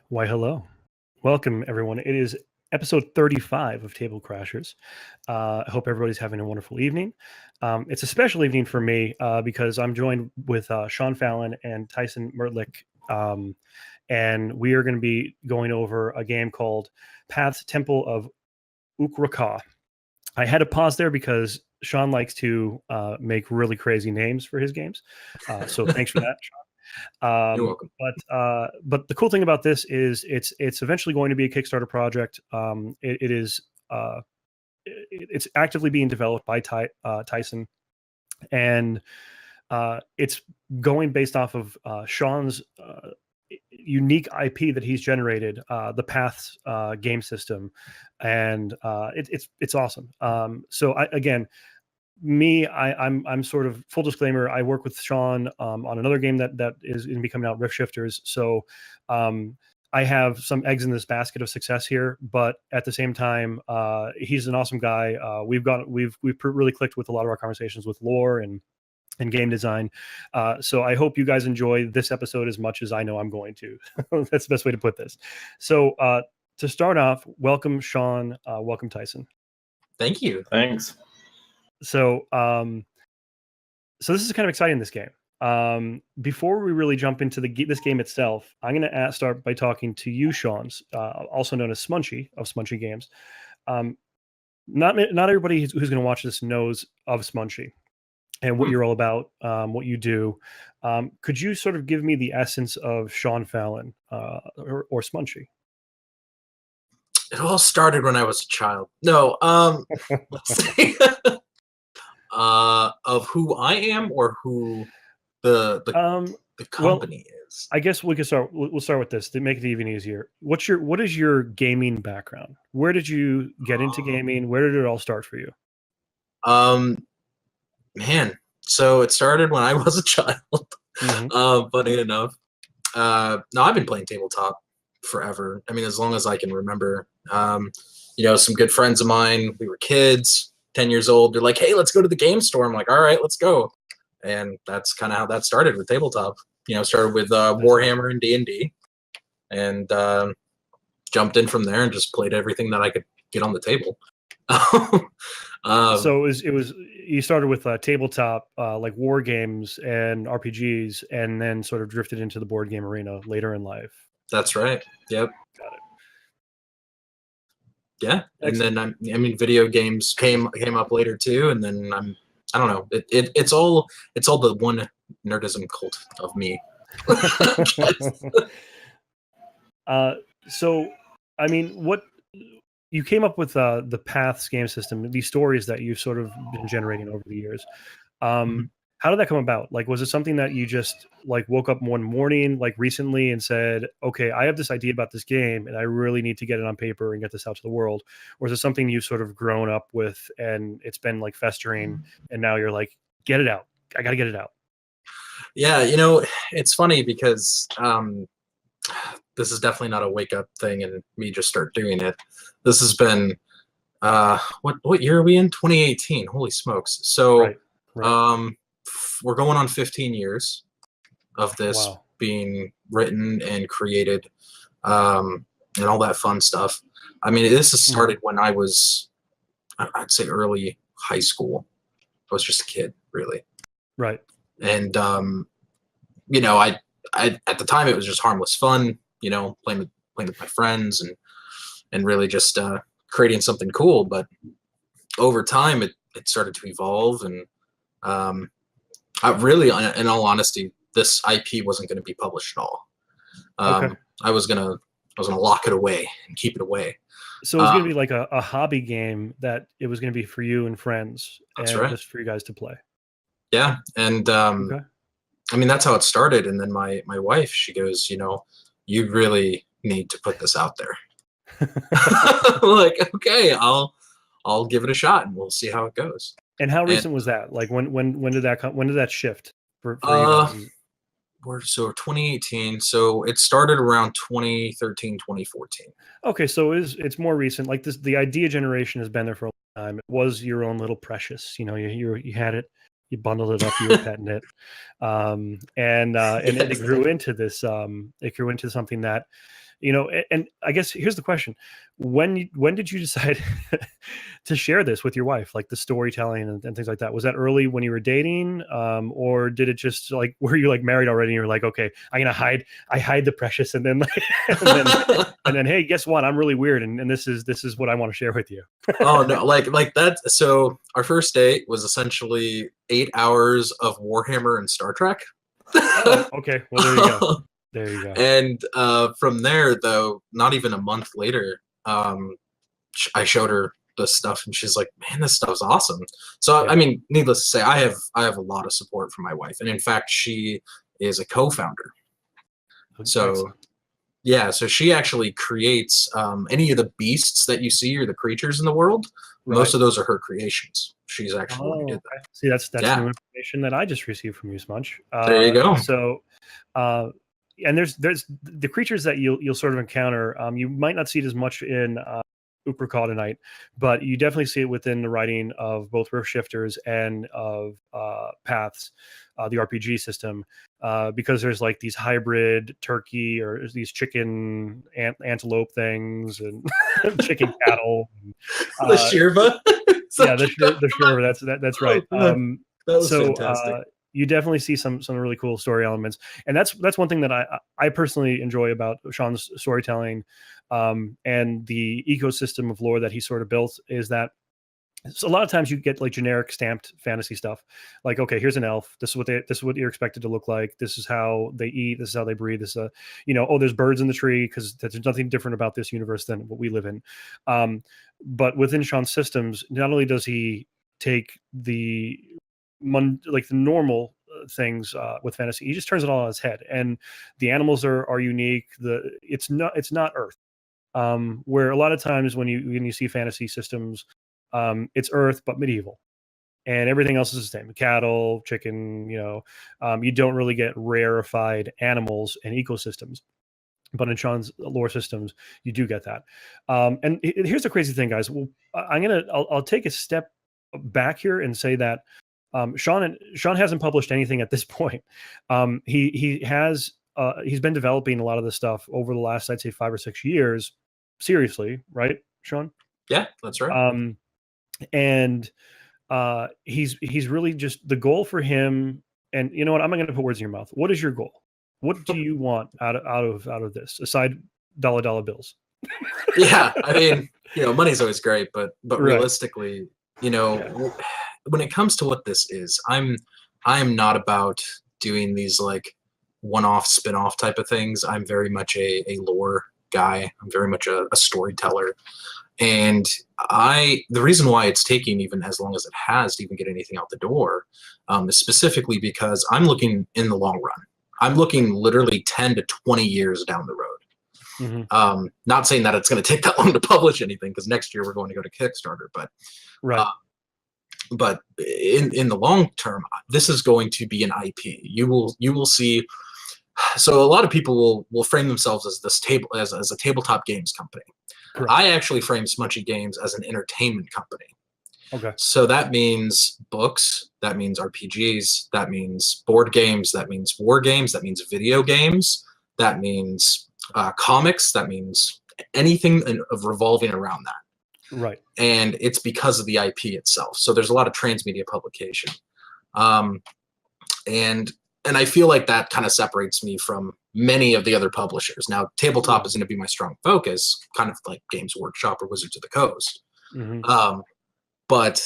Why, hello. Welcome, everyone. It is episode 35 of Table Crashers. I hope everybody's having a wonderful evening. It's a special evening for me because I'm joined with Sean Fallon and Tyson Mertlich. And we are going to be going over a game called Path's Temple of Ukro'Kaah. I had to pause there because Sean likes to make really crazy names for his games. So thanks for that, Sean. You're welcome. But the cool thing about this is it's eventually going to be a Kickstarter project. It's actively being developed by Tyson, and it's going based off of Sean's unique IP that he's generated, the Paths game system, and it's awesome. So I'm sort of, full disclaimer, I work with Sean on another game that is going to be coming out, Rift Shifters. So I have some eggs in this basket of success here, but at the same time, he's an awesome guy. We've really clicked with a lot of our conversations with lore and game design. So I hope you guys enjoy this episode as much as I know I'm going to. That's the best way to put this. So to start off, welcome Sean, welcome Tyson. Thank you. Thanks. So this is kind of exciting, this game. Before we really jump into this game itself, I'm going to start by talking to you, Sean, also known as Smunchy of Smunchy Games. Not everybody who's going to watch this knows of Smunchy and what you're all about, what you do. Could you sort of give me the essence of Sean Fallon or Smunchy? It all started when I was a child. No, let's see. Of who I am or who the company is. I guess we could start. We'll start with this to make it even easier. What is your gaming background? Where did you get into gaming? Where did it all start for you? Man, so it started when I was a child. Mm-hmm. Funny enough. No, I've been playing tabletop forever. I mean, as long as I can remember. Some good friends of mine, we were kids, 10 years old. They're like, hey, let's go to the game store. I'm like, all right, let's go. And that's kind of how that started with tabletop. Started with Warhammer and D&D, and jumped in from there and just played everything that I could get on the table. So it was you started with tabletop, like war games and RPGs, and then sort of drifted into the board game arena later in life. That's right. Yep. Got it. Yeah, excellent. And then video games came up later too, and then I don't know. It's all the one nerdism cult of me. So, I mean, what you came up with the Paths game system, these stories that you've sort of been generating over the years. How did that come about? Like, was it something that you just like woke up one morning, like recently, and said, okay, I have this idea about this game and I really need to get it on paper and get this out to the world? Or is it something you've sort of grown up with and it's been like festering and now you're like, get it out. I got to get it out. Yeah. It's funny because this is definitely not a wake up thing and me just start doing it. This has been, what year are we in? 2018. Holy smokes. So, right. We're going on 15 years of this being written and created, and all that fun stuff. I mean, this has started when I was, I'd say, early high school. I was just a kid, really. Right. And, I at the time it was just harmless fun, playing with my friends and really just creating something cool. But over time, it started to evolve and. I really, in all honesty, this IP wasn't going to be published at all. Okay. I was gonna lock it away and keep it away. So it was going to be like a hobby game that it was going to be for you and friends, that's and right. just for you guys to play. Yeah, and okay. I mean that's how it started. And then my wife, she goes, you really need to put this out there. I'm like, okay, I'll give it a shot and we'll see how it goes. And how recent was that? Like when did that come? When did that shift for you guys? We're 2018, so it started around 2013, 2014. Okay, so it's more recent. Like this, the idea generation has been there for a long time. It was your own little precious. You had it, you bundled it up, you were petting it, and it grew into this. It grew into something that and I guess here's the question: when did you decide to share this with your wife, like the storytelling and things like that? Was that early when you were dating, or did it just like were you like married already and you're like, okay, I'm gonna hide the precious, and then and then hey, guess what? I'm really weird, and this is what I want to share with you. Oh no, like that. So our first date was essentially 8 hours of Warhammer and Star Trek. Oh, okay. Well, there you go. There you go. And from there, though, not even a month later, I showed her the stuff, and she's like, "Man, this stuff's awesome." So, Yeah. I mean, needless to say, I have a lot of support from my wife, and in fact, she is a co-founder. So, Excellent. yeah, so she actually creates any of the beasts that you see or the creatures in the world. Right. Most of those are her creations. She's actually the one who did that. Okay. See, that's Yeah. new information that I just received from you, Smunch. There you go. So, and there's the creatures that you'll sort of encounter. You might not see it as much in Ukro'Kaah tonight, but you definitely see it within the writing of both Rift Shifters and of Paths, the RPG system, because there's like these hybrid turkey or these chicken antelope things and chicken cattle. The Shirva. Yeah, the Shirva. That's right. That was so fantastic. you definitely see some really cool story elements, and that's one thing that I personally enjoy about Sean's storytelling, and the ecosystem of lore that he sort of built is that. So a lot of times you get like generic stamped fantasy stuff, like, okay, here's an elf. This is what you're expected to look like. This is how they eat. This is how they breathe. This, oh, there's birds in the tree because there's nothing different about this universe than what we live in. But within Sean's systems, not only does he take the like the normal things with fantasy, he just turns it all on its head. And the animals are unique. It's not Earth, where a lot of times when you see fantasy systems. It's Earth, but medieval, and everything else is the same. Cattle, chicken, you don't really get rarefied animals and ecosystems. But in Sean's lore systems, you do get that. And here's the crazy thing, guys. Well, I'll take a step back here and say that Sean hasn't published anything at this point. He's been developing a lot of this stuff over the last, I'd say, 5 or 6 years. Seriously, right, Sean? Yeah, that's right. And he's really just the goal for him. And you know what? I'm not going to put words in your mouth. What is your goal? What do you want out of this aside dollar bills? Yeah, I mean, money's always great, but Right. realistically, when it comes to what this is, I'm not about doing these like one-off spin-off type of things. I'm very much a lore guy. I'm very much a storyteller. And the reason why it's taking even as long as it has to even get anything out the door is specifically because I'm looking in the long run. I'm looking literally 10 to 20 years down the road. Mm-hmm. Not saying that it's going to take that long to publish anything, because next year we're going to go to Kickstarter, but right. But in the long term, this is going to be an IP. You will see. So a lot of people will frame themselves as a tabletop games company. Correct. I actually frame Smunchy Games as an entertainment company. Okay. So that means books, that means RPGs, that means board games, that means war games, that means video games, that means comics, that means anything of revolving around that. Right. And it's because of the IP itself. So there's a lot of transmedia publication. And I feel like that kind of separates me from many of the other publishers. Now, tabletop is going to be my strong focus, kind of like Games Workshop or Wizards of the Coast. Mm-hmm. But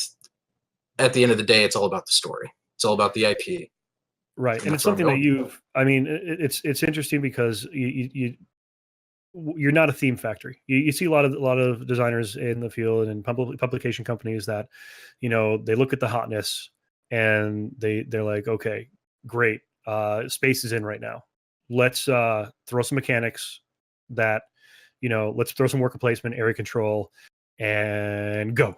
at the end of the day, it's all about the story. It's all about the IP. Right. And it's something that it's interesting because you're not a theme factory. You see a lot of designers in the field and publication companies that, they look at the hotness and they're like, okay, great. Space is in right now. Let's throw some mechanics that, let's throw some worker placement, area control, and go.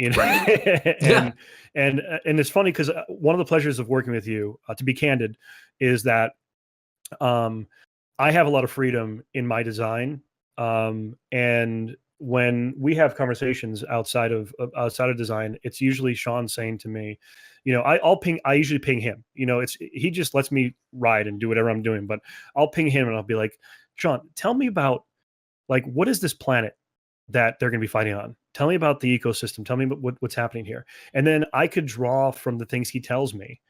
Right. and it's funny because one of the pleasures of working with you, to be candid, is that I have a lot of freedom in my design, and when we have conversations outside of design, it's usually Sean saying to me, I usually ping him. He just lets me ride and do whatever I'm doing, but I'll ping him and I'll be like, Sean, tell me about, like, what is this planet that they're going to be fighting on? Tell me about the ecosystem. Tell me what's happening here. And then I could draw from the things he tells me,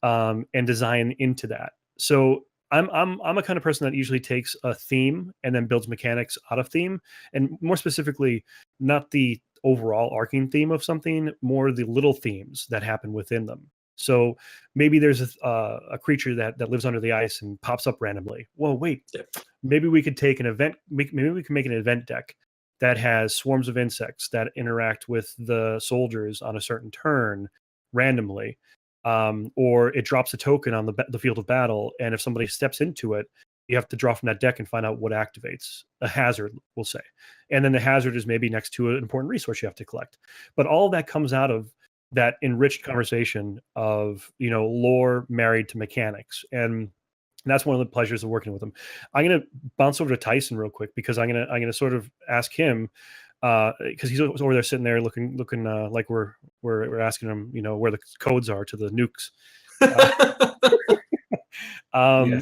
and design into that. So I'm a kind of person that usually takes a theme and then builds mechanics out of theme, and more specifically, not the overall arcing theme of something, more the little themes that happen within them. So maybe there's a creature that lives under the ice and pops up randomly. Whoa, wait, Yeah. maybe we could take an event. Maybe we can make an event deck that has swarms of insects that interact with the soldiers on a certain turn randomly, or it drops a token on the field of battle, and if somebody steps into it, you have to draw from that deck and find out what activates a hazard, we'll say. And then the hazard is maybe next to an important resource you have to collect. But all of that comes out of that enriched conversation of, lore married to mechanics. And that's one of the pleasures of working with him. I'm going to bounce over to Tyson real quick, because I'm going to sort of ask him, because he's over there sitting there looking like we're asking him, where the codes are to the nukes. Yeah.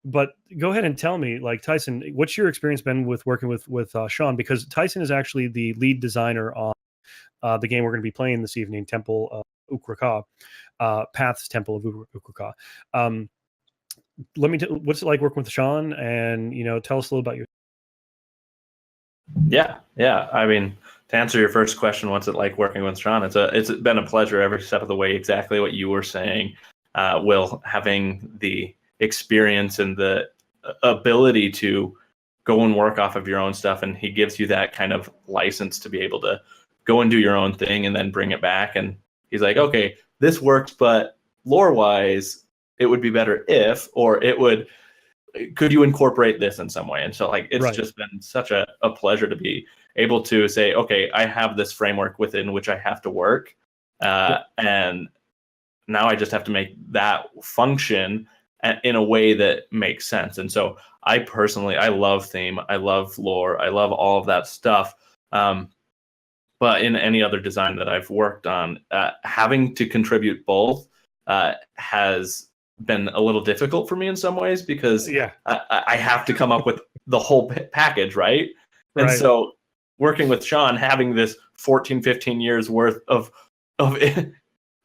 But go ahead and tell me, like, Tyson, what's your experience been with working with Sean? Because Tyson is actually the lead designer on the game we're going to be playing this evening, Temple of Ukro'Kaah, Path's Temple of Ukro'Kaah. What's it like working with Sean? And tell us a little about your. Yeah. I mean, to answer your first question, what's it like working with Sean? It's been a pleasure every step of the way. Exactly what you were saying, Will, having the experience and the ability to go and work off of your own stuff, and he gives you that kind of license to be able to go and do your own thing and then bring it back. And he's like, okay, this works, but lore-wise, it would be better if, or could you incorporate this in some way? And so, like, it's just been such a pleasure to be able to say, okay, I have this framework within which I have to work. And now I just have to make that function in a way that makes sense. And so I love theme. I love lore. I love all of that stuff. But in any other design that I've worked on, having to contribute both has been a little difficult for me in some ways, because I have to come up with the whole package, right? And so working with Sean, having this 14, 15 years worth of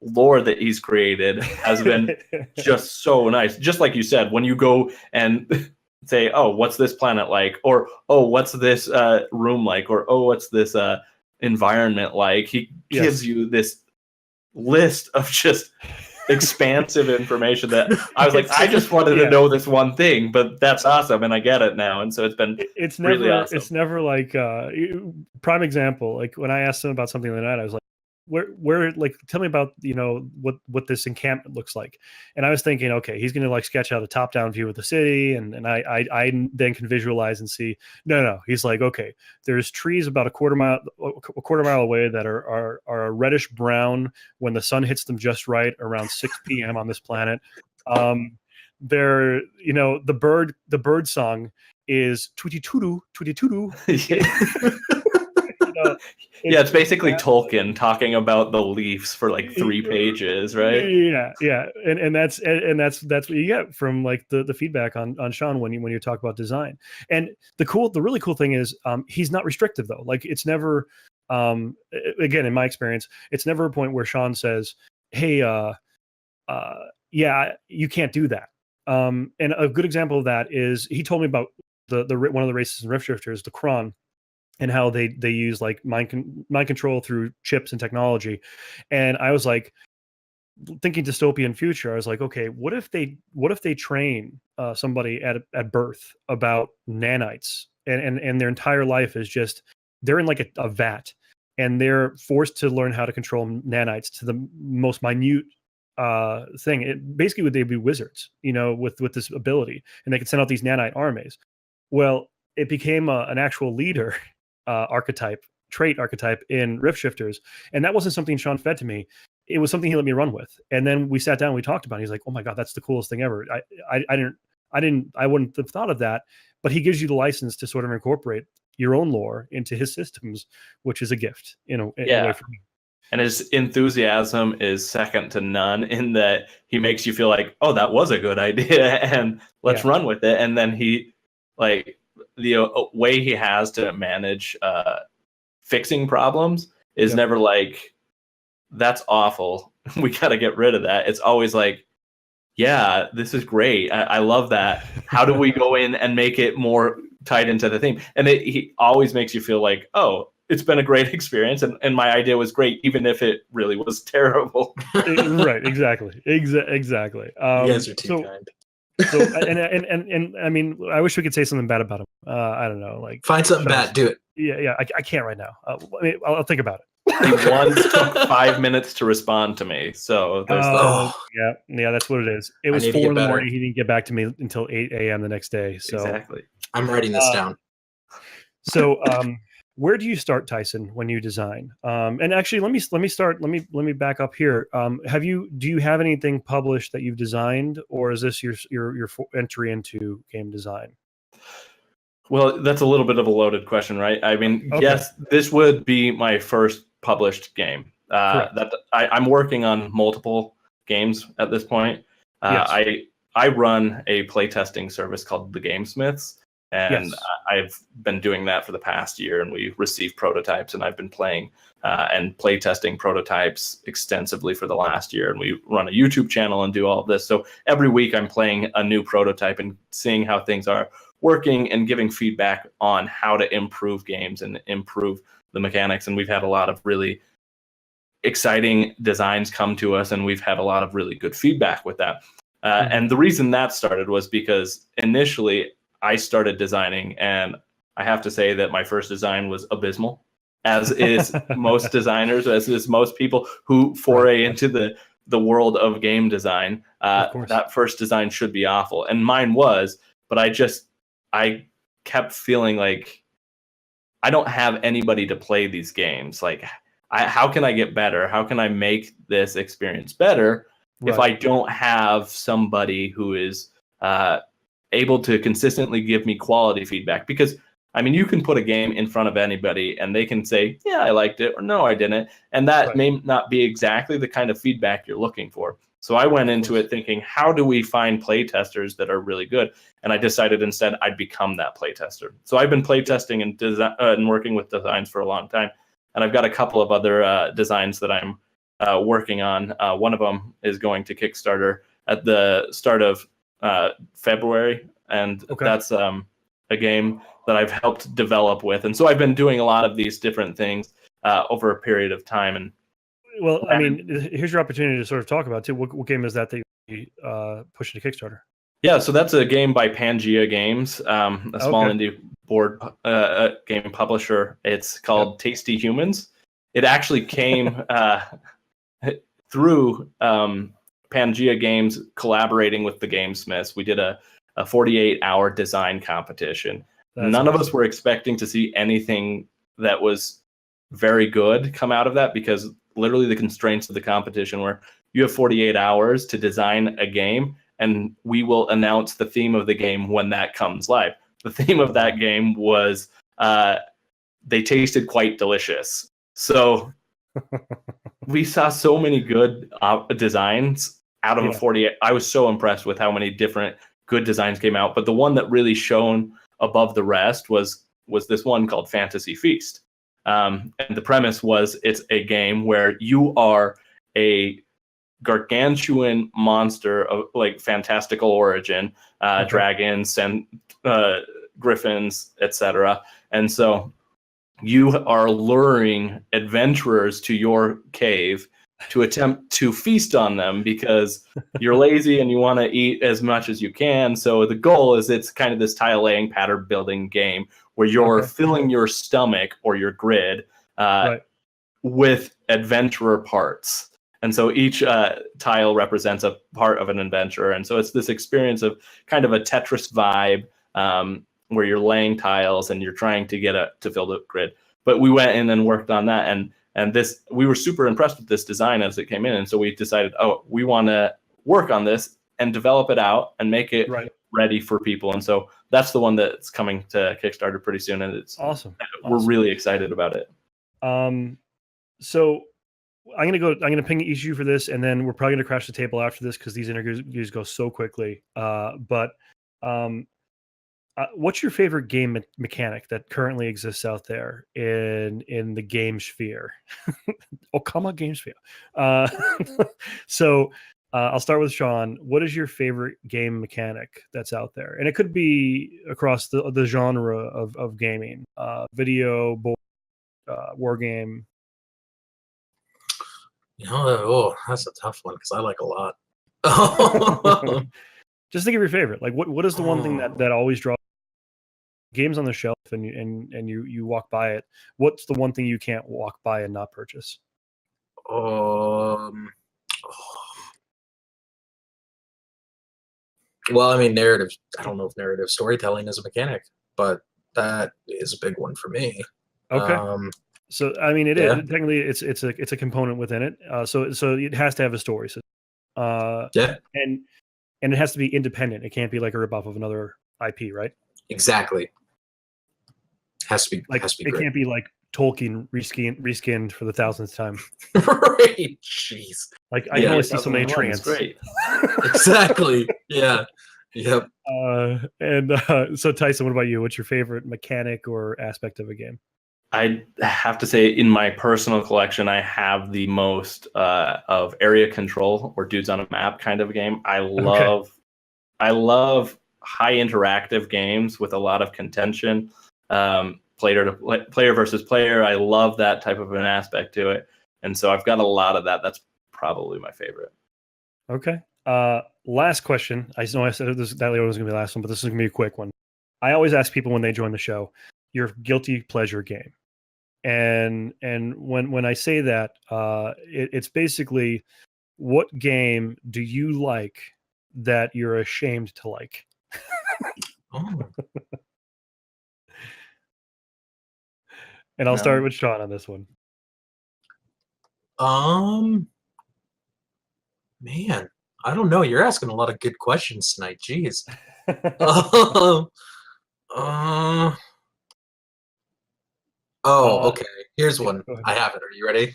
lore that he's created has been just so nice. Just like you said, when you go and say, oh, what's this planet like? Or, oh, what's this room like? Or, oh, what's this environment like? He gives you this list of just expansive information that I was like, I just wanted to know this one thing, but that's awesome, and I get it now. And so it's never really awesome. It's never like prime example, like when I asked him about something the other night, I was like, where like, tell me about what this encampment looks like. And I was thinking, okay, he's gonna like sketch out a top-down view of the city, and I then can visualize and see, no, he's like, okay, there's trees about a quarter mile away that are a reddish brown when the sun hits them just right around 6 p.m. on this planet. They're, the bird song is tweety tudu. It's basically Tolkien talking about the leaves for like 3 pages, right? Yeah, and that's what you get from like the feedback on Sean when you talk about design. And the really cool thing is, he's not restrictive though. Like, it's never, again, in my experience, it's never a point where Sean says, hey, you can't do that. And a good example of that is, he told me about the one of the races in Rift Shifters, the Kron, and how they use like mind control through chips and technology. And I was like, thinking dystopian future, I was like, okay, what if they train somebody at birth about nanites, and their entire life is just, they're in like a vat, and they're forced to learn how to control nanites to the most minute thing. Basically, they'd be wizards, with this ability, and they could send out these nanite armies. Well, it became an actual leader trait archetype in Rift Shifters, and that wasn't something Sean fed to me. It was something he let me run with, and then we sat down and we talked about it. He's like, oh my god, that's the coolest thing ever. I wouldn't have thought of that, but he gives you the license to sort of incorporate your own lore into his systems, which is a gift in a way for me. And his enthusiasm is second to none, in that he makes you feel like, oh, that was a good idea, and let's run with it. And then he like the way he has to manage fixing problems is never like, that's awful. We got to get rid of that. It's always like, yeah, this is great. I love that. How do we go in and make it more tied into the theme? And he always makes you feel like, oh, it's been a great experience. And my idea was great, even if it really was terrible. Right. Exactly. Exactly. You guys are too kind. So, and I mean, I wish we could say something bad about him. I don't know, like find something bad, do it. Yeah. I can't right now. I'll think about it. He once took 5 minutes to respond to me. So there's yeah, that's what it is. It was 4 a.m. He didn't get back to me until 8 a.m. the next day. So exactly. I'm writing this down. So where do you start, Tyson, when you design? And actually, let me back up here. Do you have anything published that you've designed, or is this your entry into game design? Well, that's a little bit of a loaded question, right? I mean, yes, this would be my first published game. I'm working on multiple games at this point. I run a playtesting service called The Gamesmiths, and I've been doing that for the past year, and we receive prototypes, and I've been playing and playtesting prototypes extensively for the last year, and we run a YouTube channel and do all of this. So every week I'm playing a new prototype and seeing how things are working and giving feedback on how to improve games and improve the mechanics. And we've had a lot of really exciting designs come to us, and we've had a lot of really good feedback with that. And the reason that started was because initially I started designing, and I have to say that my first design was abysmal, as is most designers, as is most people who foray into the world of game design. That first design should be awful, and mine was, but I kept feeling like I don't have anybody to play these games. Like, how can I get better? How can I make this experience better if I don't have somebody who is able to consistently give me quality feedback? Because, I mean, you can put a game in front of anybody and they can say, yeah, I liked it, or no, I didn't. And that may not be exactly the kind of feedback you're looking for. So I went into it thinking, how do we find play testers that are really good? And I decided instead I'd become that play tester. So I've been play testing and working with designs for a long time. And I've got a couple of other designs that I'm working on. One of them is going to Kickstarter at the start of February. And that's a game that I've helped develop with. And so I've been doing a lot of these different things over a period of time. And well, I mean, here's your opportunity to sort of talk about too. What game is that you pushed to Kickstarter? Yeah, so that's a game by Pangea Games, a small indie board game publisher. It's called Tasty Humans. It actually came through Pangea Games collaborating with the Gamesmiths. We did a 48-hour design competition. None of us were expecting to see anything that was very good come out of that, because literally the constraints of the competition were you have 48 hours to design a game, and we will announce the theme of the game when that comes live. The theme of that game was they tasted quite delicious. So we saw so many good designs out of a 48. I was so impressed with how many different good designs came out. But the one that really shone above the rest was this one called Fantasy Feast. And the premise was it's a game where you are a gargantuan monster of like fantastical origin, dragons and griffins, etc. And so you are luring adventurers to your cave to attempt to feast on them because you're lazy and you want to eat as much as you can. So the goal is it's kind of this tile laying, pattern building game where you're filling your stomach or your grid with adventurer parts. And so each tile represents a part of an adventurer. And so it's this experience of kind of a Tetris vibe where you're laying tiles and you're trying to get to fill the grid. But we went in and worked on that. And this, we were super impressed with this design as it came in. And so we decided, we want to work on this and develop it out and make it ready for people. And so that's the one that's coming to Kickstarter pretty soon. And it's awesome. We're really excited about it. So I'm going to ping each of you for this, and then we're probably going to crash the table after this because these interviews go so quickly. But I'm what's your favorite game mechanic that currently exists out there in the game sphere? Okama game sphere. Uh, so I'll start with Sean. What is your favorite game mechanic that's out there? And it could be across the genre of gaming, video, board, war game. That's a tough one because I like a lot. Just think of your favorite. Like, what is the one thing that always draws games on the shelf and you walk by it? What's the one thing you can't walk by and not purchase? Well, I mean, narrative. I don't know if narrative storytelling is a mechanic, but that is a big one for me. Okay. So I mean, Yeah. technically it's a component within it. So it has to have a story. So, Yeah, and it has to be independent. It can't be like a ripoff of another IP, right? exactly. Has to be Like has to be it great. can't be like Tolkien reskinned for the 1000th time. Right. Jeez. Like I can only see so many 2001 is trants. Great. Exactly. Yeah. Yep. So Tyson, what about you? What's your favorite mechanic or aspect of a game? I have to say, in my personal collection, I have the most of area control or dudes on a map kind of a game. I love high interactive games with a lot of contention, player versus player. I love that type of an aspect to it, and so I've got a lot of that. That's probably my favorite. Okay. Last question. I know I said that was going to be the last one, but this is going to be a quick one. I always ask people when they join the show, your guilty pleasure game. And when I say that, it's basically, what game do you like that you're ashamed to like? Oh. And I'll start with Sean on this one. Man, I don't know. You're asking a lot of good questions tonight. Jeez. Okay. Here's one. I have it. Are you ready?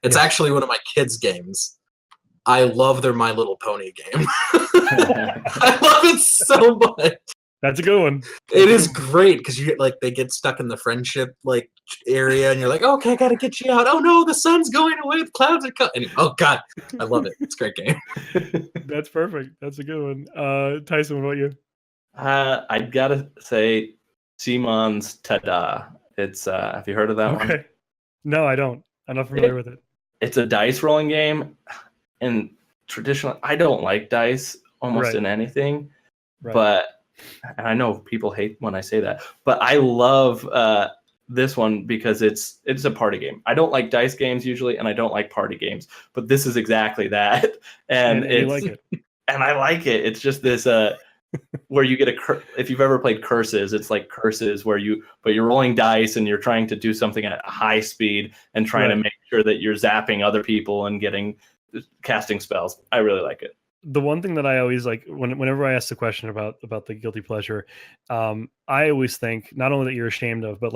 It's actually one of my kids' games. I love their My Little Pony game. I love it so much. That's a good one. It is great because you get they get stuck in the friendship area, and you're like, okay, I gotta get you out. Oh no, the sun's going away, the clouds are coming. Oh god, I love it. It's a great game. That's perfect. That's a good one. Tyson, what about you? I'd gotta say Simon's Tada. It's have you heard of that one? No, I don't. I'm not familiar with it. It's a dice rolling game, and traditionally, I don't like dice almost in anything, but and I know people hate when I say that, but I love this one because it's a party game. I don't like dice games usually, and I don't like party games, but this is exactly that, and you like it, and I like it. It's just this where you get if you've ever played Curses, it's like Curses but you're rolling dice and you're trying to do something at high speed and trying to make sure that you're zapping other people and casting spells. I really like it. The one thing that I always like whenever I ask the question about the guilty pleasure, I always think not only that you're ashamed of, but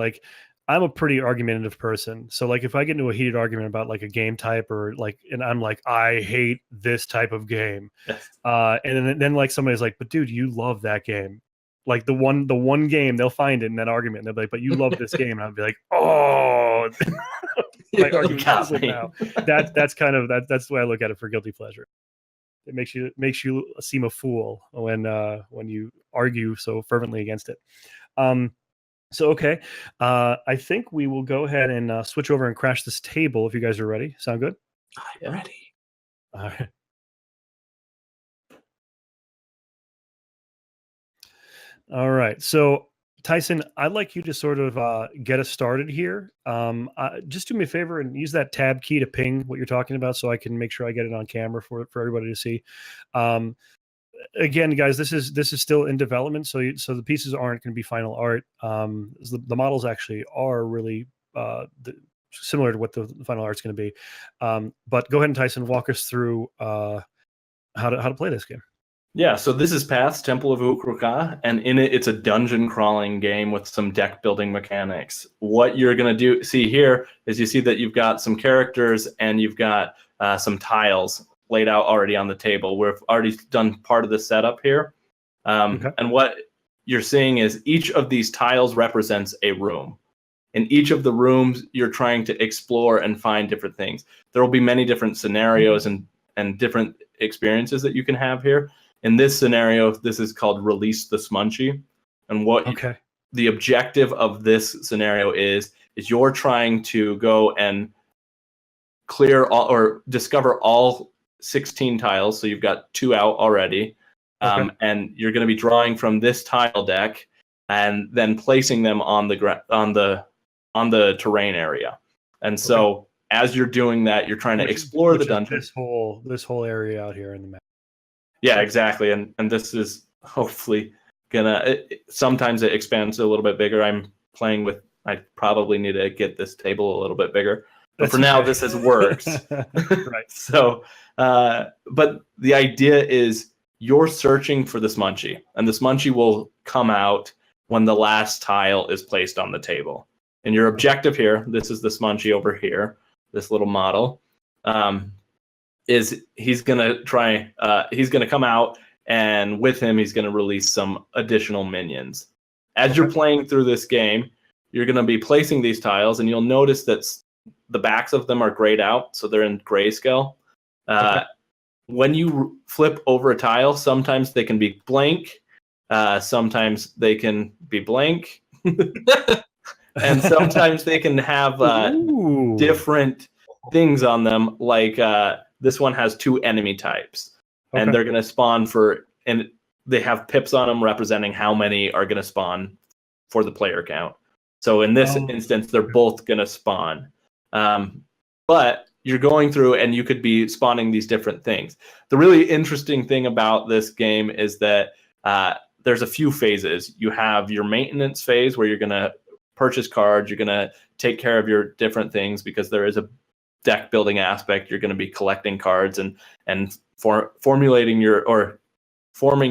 I'm a pretty argumentative person. So if I get into a heated argument about a game type and I'm like, I hate this type of game. Yes. And then somebody's like, but dude, you love that game. The one game, they'll find it in that argument. And they'll be like, but you love this game. And I'll be like, oh, my argument now. That's the way I look at it for guilty pleasure. It makes you seem a fool when you argue so fervently against it. So okay, I think we will go ahead and switch over and crash this table if you guys are ready. Sound good? I'm ready. All right. All right. So Tyson, I'd like you to sort of get us started here. Just do me a favor and use that tab key to ping what you're talking about, so I can make sure I get it on camera for everybody to see. Again, guys, this is still in development, so the pieces aren't going to be final art. The models actually are really similar to what the final art's going to be. But go ahead and Tyson, walk us through how to play this game. Yeah, so this is Path's Temple of Ukro'Kaah, and in it's a dungeon crawling game with some deck building mechanics. What you're going to see here is you see that you've got some characters and you've got some tiles laid out already on the table. We've already done part of the setup here. And what you're seeing is each of these tiles represents a room. In each of the rooms, you're trying to explore and find different things. There will be many different scenarios and different experiences that you can have here. In this scenario, this is called Release the Smunchy. And what the objective of this scenario is you're trying to go and clear all, or discover all 16 tiles. So you've got 2 out already. And you're going to be drawing from this tile deck and then placing them on the terrain area. And so as you're doing that, you're trying to explore the dungeon. This whole area out here in the map. Yeah, exactly. And this is hopefully sometimes it expands a little bit bigger. I'm playing with, I probably need to get this table a little bit bigger. But for now, this has worked. Right. So, but the idea is you're searching for the Smunchy, and the Smunchy will come out when the last tile is placed on the table. And your objective here, this is the Smunchy over here, this little model, is he's going to come out, and with him, he's going to release some additional minions. As you're playing through this game, you're going to be placing these tiles, and you'll notice that the backs of them are grayed out, so they're in grayscale. When you flip over a tile, sometimes they can be blank, sometimes they can be blank, and sometimes they can have different things on them, like this one has 2 enemy types, and they're going to spawn and they have pips on them representing how many are going to spawn for the player count. So in this instance, they're both going to spawn. But you're going through and you could be spawning these different things. The really interesting thing about this game is that there's a few phases. You have your maintenance phase where you're going to purchase cards. You're going to take care of your different things because there is a deck building aspect. You're going to be collecting cards and forming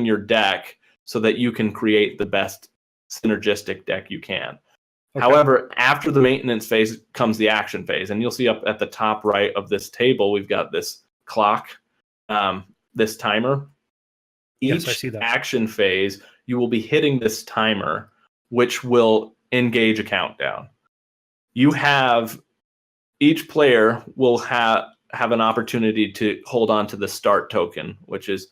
your deck so that you can create the best synergistic deck you can. However, after the maintenance phase comes the action phase, and you'll see up at the top right of this table, we've got this clock, this timer. Each action phase, you will be hitting this timer, which will engage a countdown. Each player will have an opportunity to hold on to the start token, which is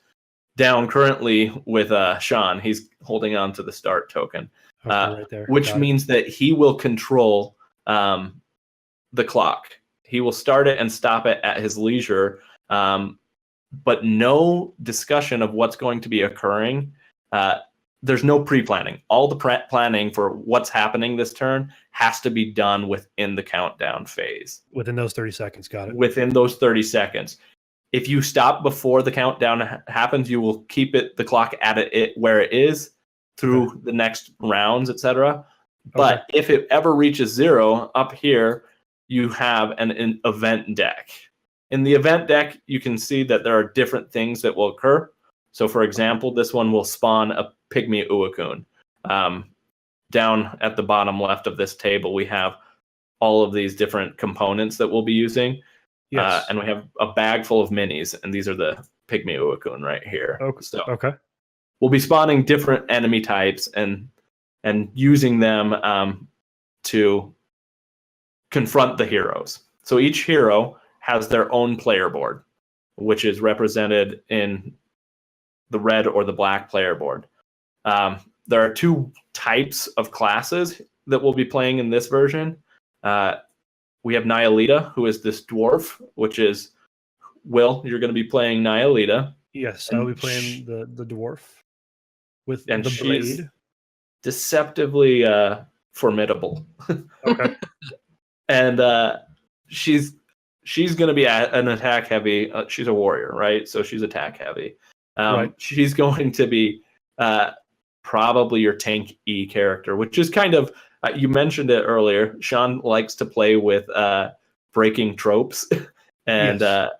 down currently with Sean. He's holding on to the start token. Right there. Which means that he will control the clock. He will start it and stop it at his leisure, but no discussion of what's going to be occurring. There's no pre-planning. All the planning for what's happening this turn has to be done within the countdown phase. Within those 30 seconds, got it. Within those 30 seconds. If you stop before the countdown happens, you will keep the clock at it where it is through the next rounds, etc. But if it ever reaches 0, up here, you have an event deck. In the event deck, you can see that there are different things that will occur. So, for example, this one will spawn a pygmy Uacoon. Down at the bottom left of this table, we have all of these different components that we'll be using. Yes. And we have a bag full of minis, and these are the pygmy Uacoon right here. We'll be spawning different enemy types and using them to confront the heroes. So each hero has their own player board, which is represented in the red or the black player board. There are 2 types of classes that we'll be playing in this version. We have Nyalita, who is this dwarf, which is Will. You're going to be playing Nyalita. Yes, I'll be playing the dwarf. With the she's blade. Deceptively formidable. And she's going to be an attack heavy. She's a warrior, right? So she's attack heavy. She's going to be probably your tank E character, which is kind of you mentioned it earlier. Sean likes to play with breaking tropes, and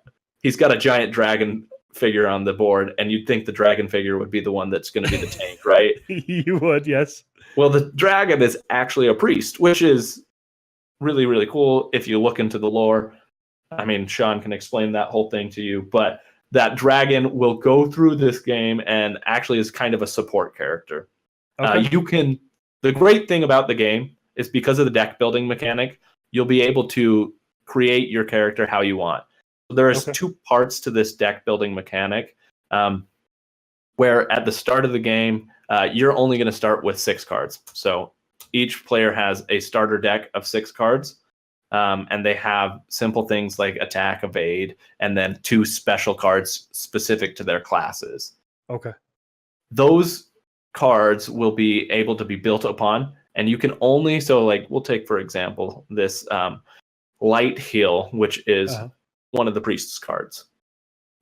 he's got a giant dragon figure on the board, and you'd think the dragon figure would be the one that's going to be the tank, right? You would, yes. Well, the dragon is actually a priest, which is really, really cool if you look into the lore. I mean, Sean can explain that whole thing to you, but that dragon will go through this game and actually is kind of a support character. Okay. The great thing about the game is because of the deck building mechanic, you'll be able to create your character how you want. There's Okay. 2 parts to this deck building mechanic, where at the start of the game, you're only going to start with 6 cards. So each player has a starter deck of 6 cards, and they have simple things like attack, evade, and then 2 special cards specific to their classes. Okay. Those cards will be able to be built upon, and you can only, so like we'll take for example this light heal, which is one of the priest's cards.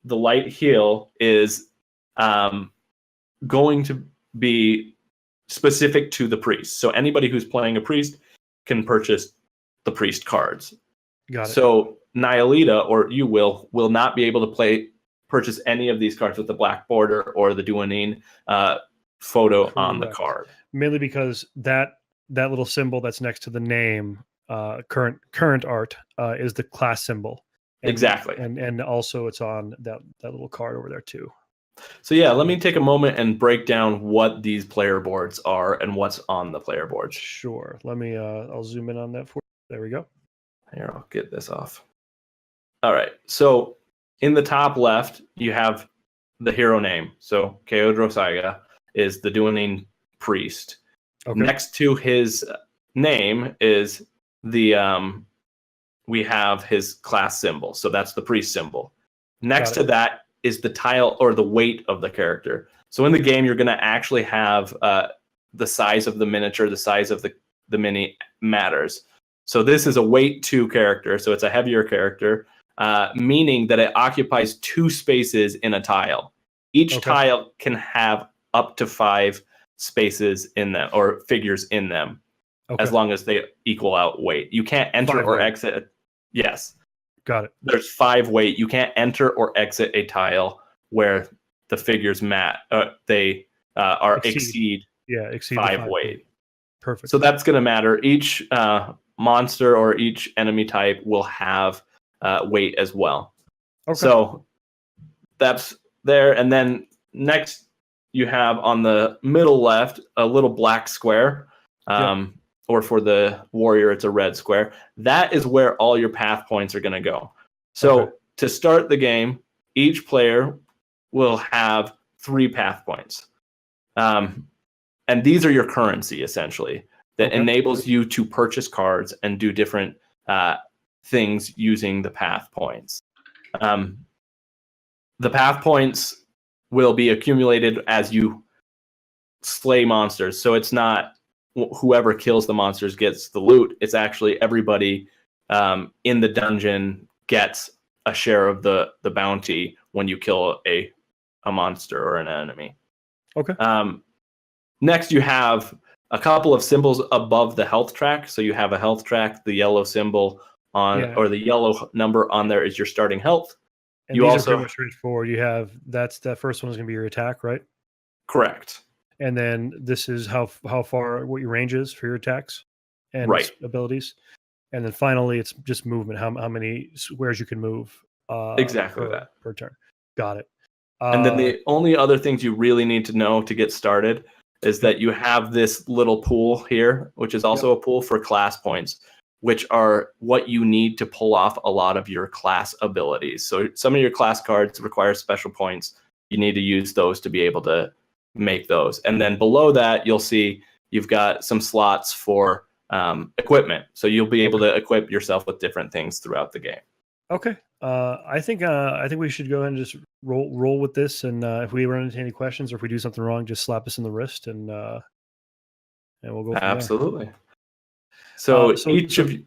The light heal is going to be specific to the priest, so anybody who's playing a priest can purchase the priest cards. Got it. So Nihilita, or you will not be able to purchase any of these cards with the black border or the Duanin photo on the card. Mainly because that little symbol that's next to the name, current art, is the class symbol. Exactly. And also it's on that little card over there too. So yeah, let me take a moment and break down what these player boards are and what's on the player boards. Sure. Let me I'll zoom in on that for you. There we go. Here, I'll get this off. All right. So in the top left, you have the hero name. So Ukro'Kaah is the Duanin priest. Okay. Next to his name is we have his class symbol. So that's the priest symbol. Next to that is the tile or the weight of the character. So in the game, you're going to actually have the size of the miniature, the size of the mini matters. So this is a weight 2 character. So it's a heavier character, meaning that it occupies 2 spaces in a tile. Each tile can have up to 5 spaces in them or figures in them, as long as they equal out weight. You can't enter or exit. Yes. Got it. There's 5 weight. You can't enter or exit a tile where the figures exceed 5 weight. Perfect. So that's going to matter. Each monster or each enemy type will have weight as well. Okay. So that's there. And then next you have on the middle left a little black square. Or for the warrior, it's a red square. That is where all your path points are going to go. So to start the game, each player will have 3 path points. And these are your currency, essentially, that enables you to purchase cards and do different things using the path points. The path points will be accumulated as you slay monsters. So it's not whoever kills the monsters gets the loot. It's actually everybody in the dungeon gets a share of the bounty when you kill a monster or an enemy. Okay. Next, you have a couple of symbols above the health track. So you have a health track, the yellow symbol or the yellow number on there is your starting health. And these are pretty much straightforward. You have that first one is going to be your attack, right? Correct. And then this is how far, what your range is for your attacks and abilities. And then finally, it's just movement, how many squares you can move per turn. Got it. And then the only other things you really need to know to get started is that you have this little pool here, which is also a pool for class points, which are what you need to pull off a lot of your class abilities. So some of your class cards require special points. You need to use those to be able to make those. And then below that, you'll see you've got some slots for equipment. So you'll be able to equip yourself with different things throughout the game. Okay. I think we should go ahead and just roll with this. And if we run into any questions or if we do something wrong, just slap us in the wrist and we'll go from Absolutely. there. So each of you,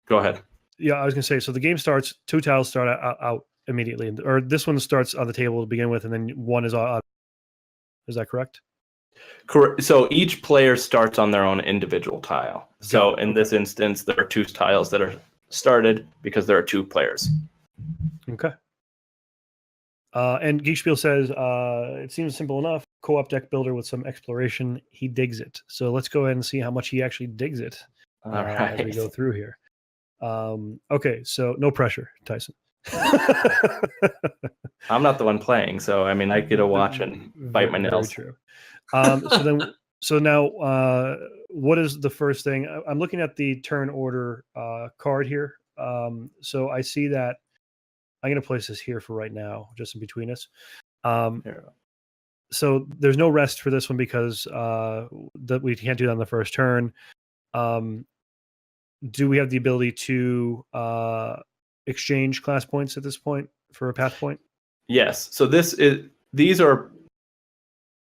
go ahead. Yeah, I was gonna say. So the game starts. 2 tiles start out immediately, or this one starts on the table to begin with, and then 1 is out. Is that correct? Correct. So each player starts on their own individual tile. So in this instance, there are 2 tiles that are started because there are 2 players. Okay. And Geekspiel says, it seems simple enough. Co-op deck builder with some exploration. He digs it. So let's go ahead and see how much he actually digs it as we go through here. Okay, so no pressure, Tyson. I'm not the one playing, so I mean, I get to watch and bite my nails. Very true. So then So now, what is the first thing? I'm looking at the turn order card here. So I see that I'm going to place this here for right now, just in between us. So there's no rest for this one because that we can't do that on the first turn. Do we have the ability to exchange class points at this point for a path point? Yes. So these are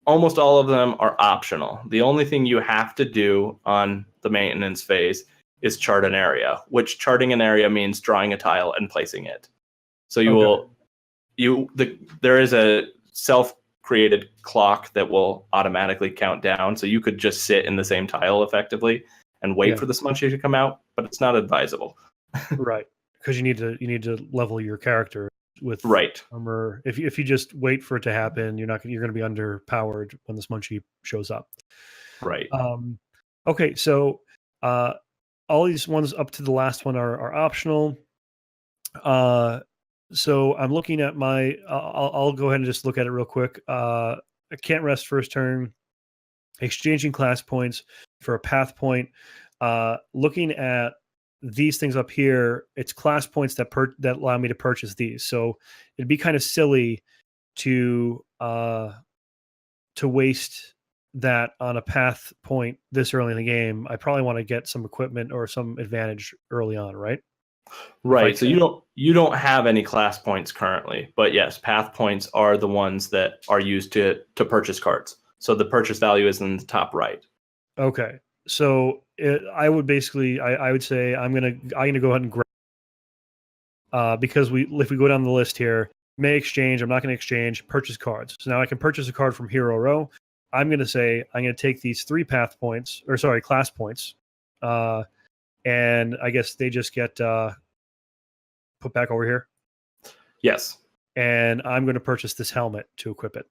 almost all of them are optional. The only thing you have to do on the maintenance phase is chart an area, which charting an area means drawing a tile and placing it. So there is a self-created clock that will automatically count down. So you could just sit in the same tile effectively and wait for the Smunchy to come out, but it's not advisable. Right. Because you need to level your character with armor. If you just wait for it to happen, you're going to be underpowered when the Smunchy shows up. Right. Okay, so all these ones up to the last one are optional. So I'm looking at my. I'll go ahead and just look at it real quick. I can't rest first turn. Exchanging class points for a path point. Looking at these things up here, it's class points that allow me to purchase these. So it'd be kind of silly to waste that on a path point this early in the game. I probably want to get some equipment or some advantage early on, right? Right. So you don't have any class points currently, but yes, path points are the ones that are used to purchase cards. So the purchase value is in the top right. Okay. So I would basically, I would say I'm gonna go ahead and grab because if we go down the list here, may exchange. I'm not going to exchange. Purchase cards. So now I can purchase a card from Hero Row. I'm going to say I'm going to take these 3 class points, and I guess they just get put back over here. Yes. And I'm going to purchase this helmet to equip it.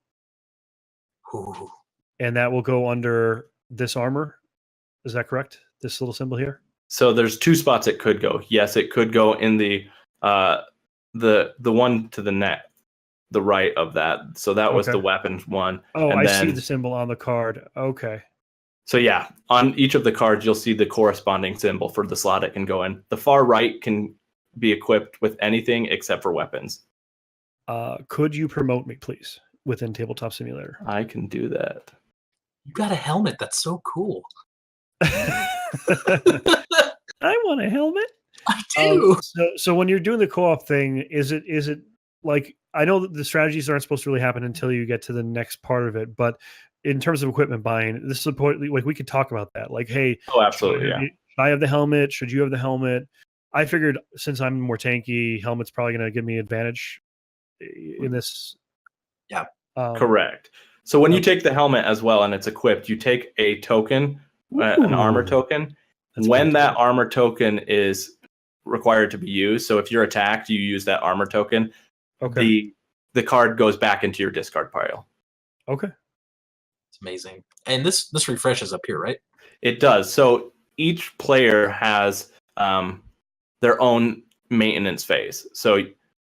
Ooh. And that will go under this armor. Is that correct? This little symbol here? So there's 2 spots it could go. Yes, it could go in the one to the right of that. So that was the weapon one. Oh, and I see the symbol on the card. Okay. So yeah, on each of the cards, you'll see the corresponding symbol for the slot it can go in. The far right can be equipped with anything except for weapons. Could you promote me, please, within Tabletop Simulator? I can do that. You got a helmet. That's so cool. I want a helmet. I do. So when you're doing the co-op thing, is it like, I know that the strategies aren't supposed to really happen until you get to the next part of it, but in terms of equipment buying, this is like we could talk about that. Like, hey, absolutely, should I have the helmet? Should you have the helmet? I figured since I'm more tanky, helmet's probably going to give me advantage in this. Yeah, correct. So when you take the helmet as well and it's equipped, you take a token, an armor token. When that armor token is required to be used, so if you're attacked, you use that armor token. Okay. The card goes back into your discard pile. Okay. It's amazing. And this refreshes up here, right? It does. So each player has their own maintenance phase. So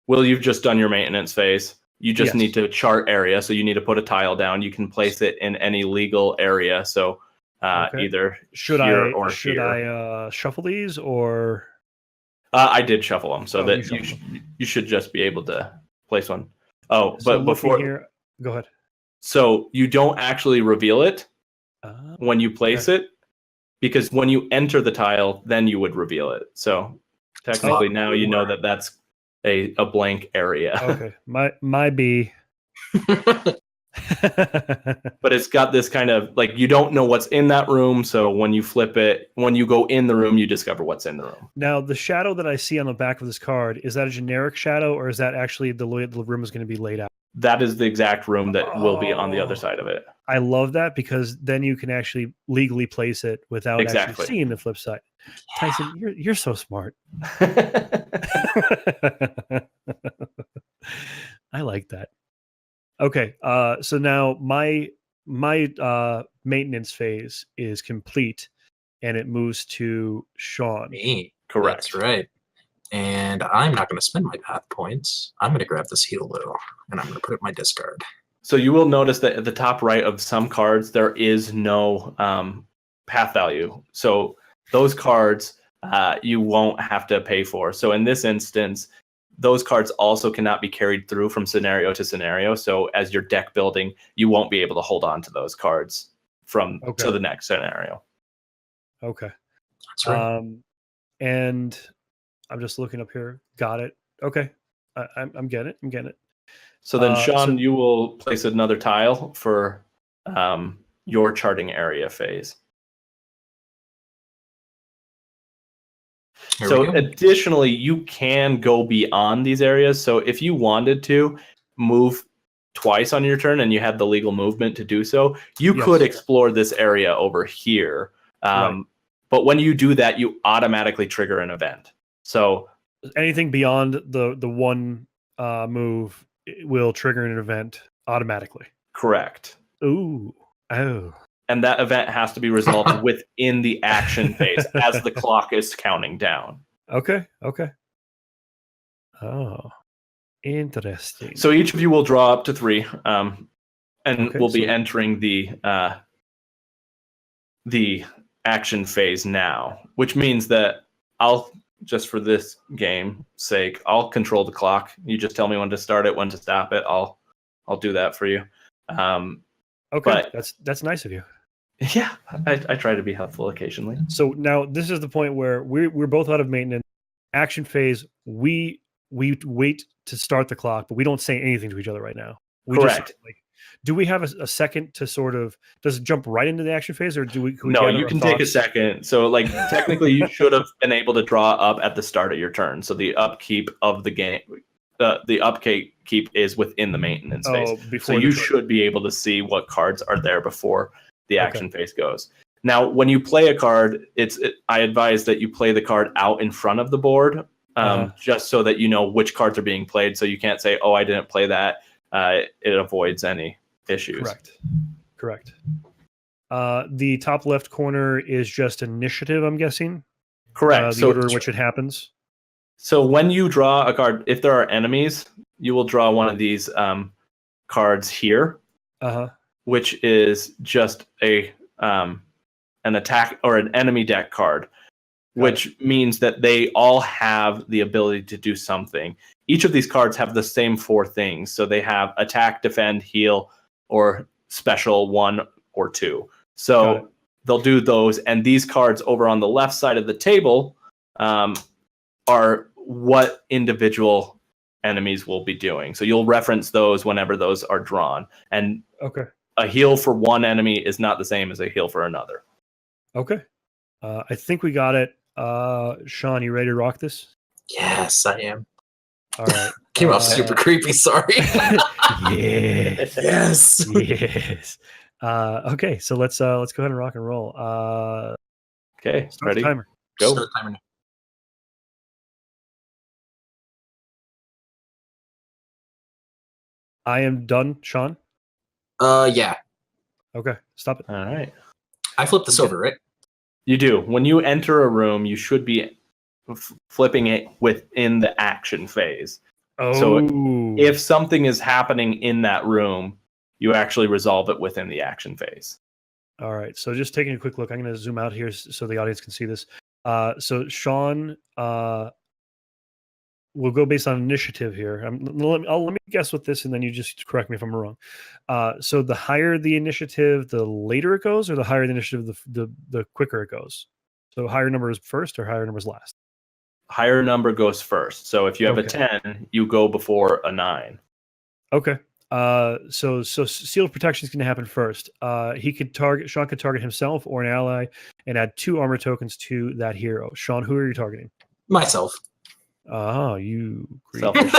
Will, you've just done your maintenance phase. You just need to chart area. So you need to put a tile down. You can place it in any legal area. So either should here or should here. I shuffle these or? I did shuffle them so that you should just be able to place one. Oh, but before here, go ahead. So you don't actually reveal it when you place it, because when you enter the tile, then you would reveal it. So technically now you know that that's a blank area. Okay, my B. But it's got this kind of like, you don't know what's in that room, so when you flip it, when you go in the room, you discover what's in the room. Now, the shadow that I see on the back of this card, is that a generic shadow, or is that actually the way the room is going to be laid out? That is the exact room that will be on the other side of it. I love that, because then you can actually legally place it without actually seeing the flip side. Yeah. Tyson, you're so smart. I like that. Okay, so now my maintenance phase is complete, and it moves to Sean. Me, correct? That's right. And I'm not going to spend my path points. I'm going to grab this Hilo, and I'm going to put it in my discard. So you will notice that at the top right of some cards, there is no path value. So those cards you won't have to pay for. So in this instance, those cards also cannot be carried through from scenario to scenario. So as you're deck building, you won't be able to hold on to those cards from to the next scenario. Okay. That's right. And I'm just looking up here. Got it. Okay. I'm getting it. I'm getting it. So then, Sean, you will place another tile for your charting area phase. So additionally, you can go beyond these areas. So if you wanted to move twice on your turn and you had the legal movement to do so, you could explore this area over here. But when you do that, you automatically trigger an event. So anything beyond the one move will trigger an event automatically. Correct. Ooh. Oh. And that event has to be resolved within the action phase as the clock is counting down. Okay. Oh, interesting. So each of you will draw up to 3, and we'll be entering the action phase now, which means that I'll, just for this game's sake, I'll control the clock. You just tell me when to start it, when to stop it. I'll do that for you. Okay, that's nice of you. Yeah, I try to be helpful occasionally. So now this is the point where we're both out of maintenance. Action phase, we wait to start the clock, but we don't say anything to each other right now. Correct. Do we have a second to sort of, does it jump right into the action phase, or do we? No, you can take a second. So technically you should have been able to draw up at the start of your turn. So the upkeep of the game, the upkeep is within the maintenance phase. So you should be able to see what cards are there before the action phase goes. Now, when you play a card, I advise that you play the card out in front of the board, just so that you know which cards are being played. So you can't say, "Oh, I didn't play that." It avoids any issues. Correct. The top left corner is just initiative, I'm guessing. Correct. The order in which it happens. So when you draw a card, if there are enemies, you will draw one of these cards here. Which is just an attack or an enemy deck card, which means that they all have the ability to do something. Each of these cards have the same 4 things. So they have attack, defend, heal, or special 1 or 2. So they'll do those. And these cards over on the left side of the table are what individual enemies will be doing. So you'll reference those whenever those are drawn. And a heal for one enemy is not the same as a heal for another. Okay. I think we got it. Sean, you ready to rock this? Yes, I am. All right. Came off super creepy, sorry. Yes. Yes. Okay, so let's go ahead and rock and roll. Okay, start ready? The timer. Go. Start the timer now. I am done, Sean. Yeah. Okay, stop it. All right. I flipped this over, right? You do. When you enter a room, you should be flipping it within the action phase. Oh. So if something is happening in that room, you actually resolve it within the action phase. All right. So just taking a quick look, I'm going to zoom out here so the audience can see this. So Sean will go based on initiative here. Let me guess with this, and then you just correct me if I'm wrong. So the higher the initiative, the later it goes, or the higher the initiative, the quicker it goes. So higher number is first, or higher number is last. Higher number goes first. So if you have a 10, you go before a 9. Okay. So sealed protection is going to happen first. Sean could target himself or an ally and add 2 armor tokens to that hero. Sean, who are you targeting? Myself. Oh, you selfish.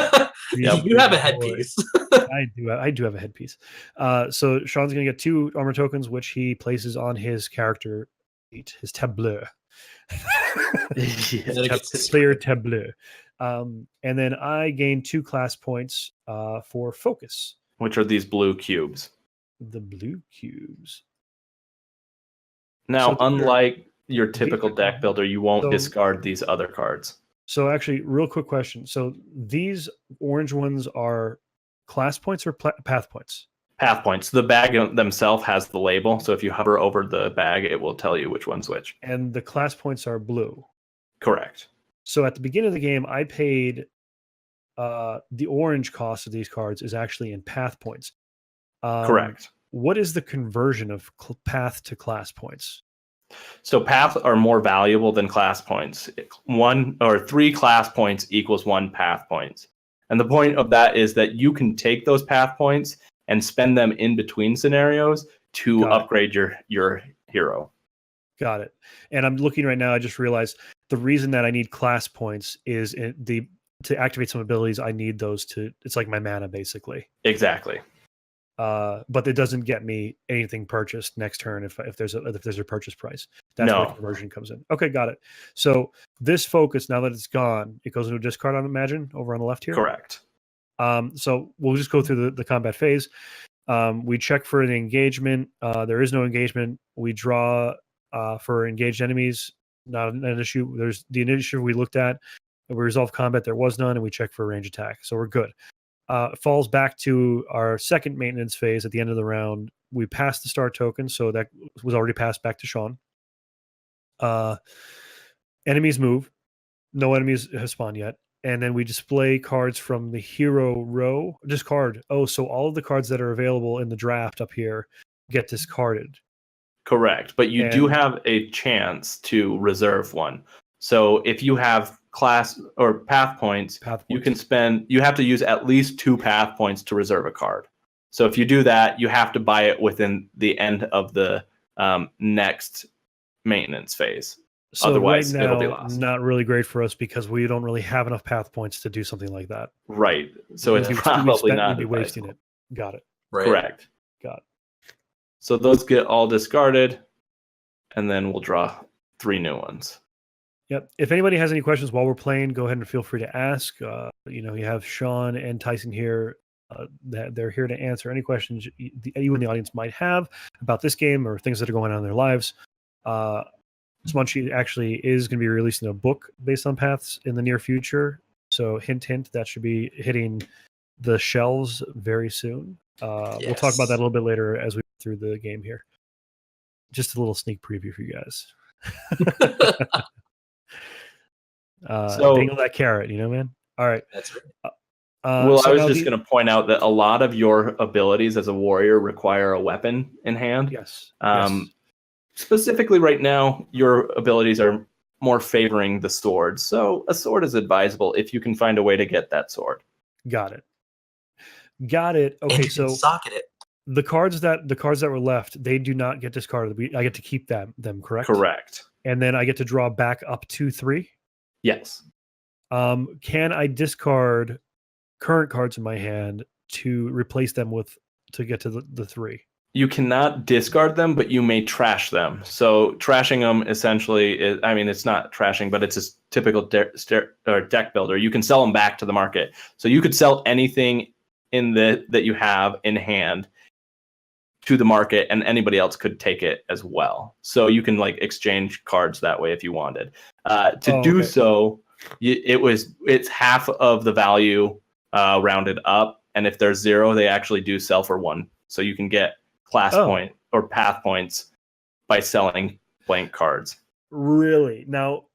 You have a headpiece. I do have a headpiece. So Sean's going to get 2 armor tokens, which he places on his character sheet, his tableau. His player tableau. And then I gain 2 class points for focus. Which are these blue cubes. The blue cubes. Now, unlike your typical deck builder, you won't discard these other cards. So actually, real quick question. So these orange ones are class points or path points? Path points. The bag themselves has the label, so if you hover over the bag, it will tell you which one's which. And the class points are blue. Correct. So at the beginning of the game, I paid the orange cost of these cards is actually in path points. Correct. What is the conversion of path to class points? So path are more valuable than class points. 1 or 3 class points equals 1 path points. And the point of that is that you can take those path points and spend them in between scenarios to upgrade your hero. Got it. And I'm looking right now, I just realized the reason that I need class points is to activate some abilities, I need those it's like my mana basically. Exactly. But it doesn't get me anything purchased next turn if there's a purchase price. That's where the conversion comes in. Okay, got it. So this focus, now that it's gone, it goes into a discard, I imagine, over on the left here. Correct. So we'll just go through the combat phase. We check for an engagement. There is no engagement. We draw for engaged enemies. Not an issue. There's the initiative we looked at. We resolve combat. There was none, and we check for range attack. So we're good. It falls back to our second maintenance phase at the end of the round. We passed the star token, so that was already passed back to Sean. Enemies move. No enemies have spawned yet. And then we display cards from the hero row. Discard. Oh, so all of the cards that are available in the draft up here get discarded. Correct. But you do have a chance to reserve one. So if you have class or path points, you have to use at least 2 path points to reserve a card. So if you do that, you have to buy it within the end of the next maintenance phase. So otherwise, right now, it'll be lost. Not really great for us because we don't really have enough path points to do something like that. Right. So it's probably not. We'd be wasting it. Got it. Right. Correct. Got it. So those get all discarded, and then we'll draw 3 new ones. Yep. If anybody has any questions while we're playing, go ahead and feel free to ask. You have Sean and Tyson here. They're here to answer any questions you in the audience might have about this game or things that are going on in their lives. Smunchy actually is going to be releasing a book based on paths in the near future. So hint, hint, that should be hitting the shelves very soon. We'll talk about that a little bit later as we go through the game here. Just a little sneak preview for you guys. Dangle that carrot, man. All right. That's right. Well, I was just going to point out that a lot of your abilities as a warrior require a weapon in hand. Yes. Specifically right now, your abilities are more favoring the sword. So a sword is advisable if you can find a way to get that sword. Got it. Okay, so socket it. The cards that were left, they do not get discarded. I get to keep them, correct? Correct. And then I get to draw back up to 3? Yes. Can I discard current cards in my hand to replace them to get to the 3? You cannot discard them, but you may trash them. So trashing them essentially it's not trashing, but it's a typical deck builder. You can sell them back to the market. So you could sell anything that you have in hand to the market, and anybody else could take it as well. So you can exchange cards that way if you wanted. So, it's half of the value rounded up, and if there's 0, they actually do sell for 1. So you can get class point or path points by selling blank cards. Really? Now,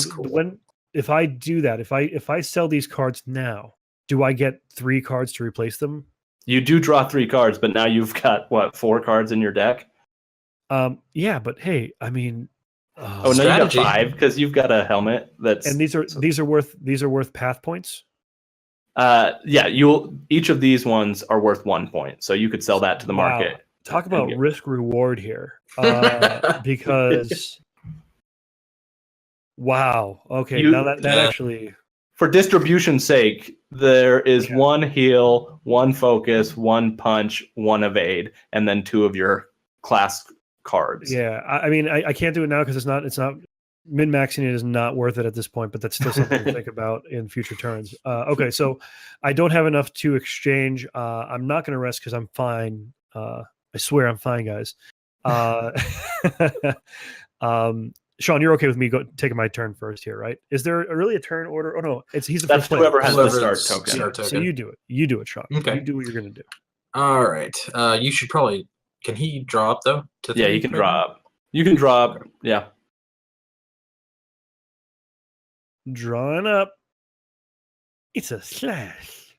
cool. if I do that, if I sell these cards now, do I get 3 cards to replace them? You do draw 3 cards, but now you've got 4 cards in your deck? Yeah, but hey, I mean, no, you got 5 because you've got a helmet and these are worth path points. Each of these ones are worth 1 point, so you could sell that to the market. Talk about risk reward here, because wow. Okay, now that actually. For distribution's sake, there is 1 heal, 1 focus, 1 punch, 1 evade, and then 2 of your class cards. Yeah, I mean, I can't do it now because it's not min-maxing it is not worth it at this point, but that's still something to think about in future turns. Okay, so I don't have enough to exchange. I'm not going to rest because I'm fine. I swear I'm fine, guys. Sean, you're okay with me taking my turn first here, right? Is there really a turn order? Oh no, he's the That's first player. whoever has the start token. So you do it. You do it, Sean. Okay. You do what you're going to do. All right. You should probably. Can he draw up though? Yeah, you can draw up. You can draw up. Yeah. Drawing up. It's a slash.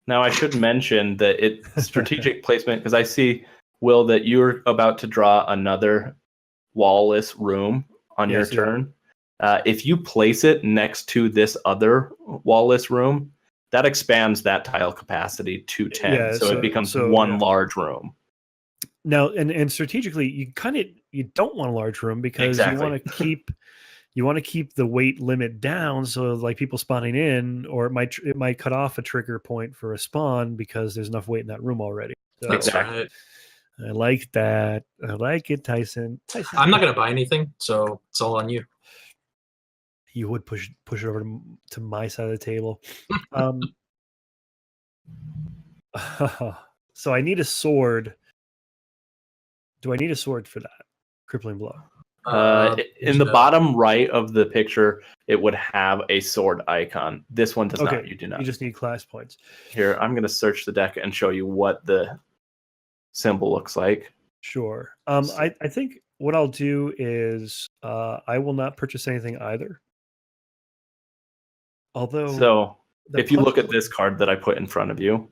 Now I should mention that strategic placement, because I see, Will, that you're about to draw another wall-less room on your turn. If you place it next to this other wall-less room, that expands that tile capacity to 10. Yeah, so it becomes one large room. Now, and strategically, you don't want a large room because you want to keep the weight limit down, so like people spawning in, or it might cut off a trigger point for a spawn because there's enough weight in that room already. So, exactly. I like that. I like it, Tyson. I'm not gonna buy anything, so it's all on you. You would push it over to my side of the table. So I need a sword. Do I need a sword for that? Crippling blow. In the bottom right of the picture, it would have a sword icon. This one does not. You do not. You just need class points. Here, I'm going to search the deck and show you what the symbol looks like. Sure. I think what I'll do is I will not purchase anything either. Although, so if you look at this card that I put in front of you,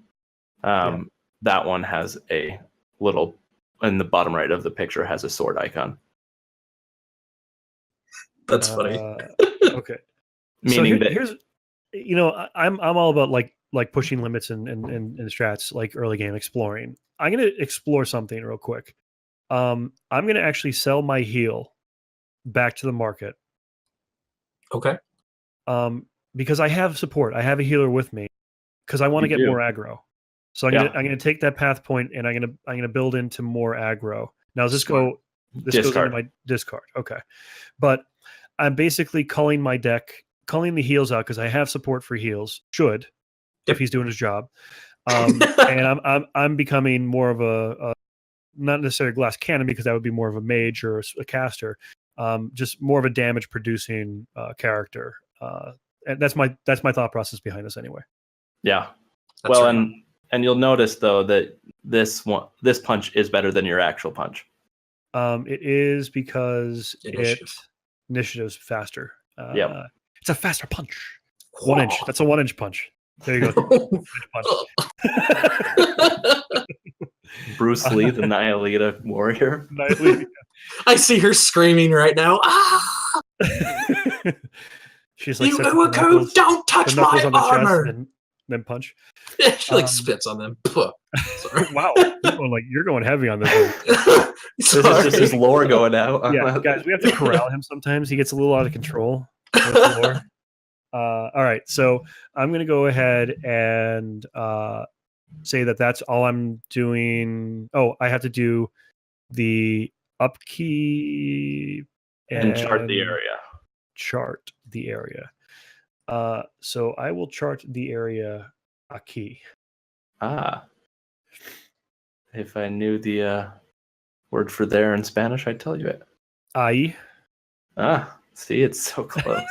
that one has a little, in the bottom right of the picture, has a sword icon. That's funny. Okay. Meaning that here's, I'm all about like pushing limits and strats, like early game exploring. I'm gonna explore something real quick. I'm gonna actually sell my heal back to the market. Okay. Because I have support. I have a healer with me because I want to get more aggro. So I'm gonna take that path point and I'm gonna build into more aggro. Now does this goes into my discard. Okay. But I'm basically culling my deck, culling the heals out because I have support for heals. If he's doing his job. And I'm becoming more of a not necessarily a glass cannon because that would be more of a mage or a caster. Just more of a damage producing character. And that's my thought process behind this anyway. Yeah. Well, and you'll notice though that this punch is better than your actual punch. It is because initiative's faster. It's a faster punch. 1 inch. That's a 1 inch punch. There you go. Bruce Lee, the Nihilita warrior. I see her screaming right now. Ah! She's like, Ukro'Kaah, don't touch my armor. And then punch. She like spits on them. Sorry. Wow, you're going heavy on this. This is just his lore going out. Yeah, guys, we have to corral him sometimes. He gets a little out of control with the lore. All right, so I'm going to go ahead and say that's all I'm doing. Oh, I have to do the upkeep and chart the area. Chart the area. So I will chart the area aquí. If I knew the word for there in Spanish, I'd tell you it. Ahí. See, it's so close.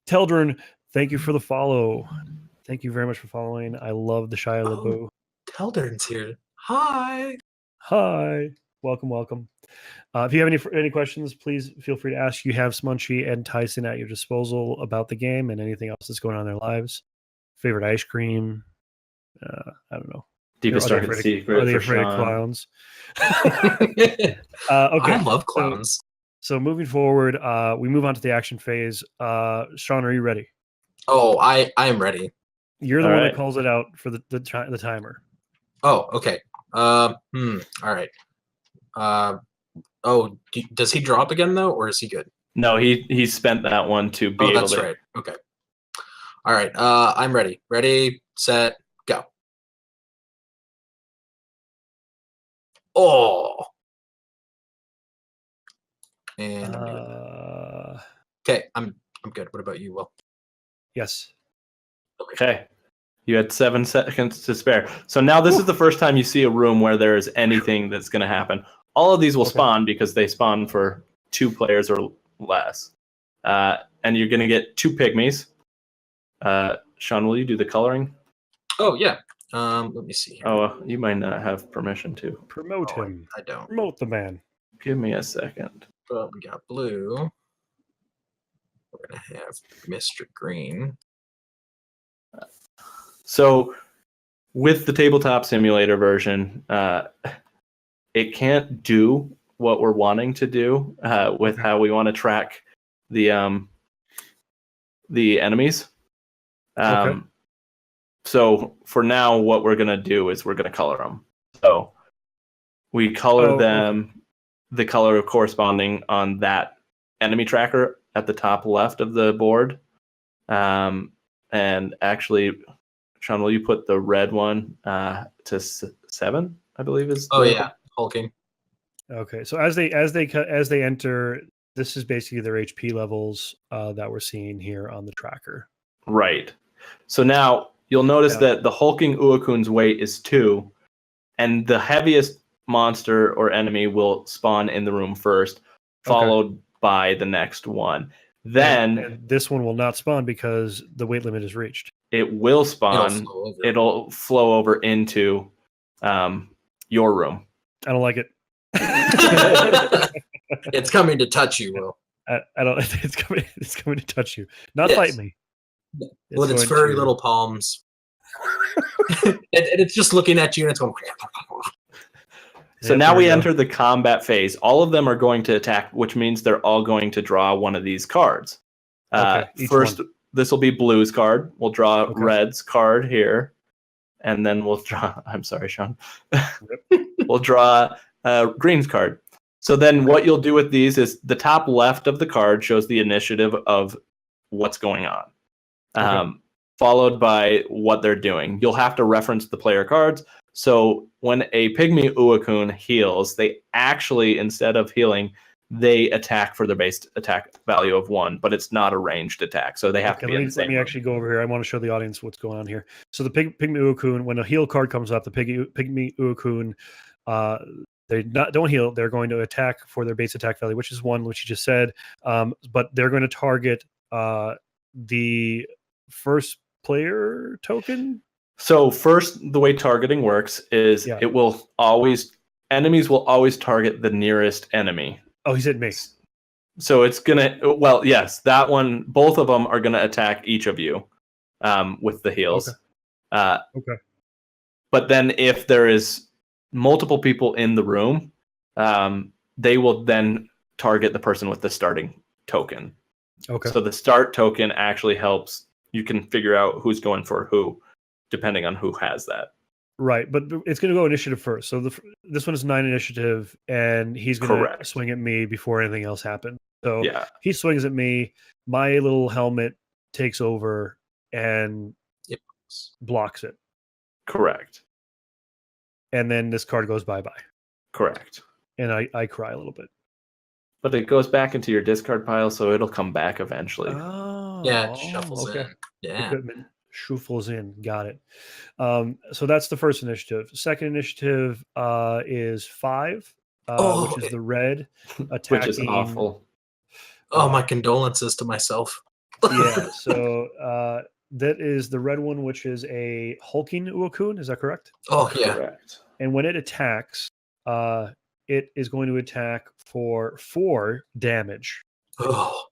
Teldrin, thank you for the follow. Thank you very much for following. I love the Shia LaBeouf. Teldrin's here. Hi. Welcome. If you have any questions, please feel free to ask. You have Smunchy and Tyson at your disposal about the game and anything else that's going on in their lives. Favorite ice cream? I don't know. Deepest darkest secret. Are they afraid of clowns? Okay. I love clowns. So moving forward, we move on to the action phase. Sean, are you ready? Oh, I am ready. You're the one that calls it out for the timer. Oh, okay. All right. Does he drop again though, or is he good? No, he spent that one to be able to. That's right. Okay. All right. I'm ready. Ready, set, go. Oh. And I'm doing that. Okay, I'm good. What about you, Will? Yes. Okay. You had 7 seconds to spare. So now this is the first time you see a room where there is anything that's going to happen. All of these will spawn because they spawn for 2 players or less. And you're going to get 2 pygmies. Sean, will you do the coloring? Oh yeah. Let me see here. Oh, you might not have permission to. Promote Oh, him. I don't. Promote the man. Give me a second. But we got blue. We're gonna have Mr. Green. So, with the Tabletop Simulator version, it can't do what we're wanting to do with how we want to track the enemies. Okay. So for now, what we're gonna do is we're gonna color them. So we color them the color corresponding on that enemy tracker at the top left of the board. And actually, Sean, will you put the red one to 7? I believe is. Oh yeah, hulking. Okay. So as they enter, this is basically their HP levels that we're seeing here on the tracker. Right. So now you'll notice that the hulking Uakun's weight is 2, and the heaviest monster or enemy will spawn in the room first, followed by the next one. Then and this one will not spawn because the weight limit is reached. it will spawn. It'll flow over into your room. I don't like it. It's coming to touch you, Will. I don't. It's coming to touch you, not fight me. With its furry little palms. It's just looking at you and it's going. So now we enter the combat phase. All of them are going to attack, which means they're all going to draw one of these cards. First, this will be blue's card. We'll draw red's card here. And then we'll draw, I'm sorry, Sean. We'll draw green's card. So then what you'll do with these is the top left of the card shows the initiative of what's going on, followed by what they're doing. You'll have to reference the player cards. So when a pygmy Uakun heals, they actually, instead of healing, they attack for their base attack value of 1, but it's not a ranged attack. So they have to be in the same Let me room. actually go over here. I want to show the audience what's going on here. So the pygmy Uakun, when a heal card comes up, the pygmy Uakun, they don't heal. They're going to attack for their base attack value, which is 1, which you just said. But they're going to target the first player token. So first, the way targeting works is it will enemies will always target the nearest enemy. Oh, he said me. So it's gonna, well, yes, that one, both of them are gonna attack each of you with the heals. Okay. But then if there is multiple people in the room, they will then target the person with the starting token. Okay. So the start token actually helps. You can figure out who's going for who, depending on who has that. Right, but it's going to go initiative first. So this one is 9 initiative, and he's going to swing at me before anything else happens. So he swings at me. My little helmet takes over and blocks it. Correct. And then this card goes bye-bye. Correct. And I cry a little bit. But it goes back into your discard pile, so it'll come back eventually. Oh, yeah, it shuffles in. Yeah. Equipment shuffles in. Got it. So that's the first initiative. Second initiative is 5, which is the red attacking. Which is awful. Oh, my condolences to myself. Yeah, so that is the red one, which is a hulking Uakun. Is that correct? Oh, yeah. Correct. And when it attacks, it is going to attack for 4 damage. Oh,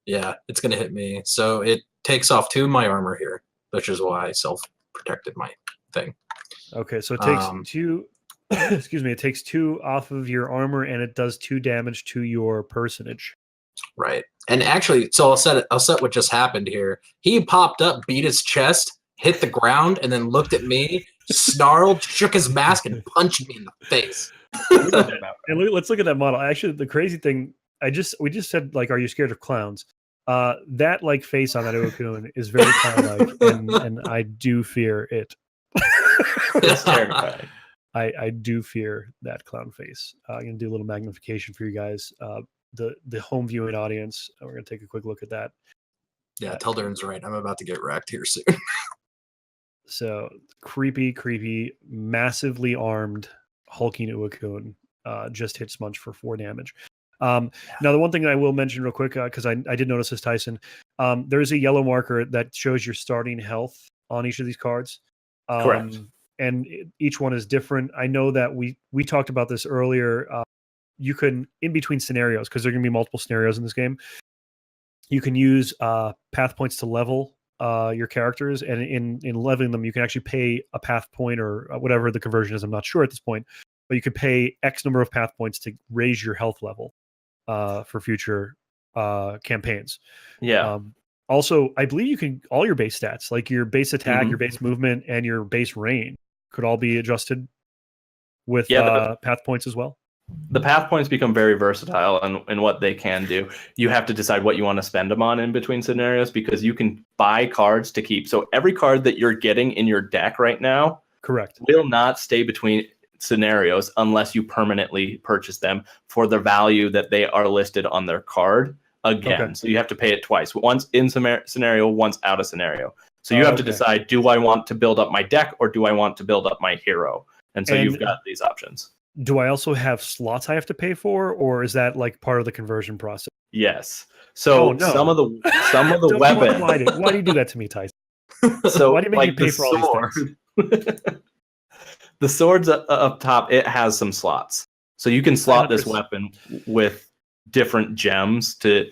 yeah, it's going to hit me. So it takes off 2 of my armor here, which is why I self-protected my thing. Okay, so it takes 2. Excuse me. It takes 2 off of your armor, and it does 2 damage to your personage. Right. And actually, so I'll set what just happened here. He popped up, beat his chest, hit the ground, and then looked at me, snarled, shook his mask, and punched me in the face. And let's look at that model. Actually, the crazy thing, we just said, like, are you scared of clowns? That like face on that Uakun is very clown-like, and I do fear it. It's terrifying. I do fear that clown face. I'm gonna do a little magnification for you guys. The home viewing audience. We're gonna take a quick look at that. Yeah, Teldarn's right. I'm about to get wrecked here soon. So creepy, massively armed hulking Uakun just hit Smunchy for 4 damage. Now, the one thing that I will mention real quick, because I did notice this, Tyson, there is a yellow marker that shows your starting health on each of these cards. Correct. And each one is different. I know that we talked about this earlier. You can, in between scenarios, because there are going to be multiple scenarios in this game, you can use path points to level your characters, and in leveling them, you can actually pay a path point or whatever the conversion is. I'm not sure at this point, but you could pay X number of path points to raise your health level for future campaigns. Yeah. Also, I believe you can all your base stats, like your base attack, Mhm. your base movement, and your base range, could all be adjusted with path points as well. The path points become very versatile in what they can do. You have to decide what you want to spend them on in between scenarios, because you can buy cards to keep. So every card that you're getting in your deck right now, correct, will not stay between scenarios unless you permanently purchase them for the value that they are listed on their card again. Okay. So you have to pay it twice, once in scenario, once out of scenario. So you have to decide, do I want to build up my deck or do I want to build up my hero? And so you've got these options. Do I also have slots I have to pay for, or is that like part of the conversion process? Yes. So some of the weapons. Why do you do that to me, Tyson? So why do you make me pay for all these things? The swords up top, it has some slots, so you can slot this weapon with different gems to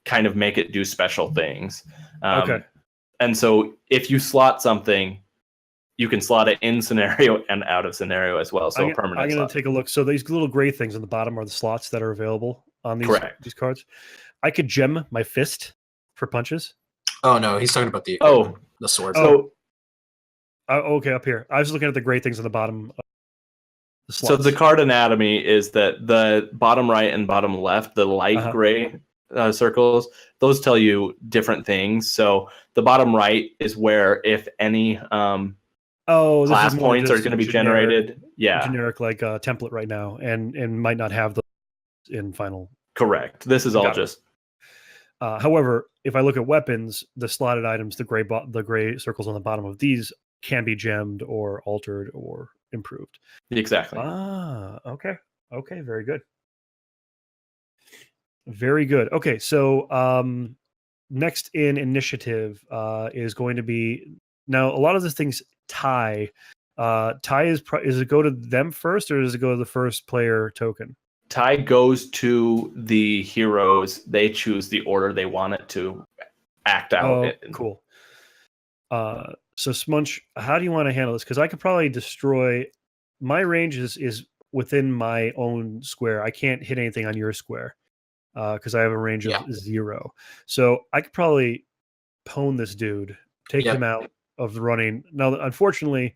kind of make it do special things. And so if you slot something, you can slot it in scenario and out of scenario as well. So permanent. I'm going to take a look. So these little gray things on the bottom are the slots that are available on these cards. I could gem my fist for punches. Oh no, he's talking about the sword. Okay, up here. I was looking at the gray things on the bottom. So the card anatomy is that the bottom right and bottom left, the light gray circles, those tell you different things. So the bottom right is where, if any class points are going to be generated. Generic like template right now, and might not have those in final. Correct. This is all just. However, if I look at weapons, the slotted items, the gray circles on the bottom of these can be gemmed or altered or improved. Exactly. Okay. Very good. Very good. Okay. So next in initiative is going to be, now a lot of the things tie. Tie is it go to them first, or does it go to the first player token? Tie goes to the heroes. They choose the order they want it to act out. Cool. So Smunch, how do you want to handle this? Because I could probably destroy. My range is within my own square. I can't hit anything on your square because I have a range of 0. So I could probably pwn this dude, take him out of the running. Now, unfortunately,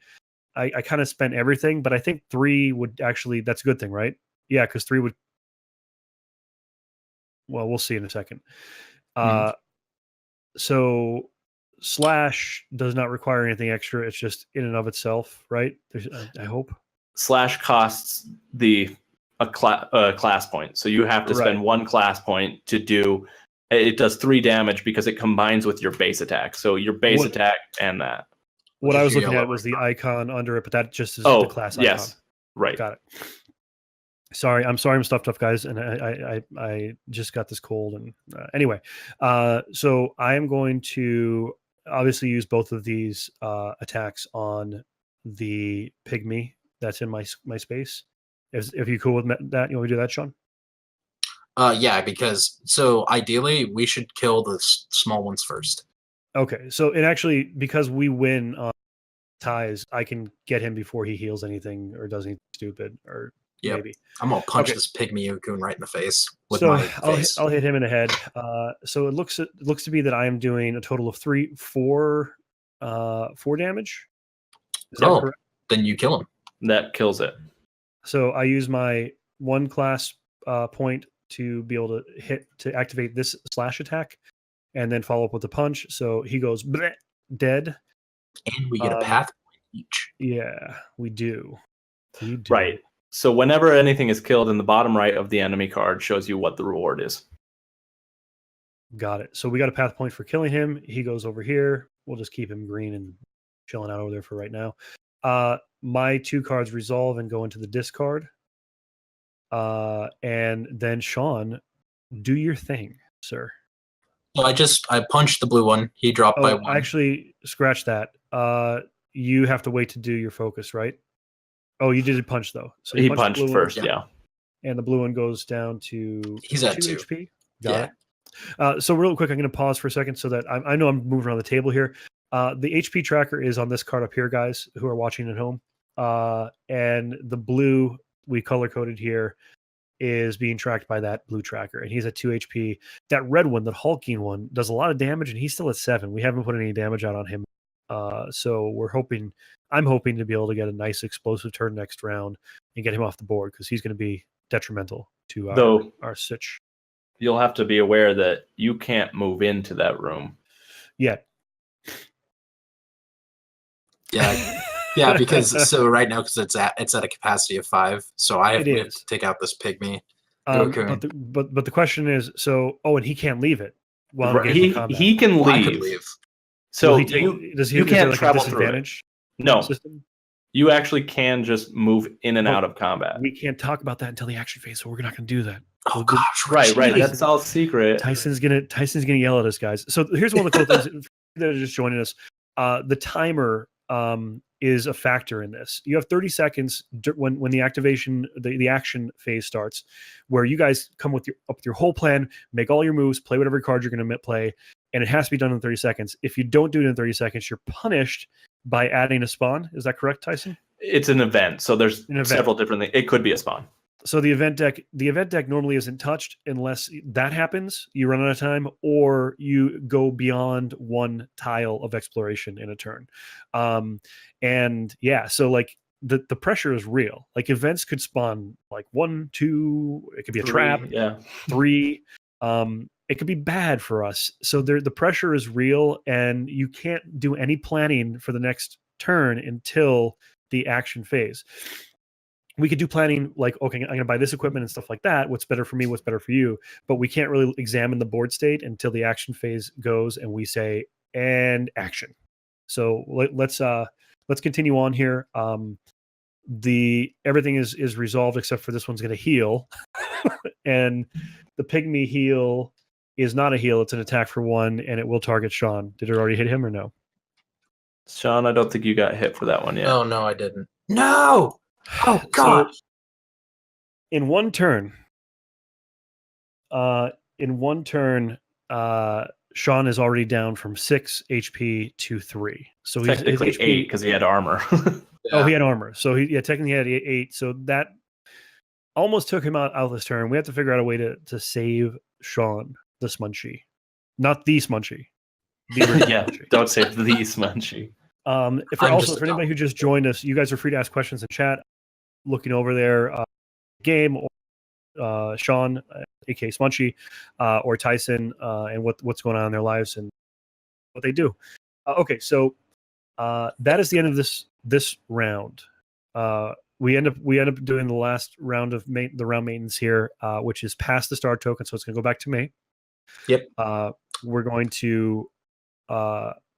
I kind of spent everything, but I think 3 would actually. That's a good thing, right? Yeah, because 3 would. Well, we'll see in a second. So slash does not require anything extra. It's just in and of itself, right? I hope. Slash costs a class point, so you have to spend 1 class point to do. It does 3 damage because it combines with your base attack. So your base attack and that. What I was looking at was the icon under it, but that just is the class icon. Yes, right. Got it. Sorry, I'm stuffed up, guys, and I just got this cold. And anyway, so I am going to obviously use both of these attacks on the pygmy that's in my space. If you're cool with that, you want me to do that, Sean? Yeah, because so ideally we should kill the small ones first. Okay, so it actually, because we win on ties, I can get him before he heals anything or does anything stupid, or maybe. I'm gonna punch this pygmy Ukro'Kaah right in the face with so my face. I'll hit him in the head. So it looks to be that I am doing a total of 4 damage. Is that correct? Then you kill him. That kills it. So I use my 1 class point to be able to activate this slash attack, and then follow up with a punch. So he goes bleh, dead, and we get a path point each. Yeah, we do. Right. So whenever anything is killed, in the bottom right of the enemy card shows you what the reward is. Got it. So we got a path point for killing him. He goes over here. We'll just keep him green and chilling out over there for right now. My 2 cards resolve and go into the discard. And then Sean, do your thing, sir. Well, I punched the blue one. He dropped by 1. Actually, scratch that. you have to wait to do your focus, right? Oh, you did a punch though. So He punched the punched blue first, one. yeah. and the blue one goes down to He's at 2 HP. Got Yeah. it. So real quick, I'm going to pause for a second so that I know I'm moving around the table here. The HP tracker is on this card up here, guys, who are watching at home. And the blue we color coded here is being tracked by that blue tracker, and he's at 2 HP. That red one, that hulking one, does a lot of damage, and he's still at 7. We haven't put any damage out on him. So I'm hoping to be able to get a nice explosive turn next round and get him off the board because he's going to be detrimental to our sitch. You'll have to be aware that you can't move into that room. Yeah. Yeah, because so right now because it's at a capacity of 5, so we have to take out this pygmy. But the question is, and he can't leave it while engaged in combat. He can leave. I could leave. So you can't travel through it. No, system? You actually can just move in and out of combat. We can't talk about that until the action phase, so we're not going to do that. Oh gosh, right. That's all secret. Tyson's gonna yell at us, guys. So here's one of the cool things that are just joining us. The timer is a factor in this. You have 30 seconds when the activation, the action phase starts, where you guys come up with your whole plan, make all your moves, play whatever card you're going to play, and it has to be done in 30 seconds. If you don't do it in 30 seconds, you're punished by adding a spawn. Is that correct, Tyson? It's an event, so there's several different things. It could be a spawn. So the event deck normally isn't touched unless that happens. You run out of time, or you go beyond one tile of exploration in a turn. And yeah, so like the pressure is real. Like events could spawn like 1, 2. It could be a 3, trap. Yeah. 3. It could be bad for us. So the pressure is real, and you can't do any planning for the next turn until the action phase. We could do planning like, okay, I'm going to buy this equipment and stuff like that. What's better for me? What's better for you? But we can't really examine the board state until the action phase goes and we say, and action. So let's continue on here. Everything is resolved except for this one's going to heal. And the pygmy heal is not a heal. It's an attack for 1, and it will target Sean. Did it already hit him or no? Sean, I don't think you got hit for that one yet. Oh, no, I didn't. No! Oh, God! So, in one turn, Sean is already down from 6 HP to 3. So he's technically 8 because he had armor. Oh, he had armor. So he technically had 8. So that almost took him out of this turn. We have to figure out a way to save Sean, the Smunchy. Not the Smunchy. Smunchy. Don't say the Smunchy. For anybody who just joined us, you guys are free to ask questions in chat. Looking over there, game or Sean, aka Smunchy, or Tyson, and what's going on in their lives and what they do. Okay, so that is the end of this round. We end up doing the last round of the round maintenance here, which is past the star token, so it's going to go back to me. Yep. We're going to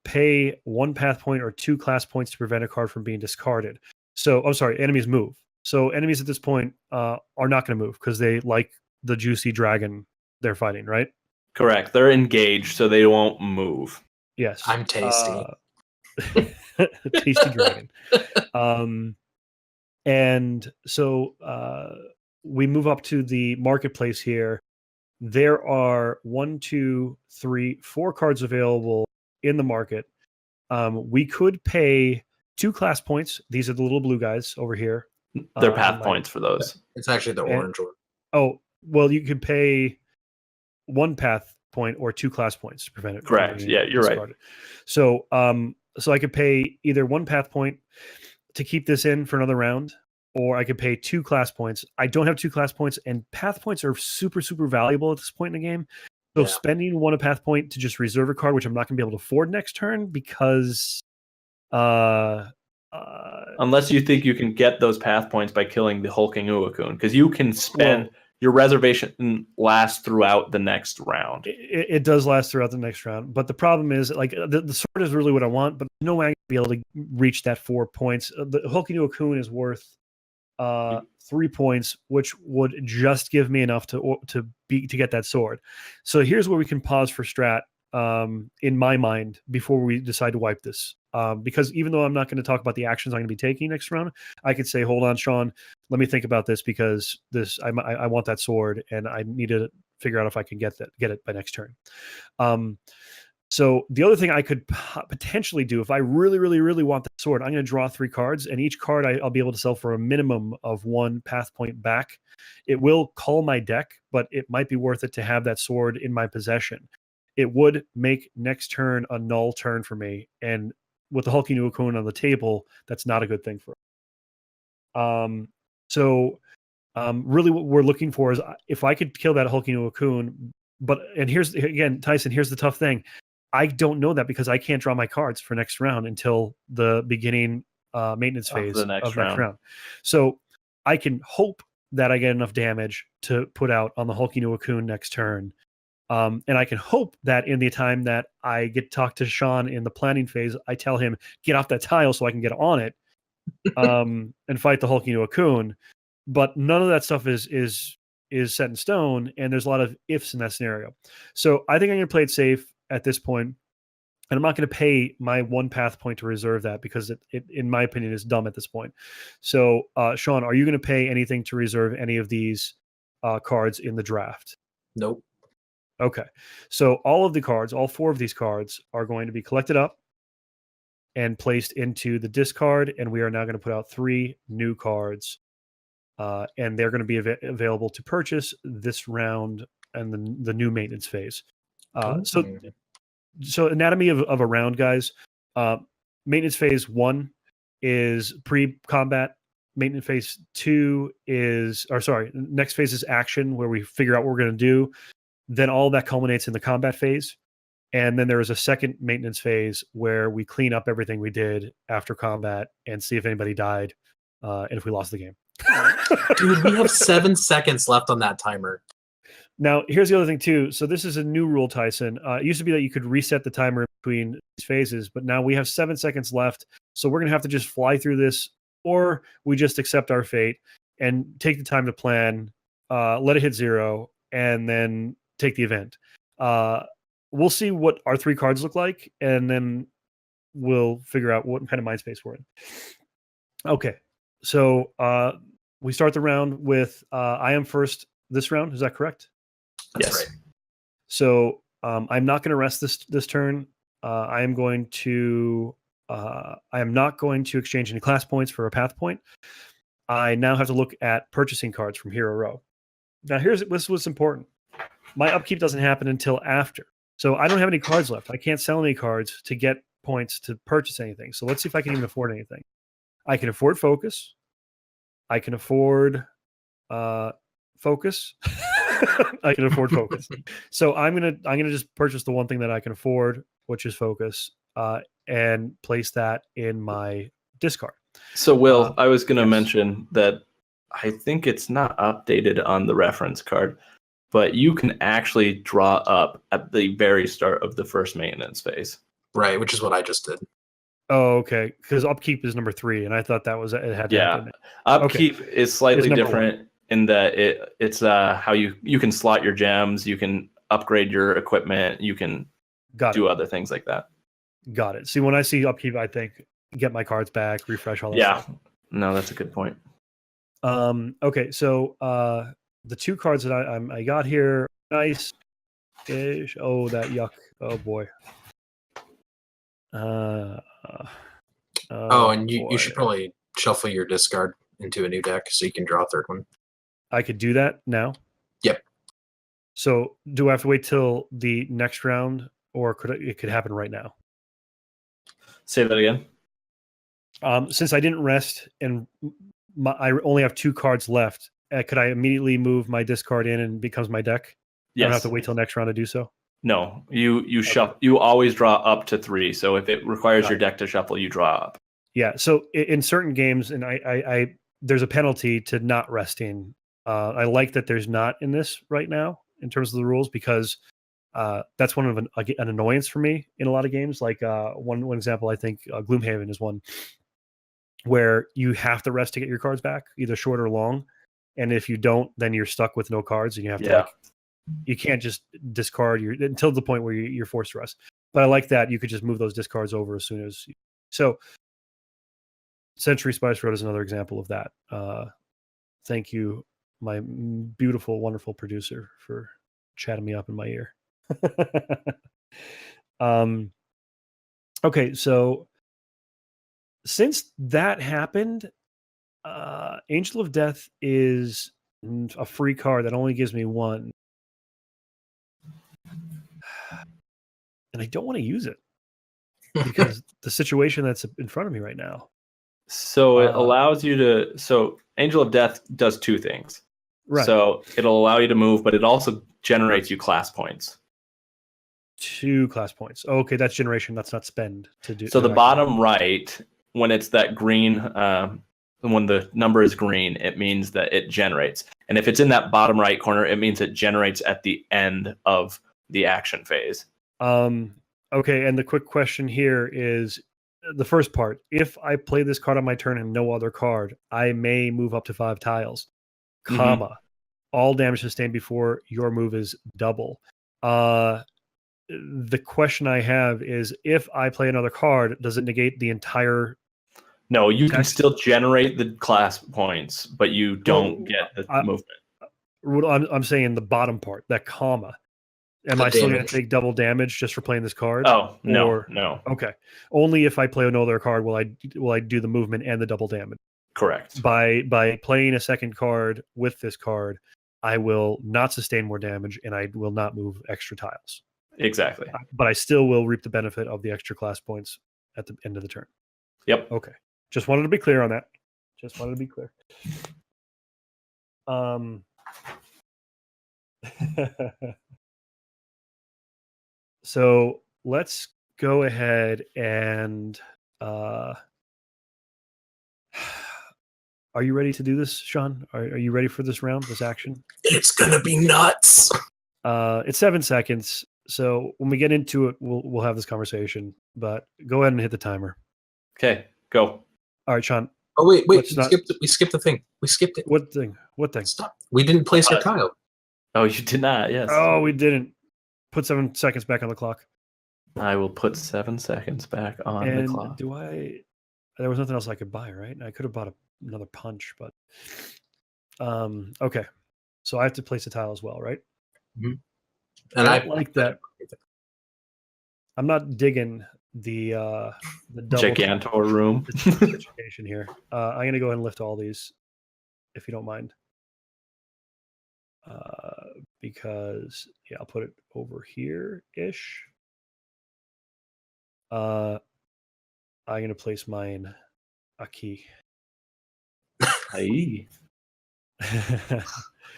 pay 1 path point or 2 class points to prevent a card from being discarded. So, I'm sorry, enemies move. So enemies at this point are not going to move because they like the juicy dragon they're fighting, right? Correct. They're engaged, so they won't move. Yes. I'm tasty. Tasty dragon. And so we move up to the marketplace here. There are 1, 2, 3, 4 cards available in the market. We could pay 2 class points. These are the little blue guys over here. They're path points for those. It's actually the orange one. Oh, well, you could pay 1 path point or 2 class points to prevent it. Correct. Yeah, you're right. So, so I could pay either 1 path point to keep this in for another round, or I could pay 2 class points. I don't have 2 class points, and path points are super, super valuable at this point in the game. So spending 1 path point to just reserve a card, which I'm not going to be able to afford next turn because... unless you think you can get those path points by killing the hulking Ukro'Kaah, because you can spend your reservation lasts throughout the next round. It does last throughout the next round, but the problem is like the sword is really what I want, but no way I'm gonna be able to reach that 4 points. The hulking Ukro'Kaah is worth 3 points, which would just give me enough to get that sword. So here's where we can pause for strat. in my mind before we decide to wipe this. Because even though I'm not going to talk about the actions I'm going to be taking next round, I could say, hold on, Sean, let me think about this because I want that sword and I need to figure out if I can get it by next turn. So the other thing I could potentially do, if I really, really, really want the sword, I'm going to draw 3 cards, and each card I'll be able to sell for a minimum of 1 path point back. It will cull my deck, but it might be worth it to have that sword in my possession. It would make next turn a null turn for me, and with the Hulking Ukro'Kaah on the table, that's not a good thing for it. Really what we're looking for is if I could kill that Hulking Ukro'Kaah, and here's, again, Tyson, here's the tough thing. I don't know that because I can't draw my cards for next round until the beginning maintenance phase of next round. So I can hope that I get enough damage to put out on the Hulking Ukro'Kaah next turn. And I can hope that in the time that I get to talk to Sean in the planning phase, I tell him, get off that tile so I can get on it and fight the Hulking Ukro'Kaah. But none of that stuff is set in stone, and there's a lot of ifs in that scenario. So I think I'm going to play it safe at this point, and I'm not going to pay my 1 path point to reserve that because it in my opinion, is dumb at this point. So, Sean, are you going to pay anything to reserve any of these cards in the draft? Nope. Okay. So all of the cards, all 4 of these cards are going to be collected up and placed into the discard, and we are now going to put out 3 new cards, and they're going to be available to purchase this round and the new maintenance phase. So anatomy of a round, guys. Maintenance phase 1 is pre-combat. Maintenance phase 2 next phase is action, where we figure out what we're going to do. Then all that culminates in the combat phase. And then there is a second maintenance phase where we clean up everything we did after combat and see if anybody died and if we lost the game. Dude, we have 7 seconds left on that timer. Now, here's the other thing, too. So this is a new rule, Tyson. It used to be that you could reset the timer between these phases, but now we have 7 seconds left. So we're going to have to just fly through this, or we just accept our fate and take the time to plan, let it hit 0, and then take the event. We'll see what our 3 cards look like, and then we'll figure out what kind of mind space we're in. Okay. So we start the round with I am first this round. Is that correct? That's right. So I'm not going to rest this turn. I am not going to exchange any class points for a path point. I now have to look at purchasing cards from Hero Row. Now this is what's important. My upkeep doesn't happen until after. So I don't have any cards left. I can't sell any cards to get points to purchase anything. So let's see if I can even afford anything. I can afford focus. I can afford focus. I can afford focus. So I'm gonna just purchase the one thing that I can afford, which is focus, and place that in my discard. So Will, I was gonna mention that I think it's not updated on the reference card, but you can actually draw up at the very start of the first maintenance phase. Right, which is what I just did. Oh, okay. Because upkeep is number 3, and I thought that was it had to happen. Upkeep is slightly different 1. In that it's how you can slot your gems, you can upgrade your equipment, you can do other things like that. Got it. See, when I see upkeep, I think get my cards back, refresh all that stuff. No, that's a good point. Okay, so the 2 cards that I got here, nice ish. Oh, that yuck. Oh boy. And you should probably shuffle your discard into a new deck so you can draw a 3rd one. I could do that now? Yep. So do I have to wait till the next round, or it could happen right now? Say that again. Since I didn't rest and I only have 2 cards left, could I immediately move my discard in and it becomes my deck? Yes. I don't have to wait till next round to do so? No, you shuffle. You always draw up to 3. So if it requires your deck to shuffle, you draw up. Yeah. So in certain games, and I there's a penalty to not resting. I like that there's not in this right now in terms of the rules, because that's one of an annoyance for me in a lot of games. Like one example, I think Gloomhaven is one where you have to rest to get your cards back, either short or long. And if you don't, then you're stuck with no cards, and you have to you can't just discard until the point where you're forced to rest. But I like that you could just move those discards over as soon as. So, Century Spice Road is another example of that. Thank you, my beautiful, wonderful producer, for chatting me up in my ear. Okay, so since that happened, Angel of Death is a free card that only gives me one. And I don't want to use it because the situation that's in front of me right now. So it allows you to. So Angel of Death does two things. Right. So it'll allow you to move, but it also generates you class points. 2 class points. Okay, that's generation. That's not spend to do. So the bottom right, when it's that green, when the number is green, it means that it generates. And if it's in that bottom right corner, it means it generates at the end of the action phase. Okay, and the quick question here is the first part. If I play this card on my turn and no other card, I may move up to 5 tiles, comma, all damage sustained before your move is double. The question I have is, if I play another card, does it negate the entire? No, you can still generate the class points, but you don't get the movement. I'm saying the bottom part, that comma. Am I still going to take double damage just for playing this card? Oh, no, no. Okay. Only if I play another card will I do the movement and the double damage. Correct. By playing a second card with this card, I will not sustain more damage and I will not move extra tiles. Exactly. But I still will reap the benefit of the extra class points at the end of the turn. Yep. Okay. Just wanted to be clear on that. So let's go ahead and are you ready to do this, Sean? Are you ready for this round, this action? It's gonna be nuts. It's 7 seconds, so when we get into it, we'll have this conversation. But go ahead and hit the timer. Okay, go. All right, Sean. Oh wait, we skipped the thing. We skipped it. What thing? What thing? Stop. We didn't place our tile. Oh, you did not. Yes. Oh, we didn't. Put 7 seconds back on the clock. I will put 7 seconds back on the clock. There was nothing else I could buy, right? I could have bought another punch, but okay. So I have to place a tile as well, right? Mm-hmm. And I like that. I'm not digging the double Gigantor room situation here. I'm gonna go ahead and lift all these, if you don't mind. Because I'll put it over here ish. I'm gonna place mine a key. Aye.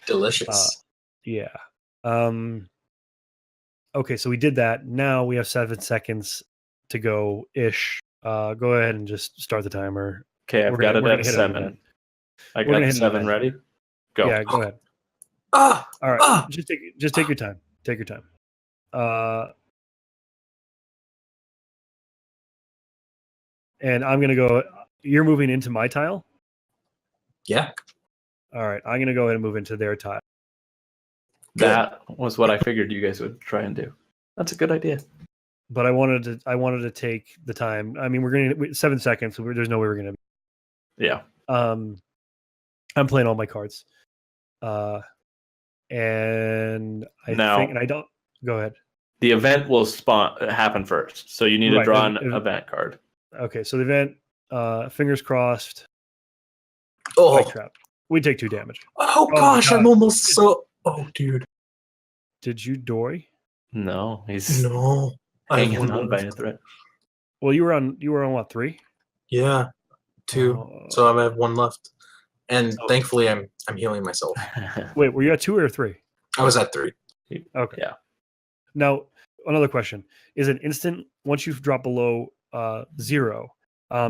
Delicious. Yeah. Okay, so we did that. Now we have 7 seconds to go ish. Go ahead and just start the timer. Okay, I've got it at 7. I got 7 ready. Go. Yeah, go ahead. All right. Just take your time. Take your time. And I'm gonna go. You're moving into my tile? Yeah. All right. I'm gonna go ahead and move into their tile. That was what I figured you guys would try and do. That's a good idea. But I wanted to take the time. I mean, we're gonna 7 seconds. So there's no way we're gonna. Yeah. I'm playing all my cards. And I think, and I don't. Go ahead. The event will happen first, so you need to draw an event card. Okay, so the event, fingers crossed. Oh, trap. We take 2 damage. Oh gosh, I'm almost so. Oh, dude. Did you dory? No, he's hanging on by a thread. Well, you were on what, 3? Yeah, 2. So I have 1 left, and thankfully I'm healing myself. Wait, were you at 2 or 3? I was at 3. Okay. Yeah. Now, another question: is it instant once you've dropped below 0?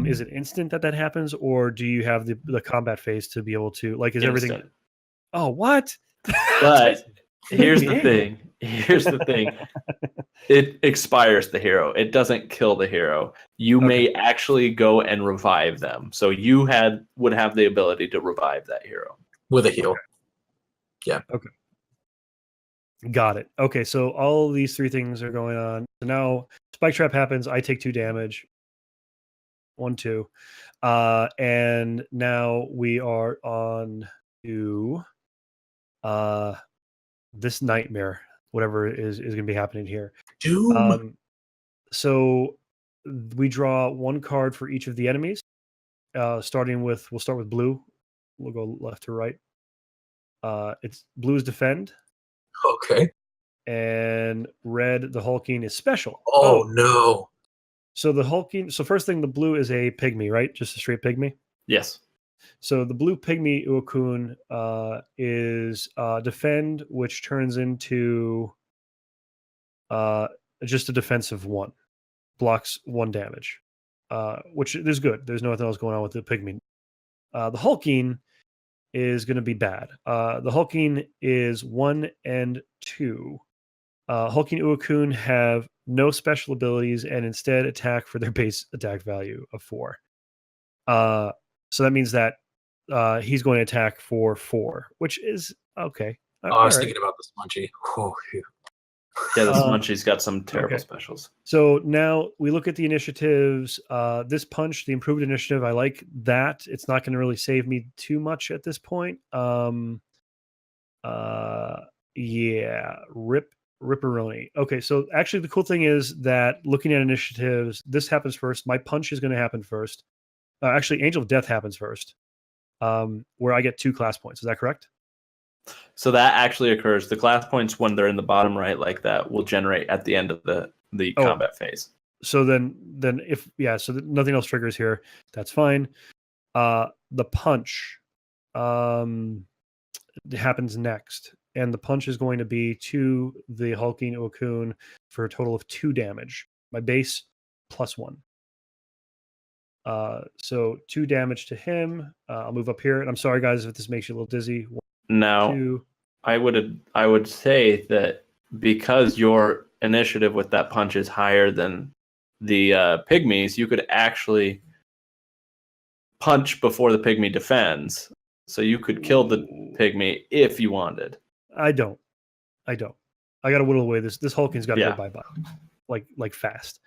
Is it instant that happens, or do you have the combat phase to be able to is everything? Oh, what? But here's the thing. It expires the hero. It doesn't kill the hero. You may actually go and revive them. So you would have the ability to revive that hero with a heal. Okay. Yeah. Okay. Got it. Okay, so all these three things are going on. So now spike trap happens. I take 2 damage. 1, 2. And now we are on to this nightmare, whatever is going to be happening here. Doom. So we draw 1 card for each of the enemies. We'll start with blue. We'll go left to right. It's blue is defend, Okay. and red, the hulking, is special. Oh no. So the hulking. So first thing, the blue is a pygmy, right? Just a straight pygmy. Yes. So the blue pygmy Ukro'Kaah is defend, which turns into just a defensive 1, blocks 1 damage, which is good. There's nothing else going on with the pygmy. The hulking is going to be bad. The hulking is 1 and 2. Hulking Ukro'Kaah have no special abilities and instead attack for their base attack value of 4. So that means that he's going to attack for 4, which is okay. I was thinking about the Smunchy. Oh, phew. Yeah, the Smunchy's got some terrible specials. So now we look at the initiatives. This punch, the improved initiative, I like that. It's not going to really save me too much at this point. Yeah, Ripperoni. Okay, so actually the cool thing is that looking at initiatives, this happens first. My punch is going to happen first. Actually, Angel of Death happens first, where I get 2 class points. Is that correct? So that actually occurs. The class points, when they're in the bottom right like that, will generate at the end of the combat phase. So then if so nothing else triggers here. That's fine. The punch happens next, and the punch is going to be to the hulking Ukro'Kaah for a total of 2 damage. My base plus 1. So 2 damage to him. I'll move up here, and I'm sorry guys if this makes you a little dizzy. 1, Now, 2. I would say that because your initiative with that punch is higher than the pygmies, you could actually punch before the pygmy defends. So you could kill the pygmy if you wanted. I don't. I got to whittle away this. This hulking's got to go bye-bye, like fast.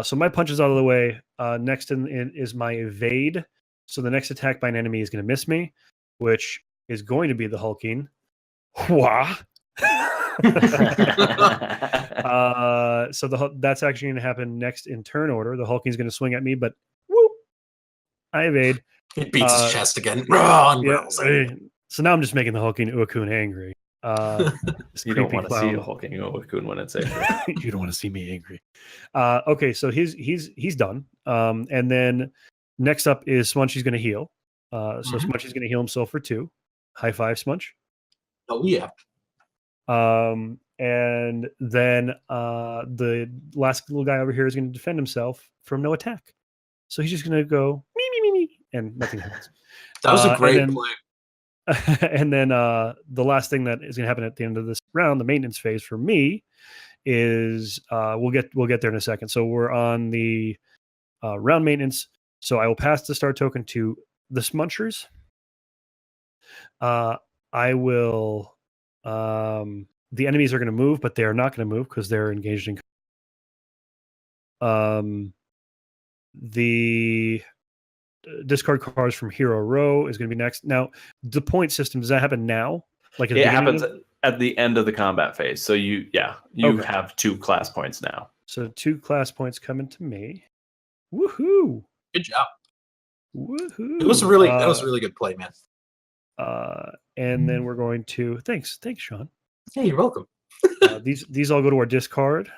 So my punch is out of the way. Next in is my evade. So the next attack by an enemy is going to miss me, which is going to be the hulking. Wah. So that's actually going to happen next in turn order. The hulking's going to swing at me, but whoop, I evade. It beats his chest again. So now I'm just making the hulking Ukro'Kaah angry. You don't want to see a hulking Ukro'Kaah when it's angry. You don't want to see me angry. Okay, so he's done. And then next up is Smunchy's going to heal. So Smunchy's going to heal himself for 2. High 5, Smunch. Oh yeah. And then the last little guy over here is going to defend himself from no attack. So he's just going to go me, and nothing happens. That was a great play. And then the last thing that is going to happen at the end of this round, the maintenance phase for me, is we'll get there in a second. So we're on the round maintenance. So I will pass the star token to the Smunchers. I will. The enemies are going to move, but they are not going to move because they're engaged in. The discard cards from Hero Row is going to be next. Now, the point system, does that happen now? Like it happens at the end of the combat phase. So you have 2 class points now. So 2 class points coming to me. Woohoo! Good job. Woohoo! That was a really good play, man. And then we're going to thanks, Sean. Hey, you're welcome. These all go to our discard.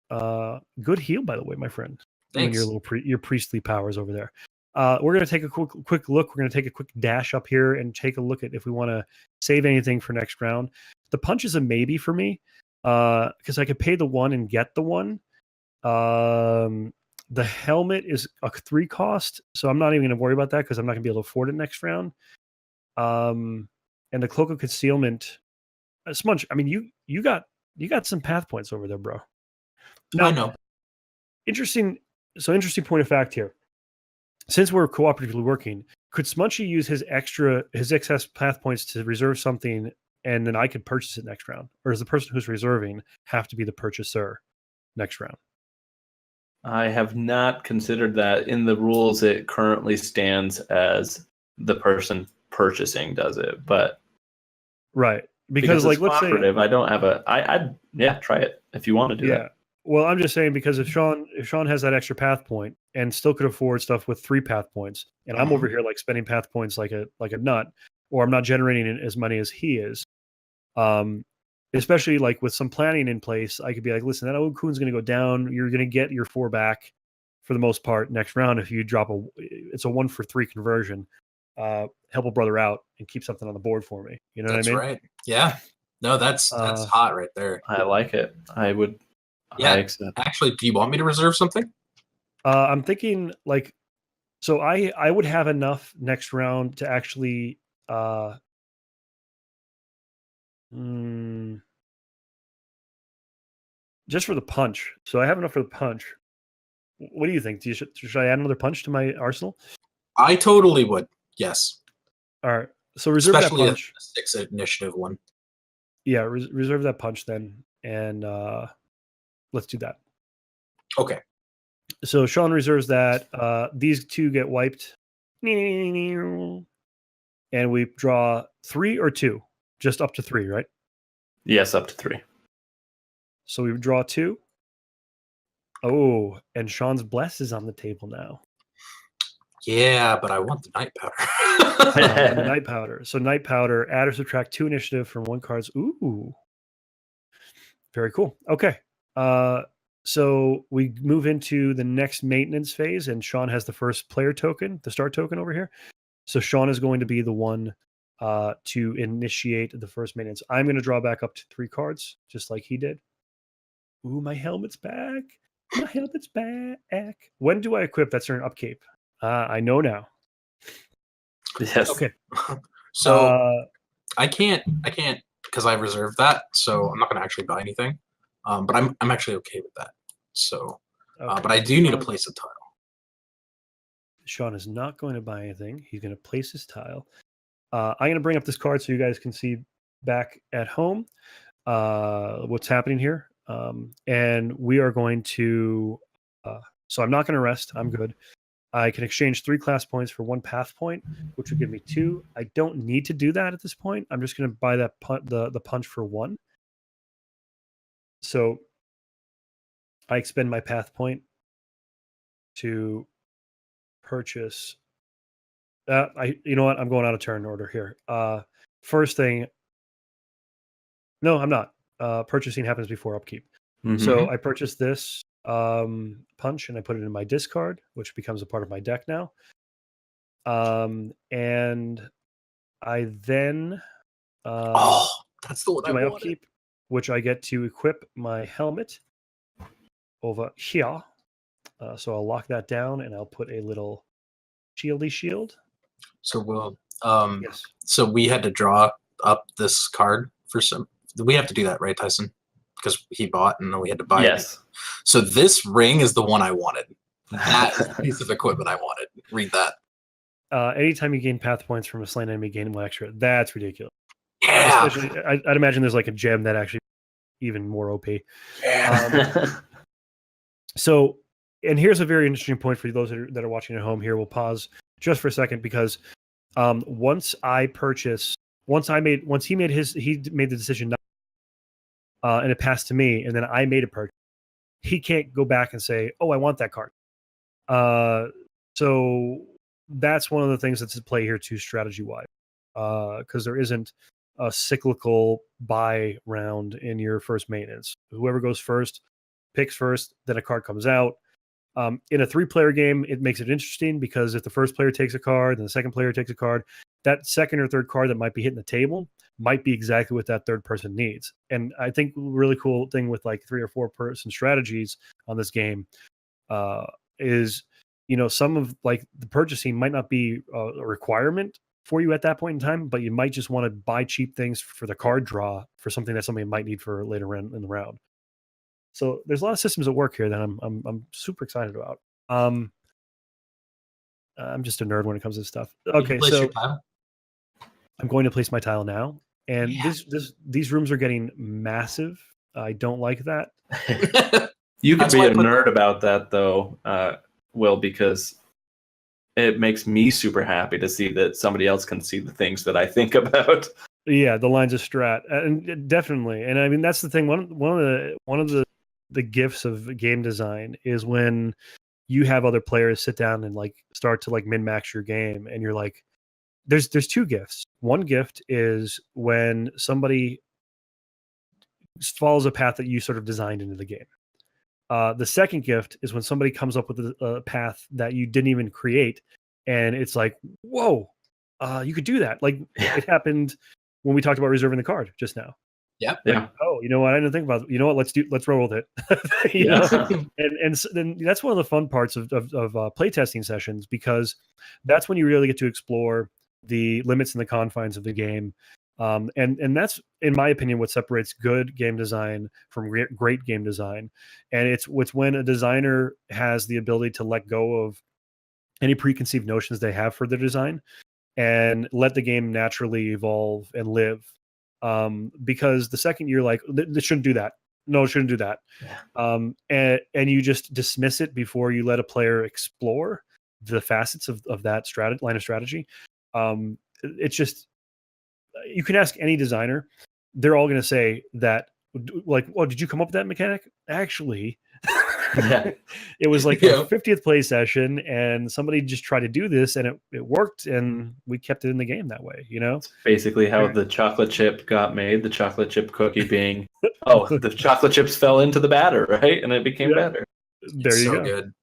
Good heal, by the way, my friend. Thanks. Your priestly powers over there. We're going to take a quick look. We're going to take a quick dash up here and take a look at if we want to save anything for next round. The punch is a maybe for me because I could pay the 1 and get the 1. The helmet is a 3 cost, so I'm not even going to worry about that because I'm not going to be able to afford it next round. And the cloak of concealment, Smunch. I mean, you got some path points over there, bro. Now, I know. Interesting point of fact here. Since we're cooperatively working, could Smunchy use his excess path points to reserve something and then I could purchase it next round? Or does the person who's reserving have to be the purchaser next round? I have not considered that. In the rules, it currently stands as the person purchasing does it, but Right. Because like, it's let's say, cooperative, I don't have a. I'd try it if you want to do yeah. that. Well, I'm just saying because if Sean has that extra path point and still could afford stuff with 3 path points, and I'm over here like spending path points like a nut, or I'm not generating as money as he is, especially like with some planning in place, I could be like, listen, that Oku'n's going to go down. You're going to get your 4 back for the most part next round if you drop it's a 1 for 3 conversion. Help a brother out and keep something on the board for me. You know That's what I mean? right. Yeah. No, that's hot right there. I like it. I would. Yeah. I accept. Actually, do you want me to reserve something? I'm thinking like, so I would have enough next round to actually just for the punch. So I have enough for the punch. What do you think? Should I add another punch to my arsenal? I totally would. Yes. All right. So reserve Especially that punch. a 6 initiative one. Yeah, reserve that punch then, and let's do that. Okay. So Sean reserves that. These 2 get wiped, and we draw 3 or 2, just up to 3, right? Yes, up to 3. So we draw 2. Oh, and Sean's bless is on the table now. Yeah, but I want the night powder. And the night powder. So night powder, add or subtract 2 initiative from 1 card's. Ooh. Very cool. Okay. So we move into the next maintenance phase, and Sean has the first player token, the start token over here. So Sean is going to be the one to initiate the first maintenance. I'm going to draw back up to 3 cards, just like he did. Ooh, my helmet's back. My helmet's back. When do I equip? That's during upkeep. I know now. Yes. Okay. So I can't because I reserved that, so I'm not going to actually buy anything. But I'm actually okay with that. So, okay. But I do need to place a tile. Sean is not going to buy anything. He's going to place his tile. I'm going to bring up this card so you guys can see back at home what's happening here. And we are going to. So I'm not going to rest. I'm good. I can exchange 3 class points for 1 path point, which would give me 2. I don't need to do that at this point. I'm just going to buy that the punch for 1. So I expend my path point to purchase. You know what? I'm going out of turn order here. First thing. No, I'm not. Purchasing happens before upkeep. Mm-hmm. So I purchased this punch and I put it in my discard, which becomes a part of my deck now. And I then that's the one do I my wanted. upkeep, which I get to equip my helmet over here. So I'll lock that down and I'll put a little shieldy shield. So we'll yes. So we had to draw up this card for some. We have to do that, right, Tyson? Because he bought and then we had to buy it. So this ring is the one I wanted. That is the piece of equipment I wanted. Read that. Anytime you gain path points from a slain enemy, gain 1 extra. That's ridiculous. Yeah. Especially, I'd imagine there's like a gem that actually even more OP. Yeah. So, and here's a very interesting point for those that are watching at home. Here, we'll pause just for a second because once he made the decision not, and it passed to me, and then I made a purchase. He can't go back and say, "Oh, I want that card." So that's one of the things that's at play here too, strategy wise, because there isn't a cyclical buy round in your first maintenance. Whoever goes first picks first, then a card comes out. In a 3-player game, it makes it interesting because if the first player takes a card and the second player takes a card, that second or third card that might be hitting the table might be exactly what that third person needs. And I think a really cool thing with like 3 or 4 person strategies on this game is, some of like the purchasing might not be a requirement for you at that point in time, but you might just want to buy cheap things for the card draw for something that somebody might need for later in the round. So there's a lot of systems at work here that I'm super excited about. I'm just a nerd when it comes to stuff. Okay, so I'm going to place my tile now, and these rooms are getting massive. I don't like that. You could That's be why a I put nerd about that, though, Will, because it makes me super happy to see that somebody else can see the things that I think about. Yeah, the lines of strat, and definitely. And I mean, that's the thing. One of the gifts of game design is when you have other players sit down and like start to like min max your game, and you're like, there's two gifts. One gift is when somebody follows a path that you sort of designed into the game. The second gift is when somebody comes up with a path that you didn't even create, and it's like, whoa, you could do that. Like it happened when we talked about reserving the card just now. Yep. Yeah. Like, oh, you know what? I didn't think about it. You know what? Let's roll with it. you Yeah. know? And then that's one of the fun parts of playtesting sessions, because that's when you really get to explore the limits and the confines of the game. And that's, in my opinion, what separates good game design from great game design. And it's when a designer has the ability to let go of any preconceived notions they have for their design and let the game naturally evolve and live. Because the second you're like, this shouldn't do that. No, it shouldn't do that. And you just dismiss it before you let a player explore the facets of that line of strategy. It's just, you can ask any designer, they're all going to say that, like, oh, did you come up with that mechanic? Actually, it was like our 50th play session, and somebody just tried to do this, and it worked, and we kept it in the game that way. You know, It's basically how the chocolate chip got made. The chocolate chip cookie being, the chocolate chips fell into the batter, right, and it became better. There you go. Good.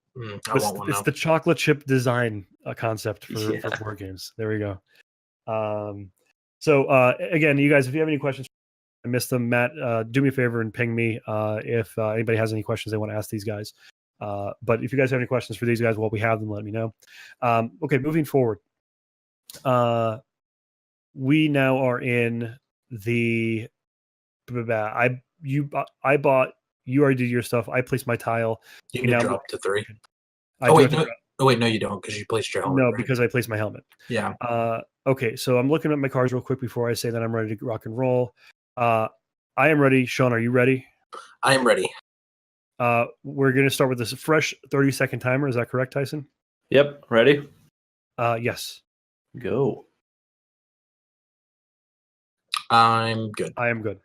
I want one It's now. the chocolate chip design concept for board games. There we go. So again, you guys, if you have any questions, I missed them, Matt, do me a favor and ping me if anybody has any questions they want to ask these guys. But if you guys have any questions for these guys while we have them, let me know. Okay, moving forward. We now are in the I bought, you already did your stuff. I placed my tile. You can drop to 3. Wait, no, you don't, because you placed your helmet. No, right? because I placed my helmet. Yeah. Okay, so I'm looking at my cards real quick before I say that I'm ready to rock and roll. I am ready. Sean, are you ready? I am ready. We're going to start with this fresh 30-second timer. Is that correct, Tyson? Yep. Ready? Yes. Go. I'm good. I am good.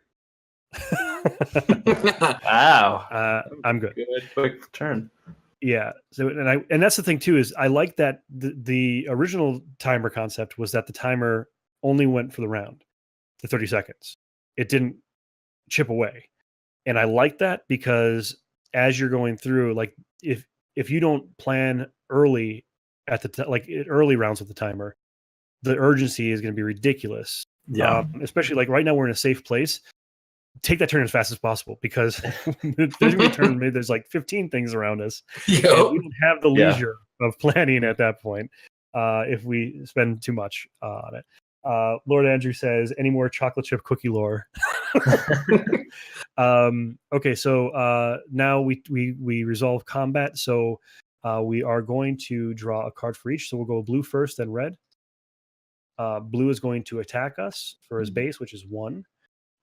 Wow. I'm good. Good quick turn. Yeah. So and that's the thing too, is I like that the original timer concept was that the timer only went for the round, the 30 seconds. It didn't chip away. And I like that because as you're going through, like if you don't plan early at early rounds with the timer, the urgency is going to be ridiculous. Yeah. Especially like right now we're in a safe place. Take that turn as fast as possible, because there's going to be a turn, maybe there's like 15 things around us. And we don't have the leisure of planning at that point if we spend too much on it. Lord Andrew says, any more chocolate chip cookie lore? Okay, so now we resolve combat. So we are going to draw a card for each. So we'll go blue first, then red. Blue is going to attack us for his base, which is 1.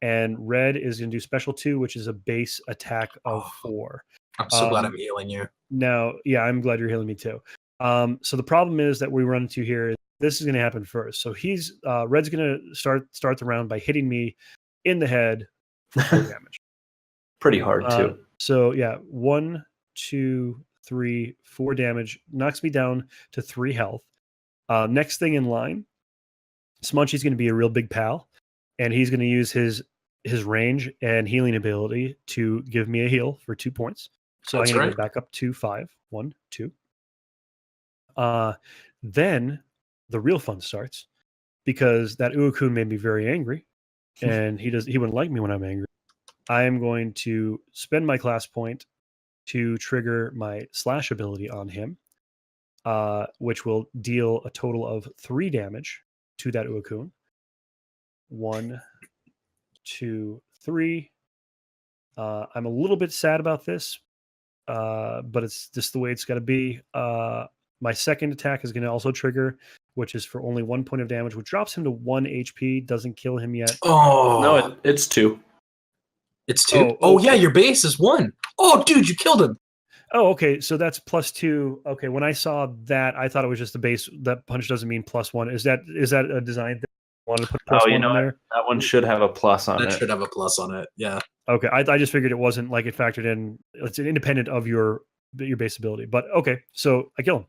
And red is going to do special 2, which is a base attack of 4. I'm so glad I'm healing you. Now, yeah, I'm glad you're healing me too. So the problem is that we run into here is this is going to happen first. So he's red's going to start the round by hitting me in the head for 4 damage. Pretty hard too. So yeah, 1, 2, 3, 4 damage, knocks me down to 3 health. Next thing in line, Smunchy's going to be a real big pal, and he's going to use his range and healing ability to give me a heal for 2 points. So I'm going to get back up to 5. 1, 2. Then the real fun starts, because that Ukro'Kaah made me very angry, and he wouldn't like me when I'm angry. I am going to spend my class point to trigger my slash ability on him, which will deal a total of 3 damage to that Ukro'Kaah. 1, 2, 3. I'm a little bit sad about this, but it's just the way it's got to be. My second attack is going to also trigger, which is for only 1 point of damage, which drops him to 1 HP. Doesn't kill him yet. Oh No, it's 2. it's 2. Oh yeah, your base is 1. Oh dude, you killed him. Oh, okay. So that's +2. Okay, when I saw that, I thought it was just the base. That punch doesn't mean +1. Is that a design thing? Wanted to put +1 in there? That one should have a plus on That it. should have a plus on it. Yeah. Okay, I just figured it wasn't like it factored in. It's independent of your base ability. But okay, so I kill him.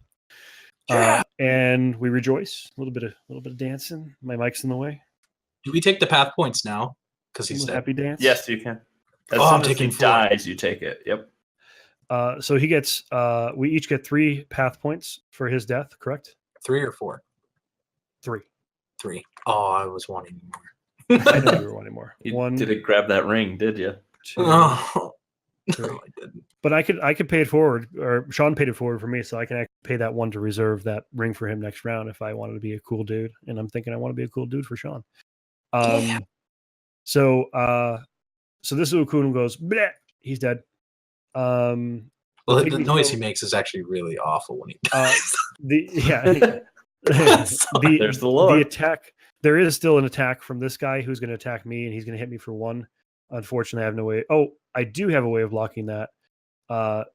Yeah. And we rejoice. A little bit of dancing. My mic's in the way. Do we take the path points now? Because A he's little dead. happy dance. Yes, you can. As Oh, soon I'm as taking he 4. dies, you take it. Yep. So he gets. We each get 3 path points for his death. Correct? 3 or 4? 3. 3. Oh, I was wanting more. I know you were wanting more. You 1, didn't grab that ring, did you? 2, Oh, 3. no, I didn't. But I could pay it forward, or Sean paid it forward for me, so I can actually pay that 1 to reserve that ring for him next round if I wanted to be a cool dude. And I'm thinking I want to be a cool dude for Sean. Yeah. So this Ukro'Kaah goes, bleh, he's dead. Well, the Pygmy noise still- he makes is actually really awful when he dies. the There's the lore. the attack. There is still an attack from this guy who's going to attack me, and he's going to hit me for 1. Unfortunately, I have no way. Oh, I do have a way of blocking that. I'll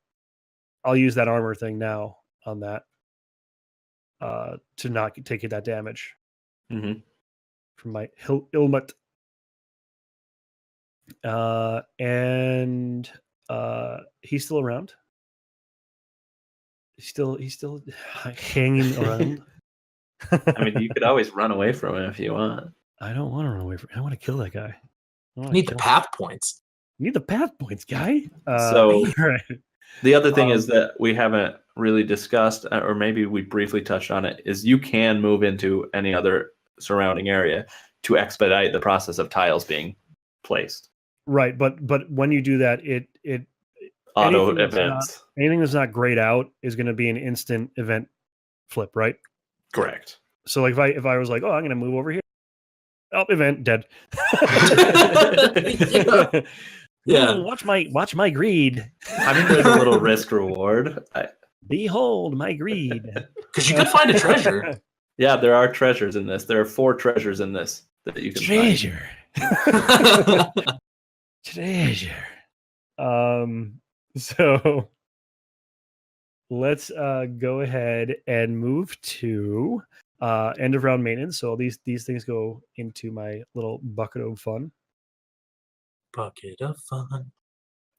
use that armor thing now on that to not take that damage Mhm. from my Ilmut. And he's still around. He's still hanging around. I mean, you could always run away from him if you want. I don't want to run away from. I want to kill that guy. I need the path points. Need the path points, guy. So- right. The other thing is that we haven't really discussed, or maybe we briefly touched on it, is you can move into any other surrounding area to expedite the process of tiles being placed. Right, but when you do that, it Auto Anything that's events. anything that's not grayed out is going to be an instant event flip, right? Correct. So like if I was like, oh, I'm going to move over here, oh, event dead. Yeah. Ooh, watch my greed. I mean, there's a little risk reward. Behold my greed. Because you could find a treasure. Yeah, there are treasures in this. There are 4 treasures in this that you can find. Treasure. So let's go ahead and move to end of round maintenance. So these things go into my little bucket of fun. Bucket of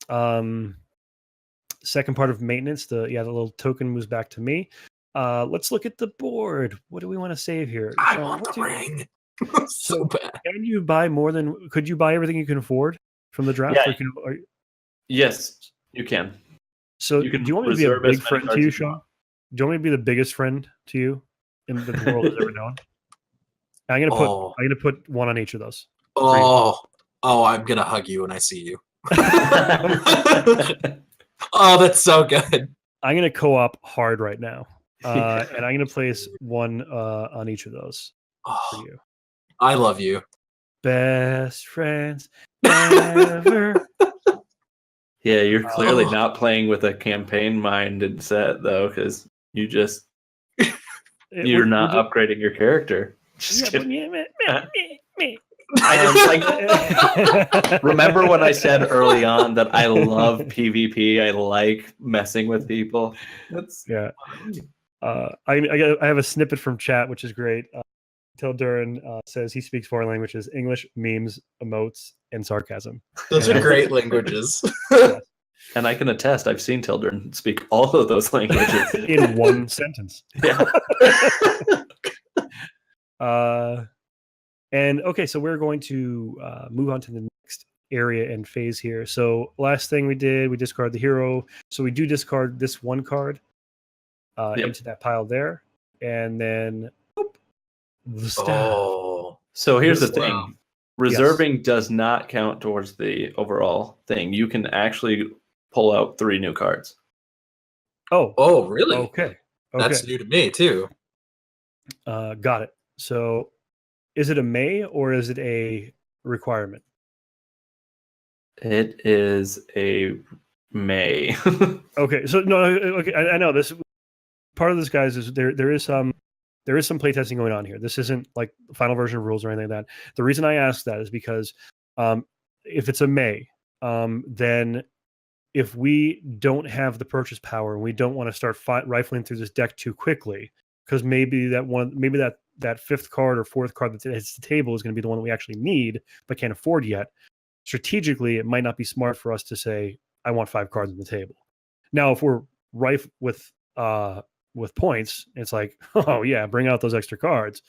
fun. Second part of maintenance, the little token moves back to me. Let's look at the board. What do we want to save here? I Sean, want what the do- ring. So bad. Can you buy more than? Could you buy everything you can afford from the draft? Yeah. Yes, you can. So You can do you want me to be a reserve as big many friend to cards you, as you Sean? want. Do you want me to be the biggest friend to you in the world has ever known? I'm gonna put 1 on each of those. Oh, I'm gonna hug you when I see you. Oh, that's so good. I'm gonna co-op hard right now, and I'm gonna place 1 on each of those for Oh, you. I love you. Best friends ever. Yeah, you're clearly Oh. not playing with a campaign minded set though, because you're not upgrading your character. Just kidding. Remember when I said early on that I love PvP? I like messing with people. Yeah. I have a snippet from chat, which is great. Tildurin says he speaks 4 languages: English, memes, emotes, and sarcasm. Those are great languages. And I can attest, I've seen Tildren speak all of those languages. In 1 sentence. Yeah. And okay, so we're going to move on to the next area and phase here. So last thing we did, we discard the hero. So we do discard this 1 card into that pile there, and then the staff. Oh, So here's the Wow. thing. Reserving does not count towards the overall thing. You can actually pull out 3 new cards. Oh, really? Okay. That's new to me too. Got it. So is it a may or is it a requirement? It is a May. Okay, so no, okay, I know this. part of this, guys, is there is some playtesting going on here. This isn't like the final version of rules or anything like that. The reason I ask that is because if it's a May, then if we don't have the purchase power and we don't want to start rifling through this deck too quickly, because maybe that fifth card or fourth card that hits the table is going to be the one that we actually need but can't afford yet. Strategically, it might not be smart for us to say, I want 5 cards on the table. Now, if we're rife with points, it's like, oh yeah, bring out those extra cards.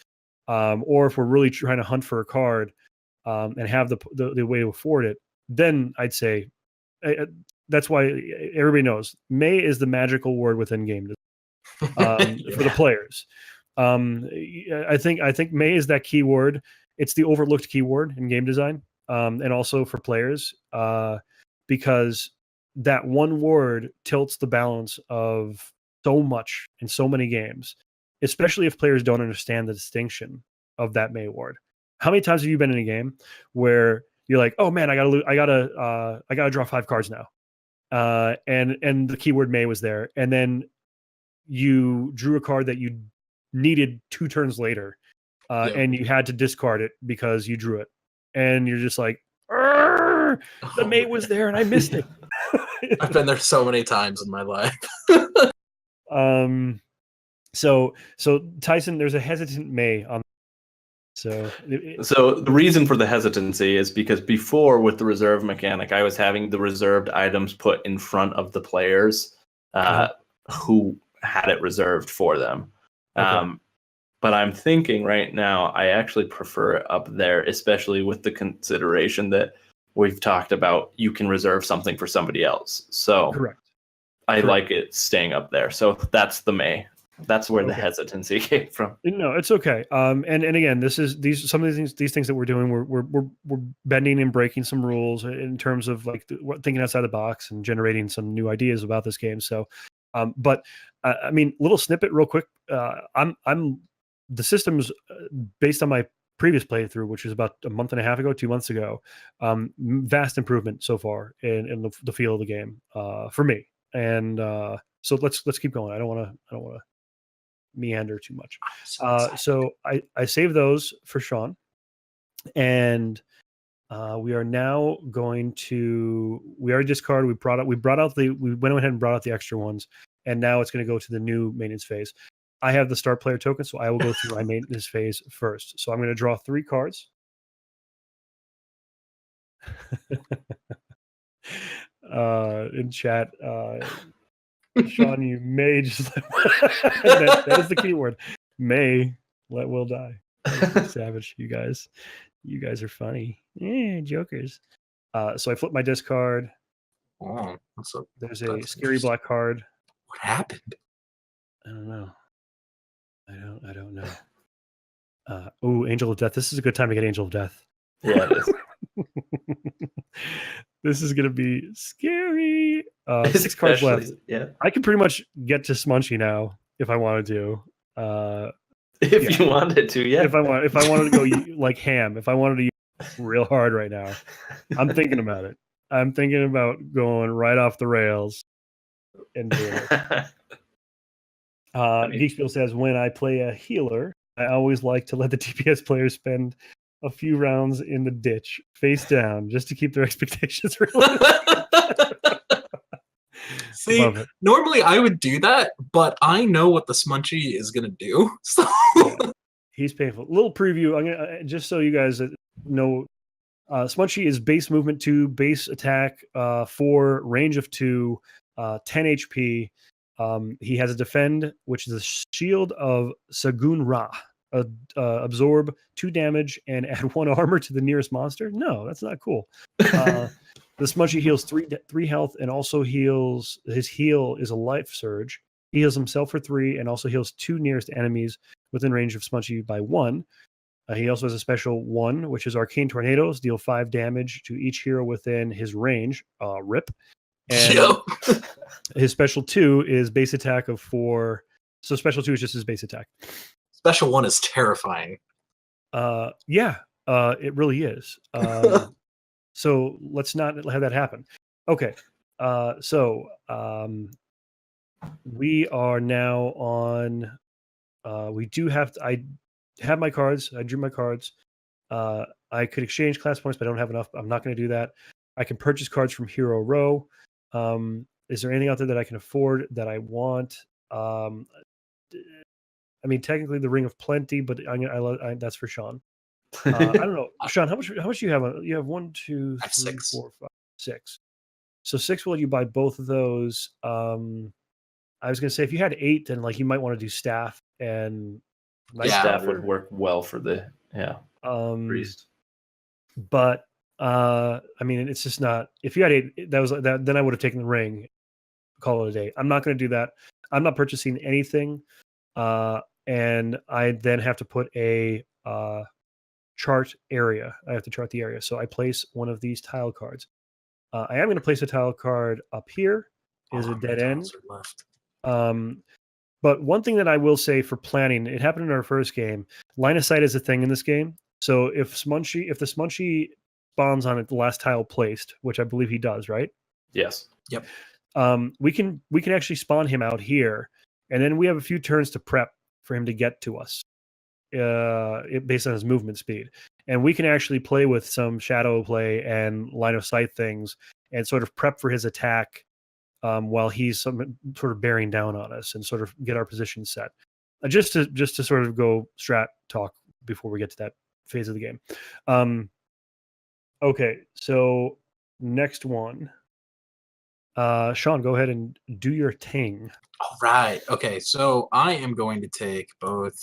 Or if we're really trying to hunt for a card and have the way to afford it, then I'd say that's why everybody knows May is the magical word within game for the players. I think May is that keyword. It's the overlooked keyword in game design, and also for players, because that one word tilts the balance of so much in so many games, especially if players don't understand the distinction of that May word. How many times have you been in a game where you're like, oh man, I gotta draw 5 cards now, and the keyword May was there, and then you drew a card that you needed 2 turns later, and you had to discard it because you drew it, and you're just like, the May was there and I missed it. I've been there so many times in my life. So Tyson, there's a hesitant May on. So the reason for the hesitancy is because before, with the reserve mechanic, I was having the reserved items put in front of the players who had it reserved for them. Okay. But I'm thinking right now, I actually prefer it up there, especially with the consideration that we've talked about. You can reserve something for somebody else. So correct. I like it staying up there. So that's the May. That's where the hesitancy came from. No, it's okay. And again, some of these things that we're doing, we're bending and breaking some rules in terms of like thinking outside the box and generating some new ideas about this game. So, but I mean, little snippet real quick. The system's based on my previous playthrough, which was about a month and a half ago, 2 months ago. Vast improvement so far in the feel of the game for me. And so let's keep going. I don't want to meander too much. So I saved those for Sean, and we are now going to. We already discarded. We went ahead and brought out the extra ones, and now it's going to go to the new maintenance phase. I have the start player token, so I will go through my maintenance phase first. So I'm going to draw 3 cards. In chat, Sean, you may just that is the keyword. May let Will die. Savage, you guys are funny. Jokers. So I flip my discard. Oh, there's a scary black card. What happened? I don't know. I don't know. Angel of Death. This is a good time to get Angel of Death. Yeah, it is. This is gonna be scary. 6 cards left. Yeah, I can pretty much get to Smunchy now if I wanted to. If you wanted to, yeah. If I wanted to go like ham, if I wanted to use real hard right now, I'm thinking about it. I'm thinking about going right off the rails and doing it. Geekspiel says, when I play a healer, I always like to let the DPS players spend a few rounds in the ditch, face down, just to keep their expectations realistic. See, normally I would do that, but I know what the Smunchy is going to do. So he's painful. A little preview. I'm gonna just so you guys know, Smunchy is base movement 2, base attack 4, range of 2, 10 HP. He has a defend, which is a shield of Sagun Ra. Absorb 2 damage and add 1 armor to the nearest monster. No, that's not cool. The Smunchy heals 3 health and also heals. His heal is a life surge. He heals himself for 3 and also heals 2 nearest enemies within range of Smunchy by 1. He also has a special 1, which is Arcane Tornadoes. Deal 5 damage to each hero within his range. Rip. And his special 2 is base attack of 4. So special 2 is just his base attack. Special 1 is terrifying. It really is. So let's not have that happen. Okay. we are now on. We do have. I have my cards. I drew my cards. I could exchange class points, but I don't have enough. I'm not going to do that. I can purchase cards from Hero Row. Is there anything out there that I can afford that I want? I mean, technically the Ring of Plenty, but that's for Sean. I don't know, Sean. How much do you have? You have 1, 2, I have 3, six. 4, 5, 6. So 6 will let you buy both of those. I was going to say if you had 8, then like you might want to do staff and Night Staff Stalker. would work well for the priest. But I mean, it's just not. If you had 8, that was that. Then I would have taken the ring, call it a day. I'm not going to do that. I'm not purchasing anything, and I then have to put a chart area. I have to chart the area. So I place one of these tile cards. I am going to place a tile card up here. Is a dead end. Left. But one thing that I will say for planning, it happened in our first game. Line of sight is a thing in this game. So if the Smunchy spawns on it, the last tile placed, which I believe he does, right? Yes. Yep. We can actually spawn him out here, and then we have a few turns to prep for him to get to us, based on his movement speed. And we can actually play with some shadow play and line of sight things, and sort of prep for his attack while he's sort of bearing down on us, and sort of get our position set. Just to sort of go strat talk before we get to that phase of the game. Okay, so next one. Sean, go ahead and do your thing. All right. Okay, so I am going to take both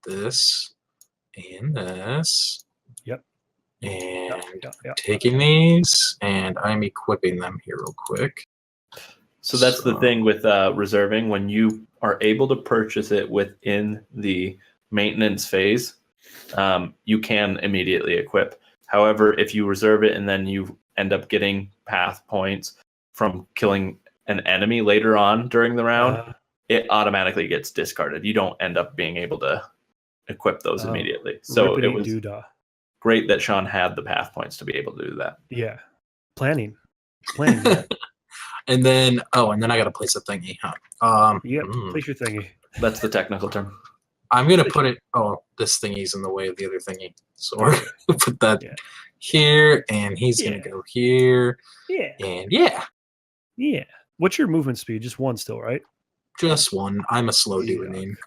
this and this. Yep. And Yep. taking these, and I'm equipping them here real quick. So that's the thing with reserving. When you are able to purchase it within the maintenance phase, you can immediately equip. However, if you reserve it and then you end up getting path points from killing an enemy later on during the round, it automatically gets discarded. You don't end up being able to equip those immediately. So it was great that Sean had the path points to be able to do that. Yeah. Planning. Yeah. And then I got to place a thingy, huh? Place your thingy. That's the technical term. I'm going to put it, this thingy's in the way of the other thingy. So we're going to put that here, and he's going to go here. Yeah. And yeah. What's your movement speed? Just 1 still, right? Just 1. I'm a slow doer name.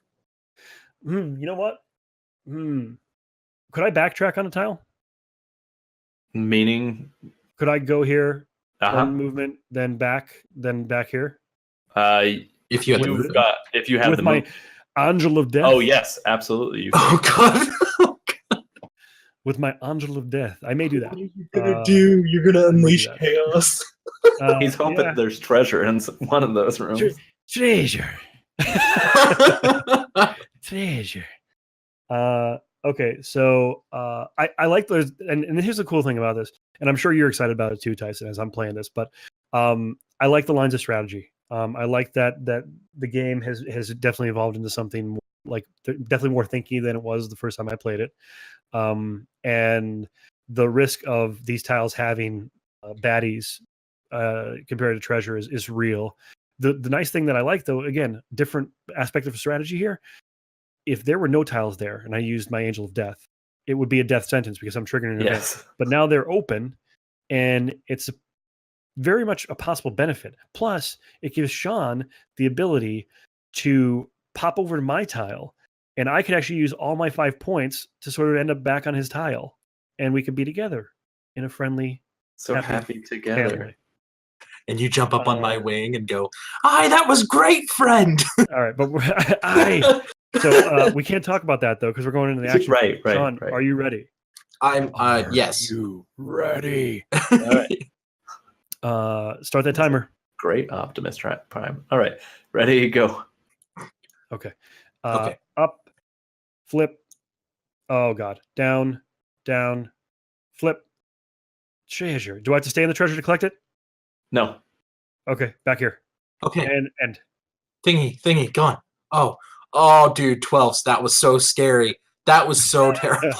You know what? Could I backtrack on a tile? Meaning? Could I go here, one movement, then back here? If you had with my Angel of Death. Oh yes, absolutely. You oh God. With my Angel of Death, I may do that. What are you gonna do? You're gonna unleash chaos. He's hoping there's treasure in one of those rooms. Treasure. Treasure. Okay, so I like those, and here's the cool thing about this, and I'm sure you're excited about it too, Tyson, as I'm playing this. But I like the lines of strategy. I like that the game has definitely evolved into something like definitely more thinky than it was the first time I played it. And the risk of these tiles having baddies compared to treasure is real. The nice thing that I like, though, again, different aspect of strategy here. If there were no tiles there and I used my Angel of Death, it would be a death sentence because I'm triggering an event. But now they're open, and it's very much a possible benefit. Plus, it gives Sean the ability to pop over to my tile, and I could actually use all my 5 points to sort of end up back on his tile, and we could be together in a friendly, happy together. Family. And you jump up on my wing and go, that was great, friend. All right, but so we can't talk about that though because we're going into the action. Right. Sean, are you ready? I'm yes. Are you ready? All right. Start that timer. Great Optimus Prime. All right, ready, go. Okay. Up, flip. Oh God, down, flip. Treasure. Do I have to stay in the treasure to collect it? No. Okay, back here. Okay. And end. Thingy, gone. Oh, dude, 12s. That was so scary. That was so terrible.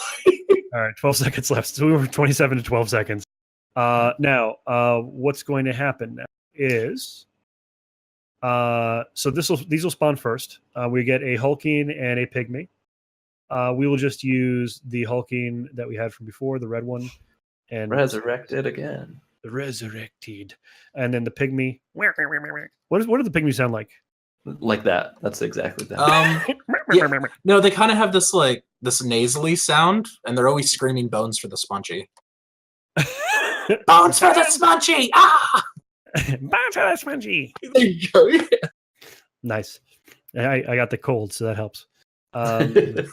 All right, 12 seconds left. So we were 27 to 12 seconds. Now, what's going to happen now is So these will spawn first. We get a hulking and a pygmy. We will just use the hulking that we had from before, the red one, and Resurrected again. resurrected, and then the pygmy. What do the pygmies sound like? Like that. That's exactly that. Yeah. No, they kind of have this like this nasally sound, and they're always screaming "bones for the Smunchy." Bones for the Smunchy! Ah! Bones for the Smunchy! There you go. Yeah. Nice. I got the cold, so that helps. And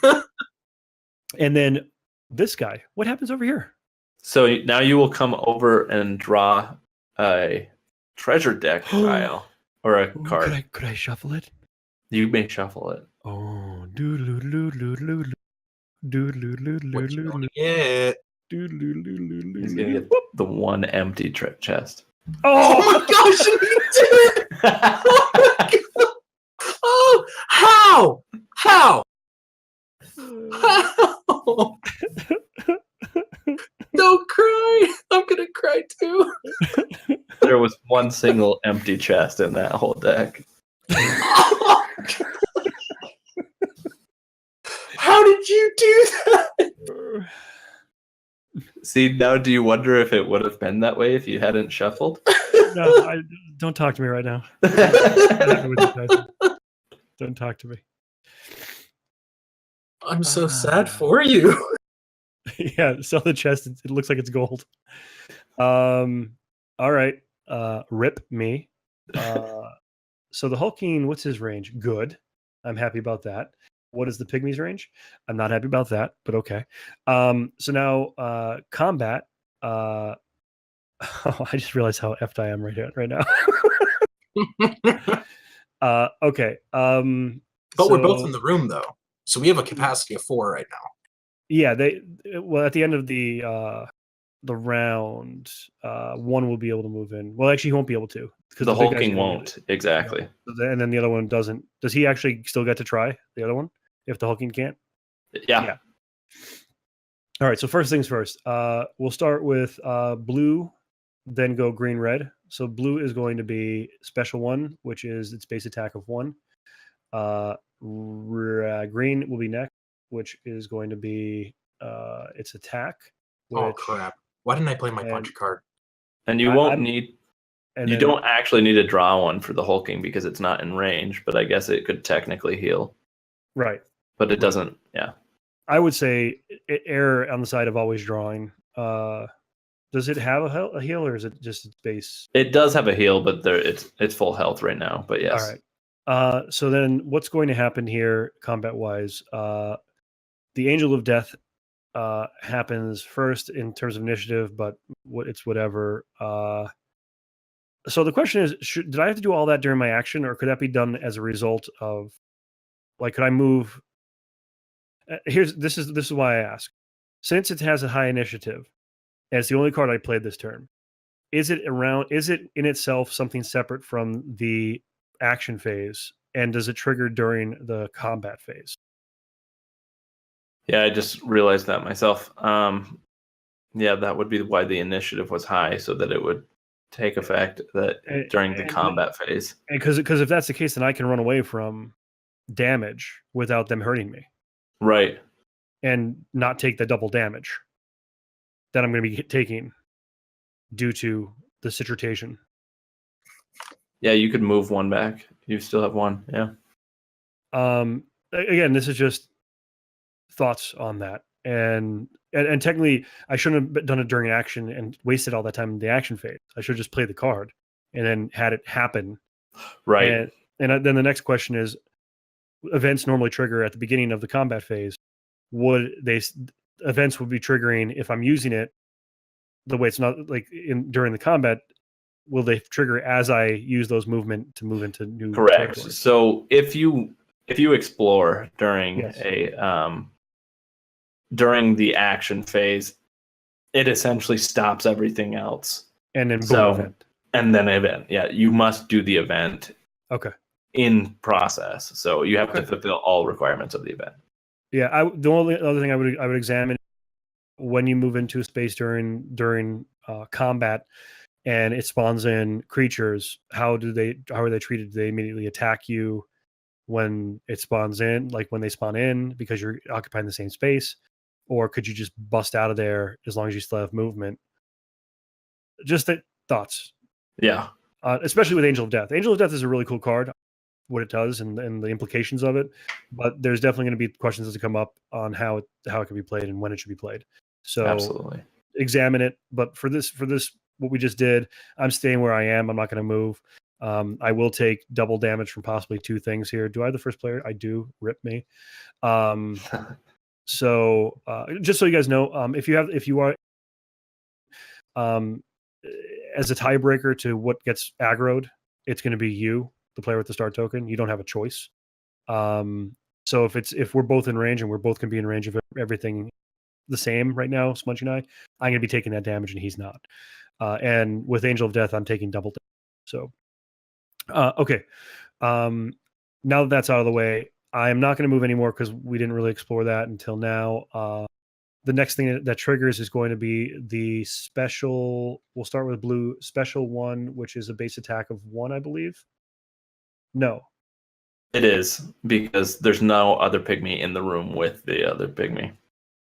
then this guy. What happens over here? So now you will come over and draw a treasure deck tile or a card. Could I shuffle it? You may shuffle it. Oh, What you gonna get? He's gonna get the one empty chest. Oh my gosh, you did it! Oh my God. Oh, how? How? Don't cry. I'm gonna cry too. There was one single empty chest in that whole deck. How did you do that? See, now do you wonder if it would have been that way if you hadn't shuffled? No, don't talk to me right now. Don't talk to me. I'm so sad for you. Yeah, sell the chest. It looks like it's gold. All right. Rip me. So the hulking, what's his range? Good. I'm happy about that. What is the pygmy's range? I'm not happy about that, but okay. So now combat. I just realized how effed I am right now. Okay. But we're both in the room though, so we have a capacity of 4 right now. Yeah, well at the end of the round, one will be able to move in. Well, actually, he won't be able to because The hulking won't. Exactly. And then the other one doesn't. Does he actually still get to try the other one if the hulking can't? Yeah. All right. So first things first. We'll start with blue, then go green, red. So blue is going to be special 1, which is its base attack of 1. Green will be next, which is going to be its attack. Oh crap! Why didn't I play my punch card? And you won't need. You don't actually need to draw one for the hulking because it's not in range, but I guess it could technically heal. Right. But it doesn't. Yeah. I would say err on the side of always drawing. Does it have a heal, or is it just its base? It does have a heal, but it's full health right now. But yes. All right. So then, what's going to happen here, combat-wise? The Angel of Death happens first in terms of initiative, but it's whatever. So the question is, did I have to do all that during my action, or could that be done as a result of, like, could I move? This is why I ask. Since it has a high initiative, and it's the only card I played this turn, is it in itself something separate from the action phase, and does it trigger during the combat phase? Yeah, I just realized that myself. Yeah, that would be why the initiative was high, so that it would take effect during the combat phase. Because if that's the case, then I can run away from damage without them hurting me. Right. And not take the double damage that I'm going to be taking due to the citritation. Yeah, you could move one back. You still have one. Yeah. Again, this is just thoughts on that. And technically, I shouldn't have done it during action and wasted all that time in the action phase. I should have just played the card and then had it happen. Right. And then the next question is, events normally trigger at the beginning of the combat phase. Events would be triggering if I'm using it the way it's not like during the combat. Will they trigger as I use those movement to move into new? Correct. territory? So if you explore during during the action phase, it essentially stops everything else. And then event. And then event. Yeah, you must do the event. Okay. In process, so you have to fulfill all requirements of the event. Yeah, the only other thing I would examine when you move into a space during combat, and it spawns in creatures, how are they treated? Do they immediately attack you when it spawns in, like when they spawn in, because you're occupying the same space? Or could you just bust out of there as long as you still have movement? Just thoughts. Yeah. Especially with Angel of Death. Angel of Death is a really cool card, what it does and the implications of it. But there's definitely going to be questions that come up on how it can be played and when it should be played. So Absolutely. examine it. But for this, what we just did, I'm staying where I am. I'm not going to move. I will take double damage from possibly 2 things here. Do I have the first player? I do. Rip me. So just so you guys know, if you are as a tiebreaker to what gets aggroed, it's going to be you, the player with the star token. You don't have a choice. So if we're both in range and we're both going to be in range of everything the same right now, Smunchy and I'm going to be taking that damage and he's not. And with Angel of Death, I'm taking double damage. So, okay. Now that that's out of the way, I'm not going to move anymore because we didn't really explore that until now. The next thing that triggers is going to be the special. We'll start with blue special 1, which is a base attack of 1, I believe. No. It is, because there's no other pygmy in the room with the other pygmy.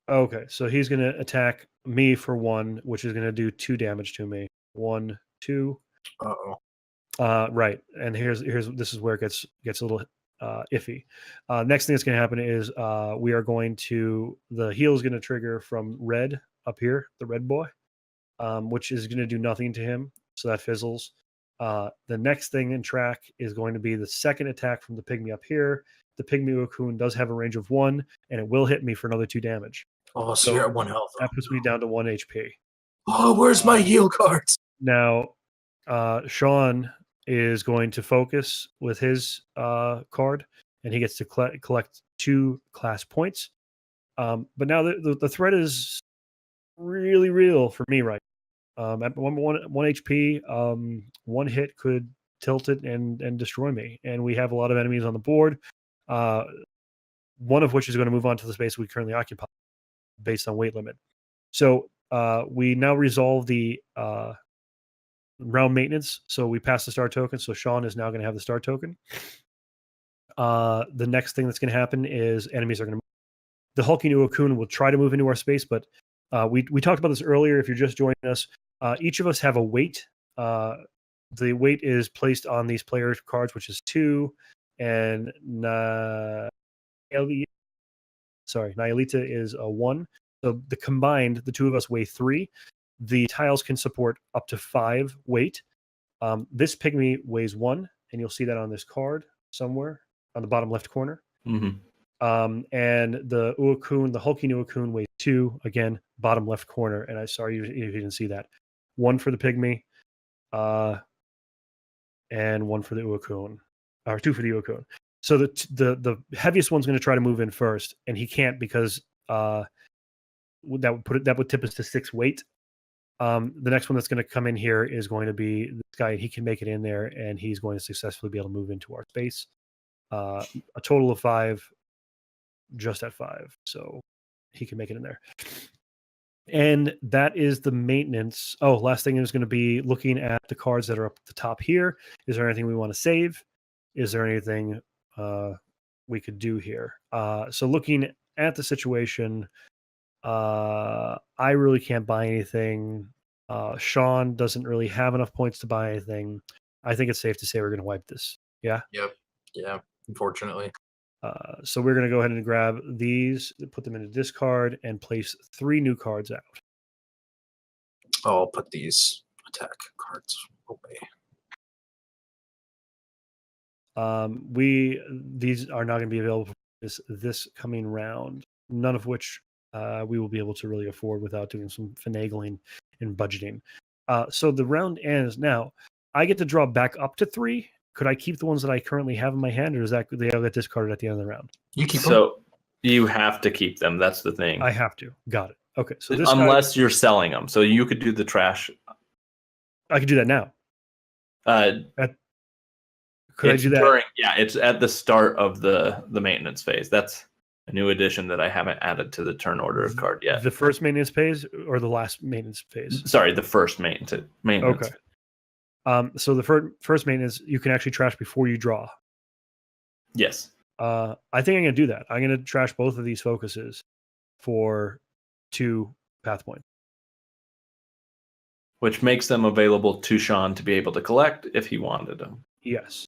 Okay, so he's going to attack me for 1, which is going to do 2 damage to me. 1, 2. Right, and here's this is where it gets a little iffy. Next thing that's going to happen is we are going to, the heal is going to trigger from red up here, the red boy, which is going to do nothing to him, so that fizzles. The next thing in track is going to be the second attack from the pygmy up here. The pygmy Ukro'Kaah does have a range of 1, and it will hit me for another 2 damage. Oh, so you're at 1 health. That puts me down to 1 HP. Oh, where's my heal cards? Now, Sean is going to focus with his card, and he gets to collect 2 class points. But now the threat is really real for me right now. At 1 HP, 1 hit could tilt it and destroy me. And we have a lot of enemies on the board, one of which is going to move on to the space we currently occupy based on weight limit. So we now resolve the round maintenance. So we pass the star token. So Sean is now going to have the star token. The next thing that's going to happen is enemies are going to move. The hulking Ukro'Kaah will try to move into our space, but we talked about this earlier. If you're just joining us, each of us have a weight. The weight is placed on these player cards, which is 2, and Nihilita is a 1. So the combined, the 2 of us weigh 3. The tiles can support up to 5 weight. This pygmy weighs 1, and you'll see that on this card somewhere on the bottom left corner. Mm-hmm. And the Ukro'Kaah, the hulking Ukro'Kaah weighs 2, again, bottom left corner. And I'm sorry if you didn't see that. 1 for the pygmy, and 1 for the Ukro'Kaah, or 2 for the Ukro'Kaah. So the heaviest one's going to try to move in first, and he can't because that would tip us to 6 weight. The next one that's going to come in here is going to be this guy. He can make it in there, and he's going to successfully be able to move into our space. A total of 5, just at 5, so he can make it in there. And that is the maintenance. Oh, last thing is going to be looking at the cards that are up at the top here. Is there anything we want to save? Is there anything we could do here? So looking at the situation, I really can't buy anything. Sean doesn't really have enough points to buy anything. I think it's safe to say we're going to wipe this. Yeah? Yep. Yeah, unfortunately. So we're going to go ahead and grab these, put them into discard, and place 3 new cards out. Oh, I'll put these attack cards away. These are not going to be available for this coming round, none of which we will be able to really afford without doing some finagling and budgeting. So the round ends now. I get to draw back up to 3. Could I keep the ones that I currently have in my hand, or is that they all get discarded at the end of the round? You keep them. So you have to keep them. That's the thing. I have to. Got it. Okay. So this unless you're selling them, so you could do the trash. I could do that now. Could I do that? It's at the start of the maintenance phase. That's a new addition that I haven't added to the turn order card yet. The first maintenance phase or the last maintenance phase? Sorry, the first maintenance. Okay. So the first maintenance, you can actually trash before you draw. Yes. I think I'm going to do that. I'm going to trash both of these focuses for 2 path points. Which makes them available to Sean to be able to collect if he wanted them. Yes.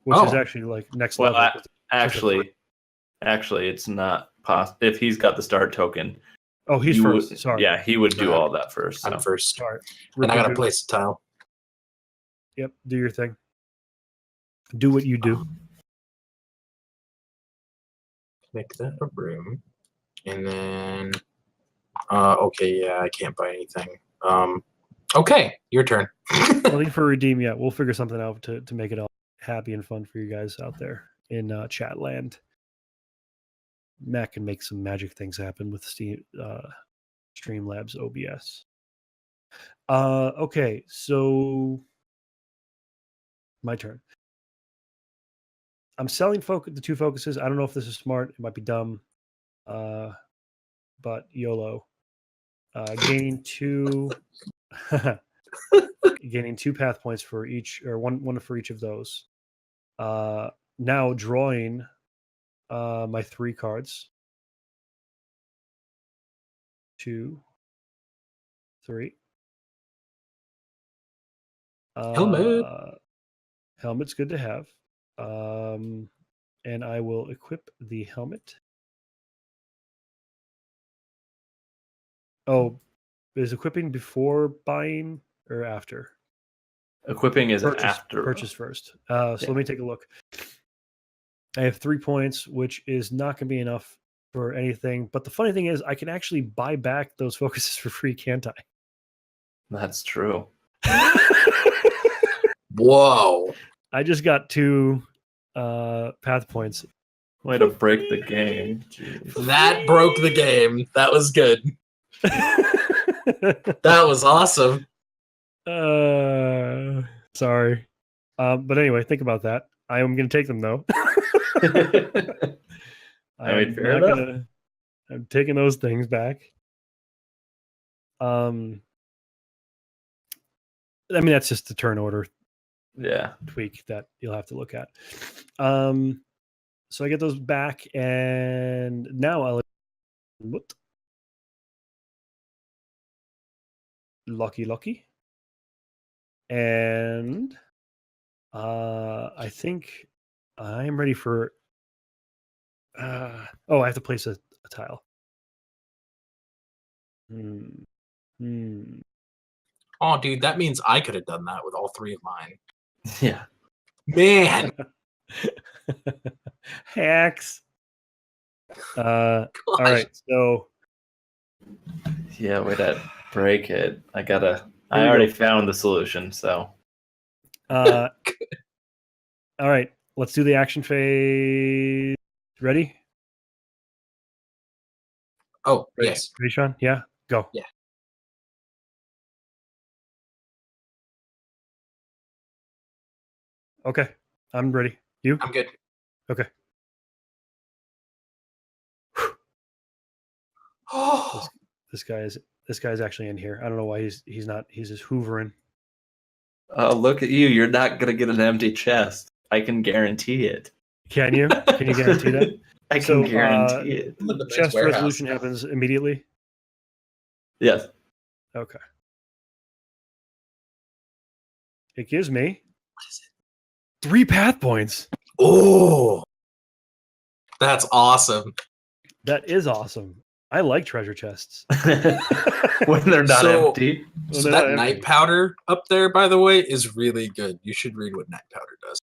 Which is actually like next level. Actually, it's not possible. If he's got the start token. Oh, he's first. Sorry. Yeah, he would do all that first. I'm first. Sorry. And I got to place a tile. Yep. Do your thing. Do what you do. Make that a room. And then... okay, yeah, I can't buy anything. Okay, your turn. Nothing for redeem yet. We'll figure something out to make it all happy and fun for you guys out there in chat land. Matt can make some magic things happen with Streamlabs OBS. Okay, so my turn. I'm selling the 2 focuses. I don't know if this is smart. It might be dumb, but YOLO. Gaining 2, gaining 2 path points for each, or one for each of those. Now drawing my 3 cards. 2, 3. Helmet's good to have. And I will equip the helmet. Oh, is equipping before buying or after? Equipping is after. Purchase first. So let me take a look. I have 3 points, which is not going to be enough for anything. But the funny thing is, I can actually buy back those focuses for free, can't I? That's true. Whoa. I just got 2 path points. Way to break the game. Jeez. That broke the game. That was good. That was awesome. Sorry. But anyway, think about that. I am going to take them, though. Fair enough. I'm taking those things back. I mean, that's just the turn order tweak that you'll have to look at. So I get those back, and now I'll... Lucky. And I think I'm ready for... I have to place a tile. Oh, dude, that means I could have done that with all 3 of mine. Yeah. Man. Hacks. All right, so... Yeah, way to break it. I already found the solution, so... all right, let's do the action phase. Ready? Oh, Ready? yes. Ready, Sean? Yeah? Go. Yeah. Okay, I'm ready. You? I'm good. Okay. Oh, This guy's actually in here. I don't know why he's just hoovering. Look at you. You're not going to get an empty chest. I can guarantee it. Can you? Can you guarantee that? I can guarantee it. Chest resolution happens immediately? Yes. Okay. It gives me... What is it? 3 path points. Oh, that's awesome. That is awesome. I like treasure chests. When they're not empty. So that night powder up there, by the way, is really good. You should read what night powder does.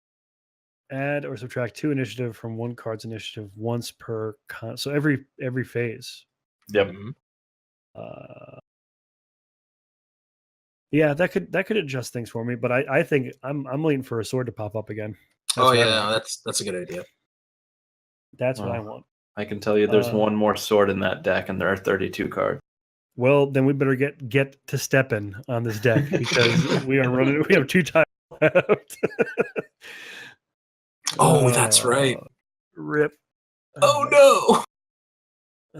Add or subtract 2 initiative from 1 card's initiative once per so every phase. Yep. Yeah, that could adjust things for me, but I think I'm waiting for a sword to pop up again. That's a good idea. That's what I want. I can tell you there's one more sword in that deck, and there are 32 cards. Well, then we better get to stepping on this deck because we are running. We have 2 tiles left. Oh, that's right. Rip. Oh no.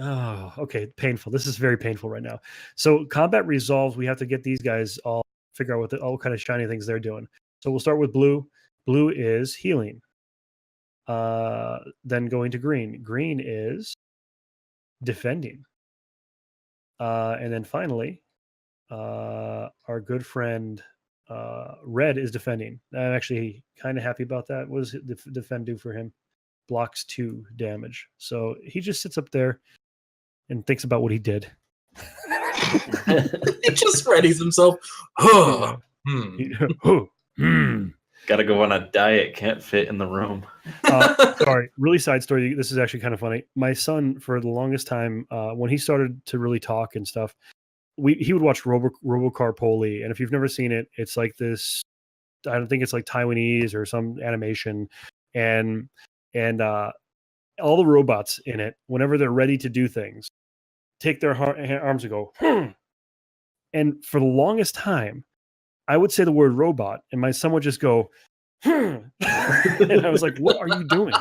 Oh, okay. Painful. This is very painful right now. So combat resolves. We have to get these guys all figure out what kind of shiny things they're doing. So we'll start with blue. Blue is healing. Then going to green. Green is defending. And then finally, our good friend red is defending. I'm actually kind of happy about that. What does defend do for him? Blocks 2 damage. So he just sits up there and thinks about what he did. He just readies himself. Oh, Gotta go on a diet. Can't fit in the room. Sorry, really side story. This is actually kind of funny. My son, for the longest time, when he started to really talk and stuff, he would watch Robocar Poli. And if you've never seen it, it's like this. I don't think it's like Taiwanese or some animation, and all the robots in it, whenever they're ready to do things, take their arms and go, and for the longest time, I would say the word robot, and my son would just go, and I was like, "What are you doing?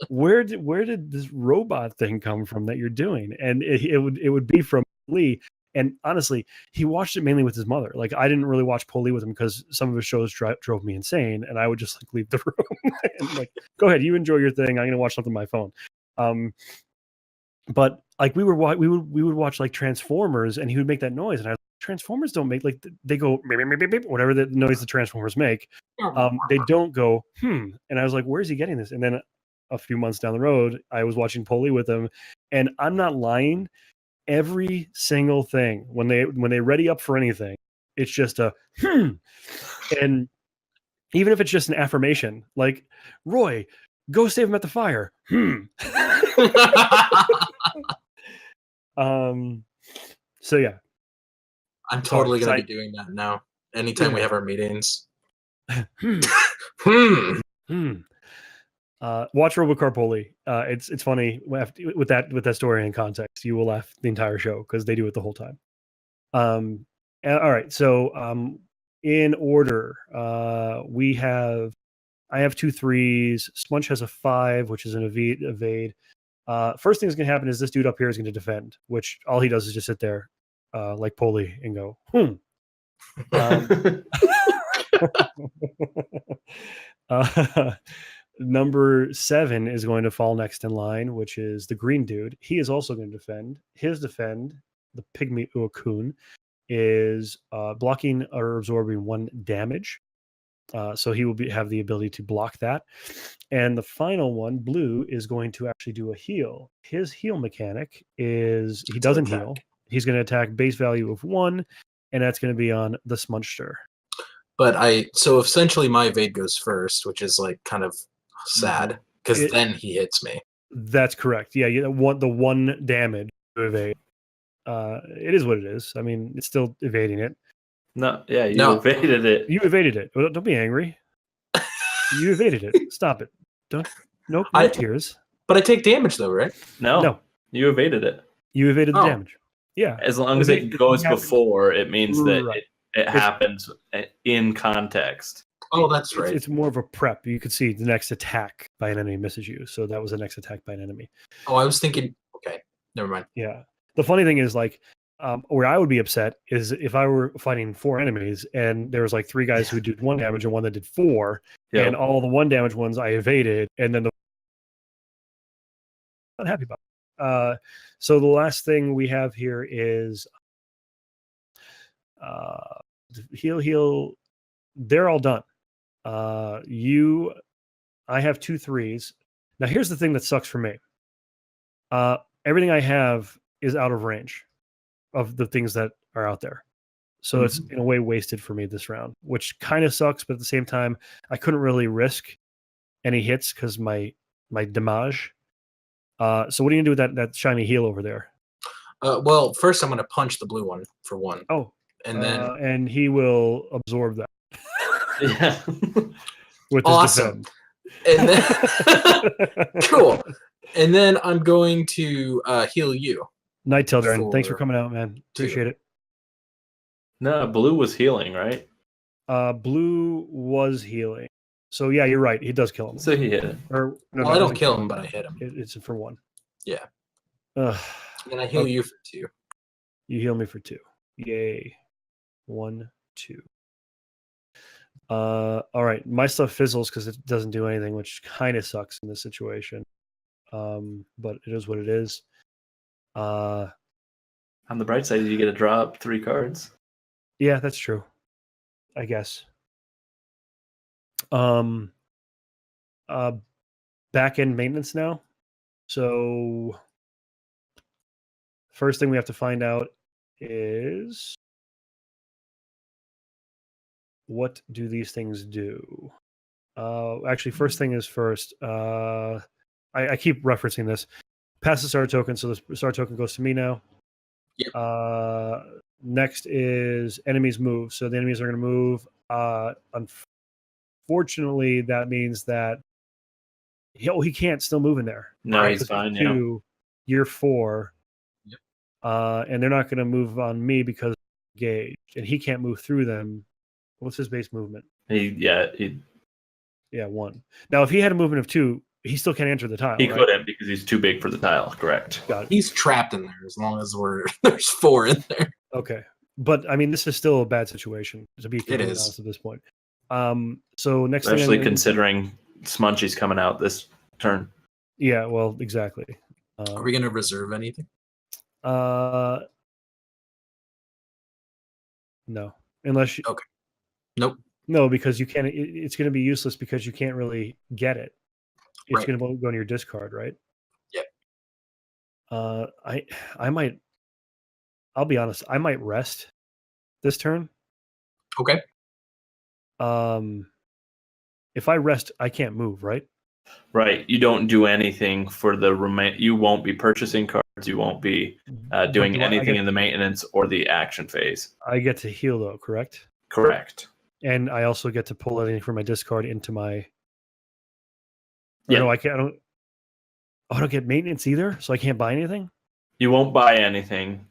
Where did this robot thing come from that you're doing?" And it would be from Lee. And honestly, he watched it mainly with his mother. Like, I didn't really watch Poli with him because some of his shows drove me insane, and I would just like leave the room and like, "Go ahead, you enjoy your thing. I'm gonna watch something on my phone." But like we would watch like Transformers, and he would make that noise, and Transformers don't make like they go beep, beep, beep, whatever the noise the Transformers make. They don't go and I was like, "Where is he getting this?" And then a few months down the road, I was watching Poli with him, and I'm not lying. Every single thing when they ready up for anything, it's just a and even if it's just an affirmation, like, "Roy, go save him at the fire." So yeah, I'm totally going to be doing that now. Anytime we have our meetings. Watch Robocar Poli. It's funny with that story in context. You will laugh the entire show because they do it the whole time. All right, so in order, I have 2 3s. Smunchy has a 5, which is an evade. First thing that's going to happen is this dude up here is going to defend, which all he does is just sit there like Poli and go, Number 7 is going to fall next in line, which is the green dude. He is also going to defend. His defend, the pygmy Ukro'Kaah, is blocking or absorbing 1 damage. So he will have the ability to block that. And the final one, blue, is going to actually do a heal. His heal mechanic is he doesn't heal. He's going to attack base value of 1, and that's going to be on the Smunchster. But so essentially my evade goes first, which is like kind of sad because then he hits me. That's correct. Yeah, you want the 1 damage to evade. It is what it is. I mean, it's still evading it. No, yeah, you evaded it. You evaded it. Don't be angry. You evaded it. Stop it. No tears. But I take damage though, right? No. You evaded it. You evaded the damage. Yeah. As long as it goes before, it means that it happens in context. Oh, that's right. It's more of a prep. You could see the next attack by an enemy misses you. So that was the next attack by an enemy. Oh, I was thinking, okay, never mind. Yeah. The funny thing is, like, where I would be upset is if I were fighting 4 enemies and there was like 3 guys who did 1 damage and 1 that did 4, and all the 1 damage ones I evaded, and then not happy about it. So the last thing we have here is heal. They're all done. I have 2 3s. Now here's the thing that sucks for me. Everything I have is out of range of the things that are out there. So it's in a way wasted for me this round, which kind of sucks, but at the same time, I couldn't really risk any hits because my damage. So what are you gonna do with that shiny heal over there? Well, first I'm gonna punch the blue one for 1. Oh. And then and he will absorb that. Yeah. With his defend. And then cool. And then I'm going to heal you. Night Children, thanks for coming out, man. Appreciate it. No, blue was healing, right? Blue was healing. So yeah, you're right. He does kill him. So he hit it. Well, I don't kill him, but I hit him. It's for 1. Yeah. And I heal you for 2. You heal me for 2. Yay. 1, 2. All right, my stuff fizzles because it doesn't do anything, which kind of sucks in this situation. But it is what it is. On the bright side, you get to draw up 3 cards. Yeah, that's true. I guess. Back end maintenance now. So first thing we have to find out is what do these things do? Actually, first thing is first. I keep referencing this. Pass the starter token, so the starter token goes to me now. Yep. Next is enemies move. So the enemies are going to move. Unfortunately, that means that he can't still move in there. No, Right? he's 'Cause fine. he's Yeah. 2, you're 4. Yep. And they're not going to move on me because engaged, and he can't move through them. What's his base movement? Yeah, 1. Now, if he had a movement of 2, he still can't enter the tile. he right? couldn't because he's too big for the tile. Correct. Got it. He's trapped in there as long as there's 4 in there. Okay, but I mean, this is still a bad situation to be completely is. honest at this point. So next Especially thing, considering Smunchy's coming out this turn. yeah, well, exactly. Are we going to reserve anything? No, unless you, Okay. Nope. no, because you can't. It's going to be useless because you can't really get it. It's Right. going to go in your discard, right? Yep. I might. I'll be honest. I might rest this turn. Okay. If I rest, I can't move, right? Right. You don't do anything for the remain. You won't be purchasing cards. You won't be doing do I anything get- in the maintenance or the action phase. I get to heal though, correct? Correct. And I also get to pull anything from my discard into my. Yeah. No, I can't. I don't get maintenance either, so I can't buy anything. You won't buy anything,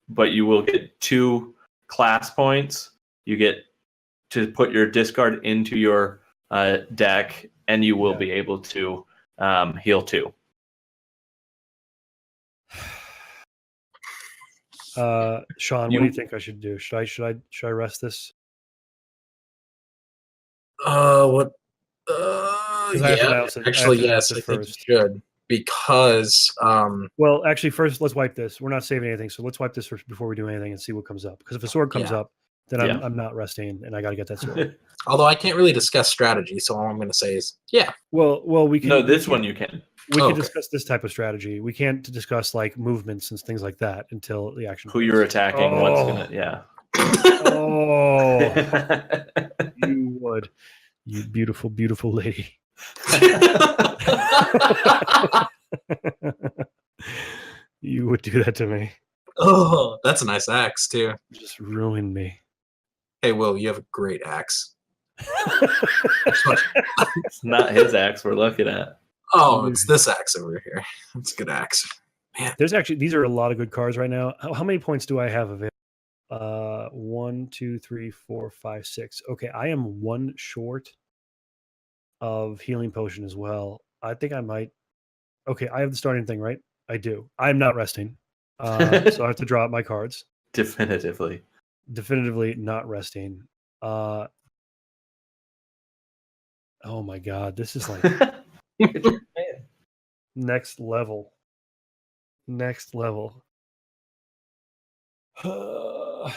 but you will get 2 class points. You get to put your discard into your deck, and you will be able to heal 2. Sean, what do you think I should do? Should I rest this? What? I have to Yeah. announce it. I have Actually, to yes, announce it I think you first. should, because Well, actually, first let's wipe this. We're not saving anything, so let's wipe this first before we do anything and see what comes up. Because if a sword comes up, then Yeah. I'm not resting, and I got to get that sword. although I can't really discuss strategy, so all I'm going to say is yeah. well, we can. No, this one you can. We can Okay. discuss this type of strategy. We can't discuss like movements and things like that until the action. Who you're attacking, what's Oh. gonna, yeah. Oh, you would, you beautiful, beautiful lady. You would do that to me. Oh, that's a nice axe too. Just ruin me. Hey, Will, you have a great axe. It's not his axe we're looking at. Oh, it's this axe over here. It's a good axe. There's actually, these are a lot of good cards right now. How many points do I have available? 1, 2, 3, 4, 5, 6. Okay, I am 1 short of healing potion as well. I think I might. Okay, I have the starting thing, right? I do. I'm not resting. So I have to draw out my cards. Definitively. Definitively not resting. Oh my god, this is like next level. Next level. You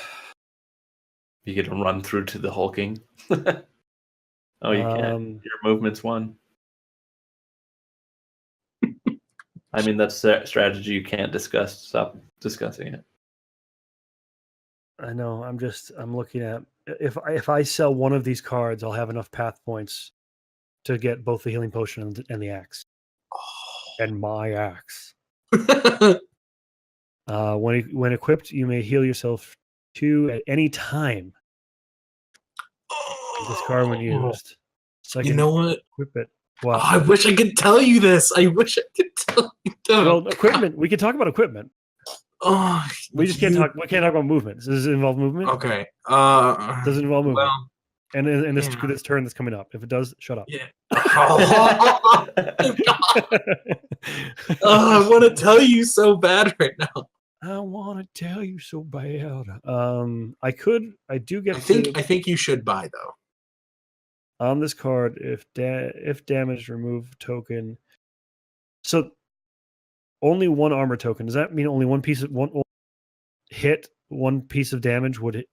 get to run through to the hulking. Oh, you can't. Your movement's 1. I mean, that's a strategy you can't discuss. Stop discussing it. I know. I'm looking at if I sell one of these cards, I'll have enough path points to get both the healing potion and the axe. And my axe. When equipped, you may heal yourself 2 at any time. Discard when used. So I You can know what? equip it. Oh, Well, I wish I could tell you this. I wish I could tell you that. well, equipment. We can talk about equipment. Oh, We just can't talk. We can't talk about movement. Does it involve movement? Okay. Does it involve movement? Well, And in this yeah. this turn that's coming up, if it does, shut up. yeah. Oh, I want to tell you so bad right now. I want to tell you so bad. I do get. I think you should buy though. On this card, if damaged, remove token. So only one armor token. Does that mean only one piece of one hit, one piece of damage would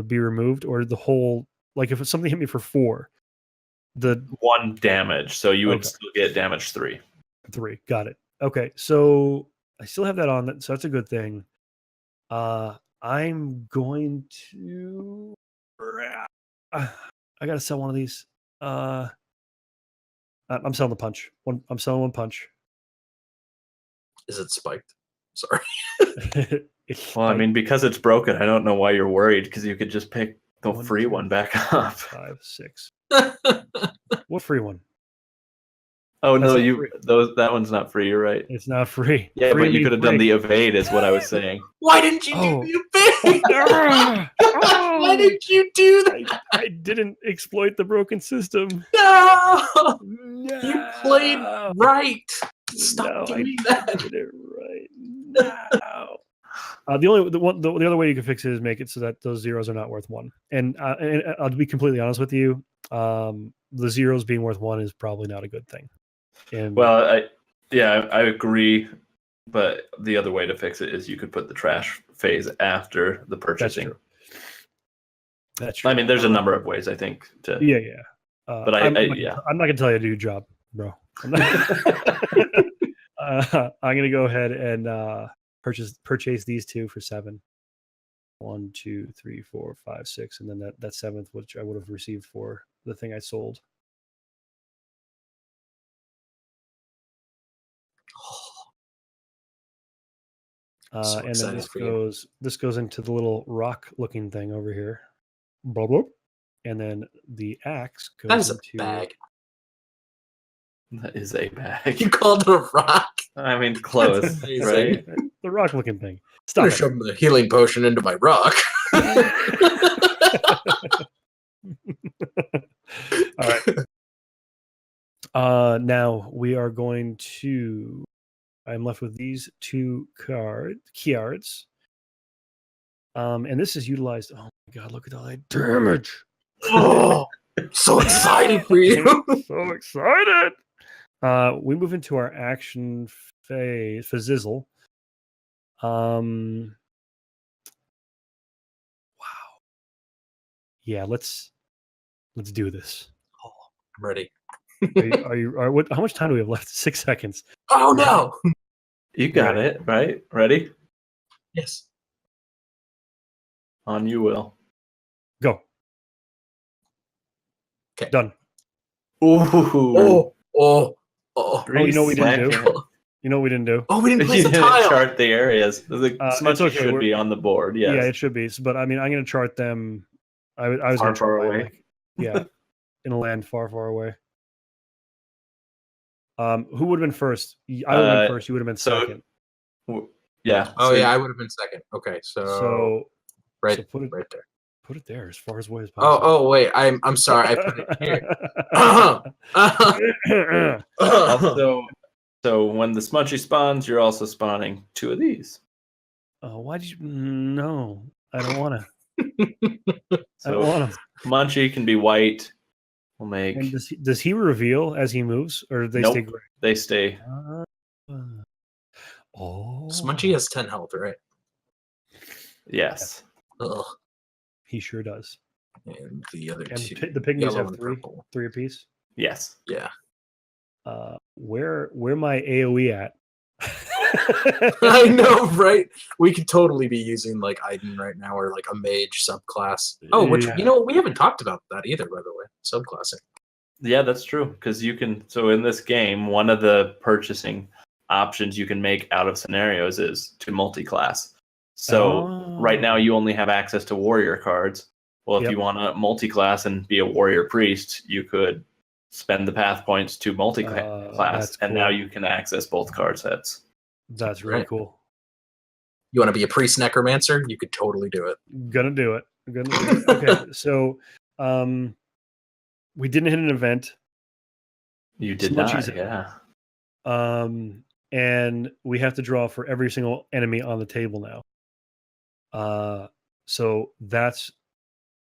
be removed, or the whole? Like if something hit me for 4, the 1 damage, so you would Okay. still get damage 3. 3. Got it. Okay, so I still have that on, so that's a good thing. I'm going to. I gotta sell one of these. I'm selling the punch. I'm selling 1 punch. Is it spiked? Sorry. It's Well, I like mean, because it's broken, I don't know why you're worried, because you could just pick the 1, free 2, one back up. 5, 6. What free one? Oh That's no, not free. that one's not free. You're right. It's not free. Yeah, Free but you means could have done free. the evade, is what I was saying. Why didn't you Oh. do the evade? Why didn't you do that? I didn't exploit the broken system. No! No. You played right. Stop No, I doing that. did it right. No. The other way you can fix it is make it so that those zeros are not worth 1. And I'll be completely honest with you. The zeros being worth 1 is probably not a good thing. And Well, I agree, but the other way to fix it is you could put the trash phase after the purchasing. That's true. I mean, there's a number of ways, I think. Yeah. But I'm not gonna tell you to do your job, bro. I'm gonna go ahead and purchase these 2 for 7. 1, 2, 3, 4, 5, 6, and then that 7th, which I would have received for the thing I sold. So And then excited for you. this goes into the little rock looking thing over here. Blah, blah. And then the axe goes That is a into bag. That is a bag. You called it a rock? I mean, close, amazing. right? the rock looking thing. I'm Stop gonna it. shove the healing potion into my rock. All right. Now we are going to. I'm left with these 2 key cards. And this is utilized. Oh my god! Look at all that damage. Oh, so excited for you. So excited. We move into our action phase for Zizzle. Wow. Yeah, let's do this. Oh, I'm ready. What? How much time do we have left? 6 seconds. Oh no! You got it, right? Ready? Yes. On you will. Go. Okay. Done. Ooh. Oh. You know what we didn't do? Second. You know what we didn't do? Oh, we didn't You place a didn't tile. chart the areas. The It's Smunchy okay, should be on the board. Yes. Yeah, it should be. But I mean, I'm going to chart them. I was Far, going to chart far mine, away. like, yeah, in a land far, far away. Who would have been first? I would have been first. You would have been second. Yeah. Oh so yeah, I would have been second. Okay, so right put there. Put it there as far away as possible. Oh wait, I'm sorry. I put it here. So when the Smunchy spawns, you're also spawning 2 of these. Oh, why did you? No, I don't want to. I So don't want to. Smunchy can be white. We'll make. And does he reveal as he moves, or do they Nope. stay gray? They stay. Oh, Smunchy has 10 health, right? Yes. Ugh. he sure does. And the other And 2, the pygmies yellow have and 3 purple. apiece. Yes. Yeah. Where my AOE at? I know, right? We could totally be using like Iden right now, or like a mage subclass. Oh, which Yeah. we haven't talked about that either, by the way. Subclassing. Yeah, that's true. Because you can. So in this game, one of the purchasing options you can make out of scenarios is to multi-class. So right now you only have access to warrior cards. Well, if you want to multi-class and be a warrior priest, you could spend the path points to multi-class, and now you can access both card sets. That's really cool. You want to be a priest necromancer? You could totally do it. Gonna do it. Okay, so we didn't hit an event. You did Smunchy's not, yeah. And we have to draw for every single enemy on the table now. So that's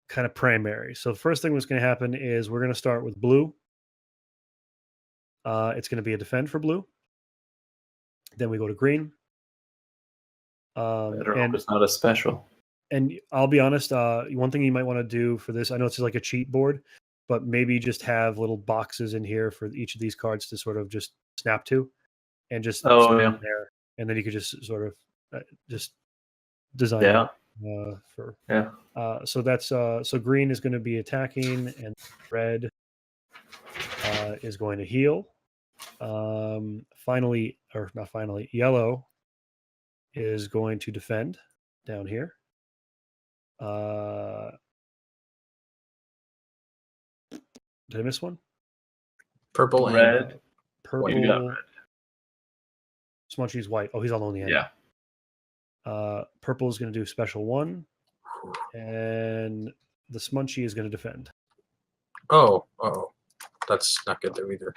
kind of primary. So the first thing that's going to happen is we're going to start with blue. It's going to be a defend for blue. Then we go to green. Better hope And it's not a special. And I'll be honest, one thing you might want to do for this, I know it's like a cheat board, but maybe just have little boxes in here for each of these cards to sort of just snap to, and just stick them there, and then you could just sort of just design it, for. So that's so green is going to be attacking, and red is going to heal. Finally, or not finally, yellow is going to defend down here. Did I miss one? Purple red. and Purple. You got red. Smunchy's white. Oh, he's all on the end. Yeah. Purple is going to do special 1, and the Smunchy is going to defend. Oh, that's not good there either.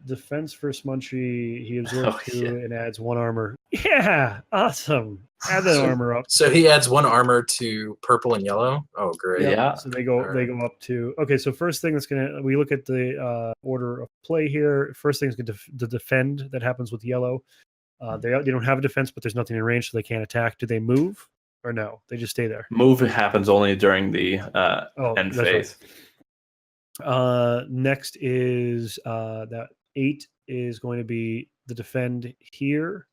Defense for Smunchy. He absorbs 2 and adds 1 armor. Yeah, awesome. Add that armor up. So he adds 1 armor to purple and yellow. Oh, great. Yeah. So they go up to. Okay, so first thing we look at the order of play here. First thing is the defend that happens with yellow. They don't have a defense, but there's nothing in range, so they can't attack. Do they move or no? They just stay there. Move happens only during the end phase. Right. Next is that 8 is going to be the defend here.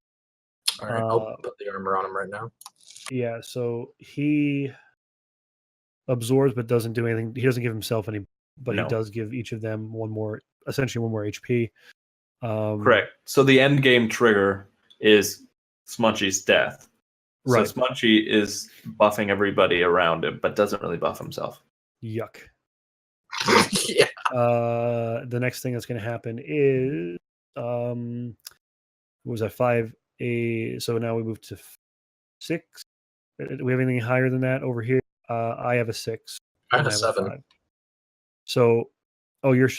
All right, I'll put the armor on him right now. Yeah, so he absorbs but doesn't do anything. He doesn't give himself any, but he does give each of them essentially one more HP. Correct. So the end game trigger is Smunchy's death. Right. So Smunchy is buffing everybody around him, but doesn't really buff himself. Yuck. Yeah. The next thing that's going to happen is what was that 5? So now we move to 6. Do we have anything higher than that over here? I have a 6. I have a 7. 5. So,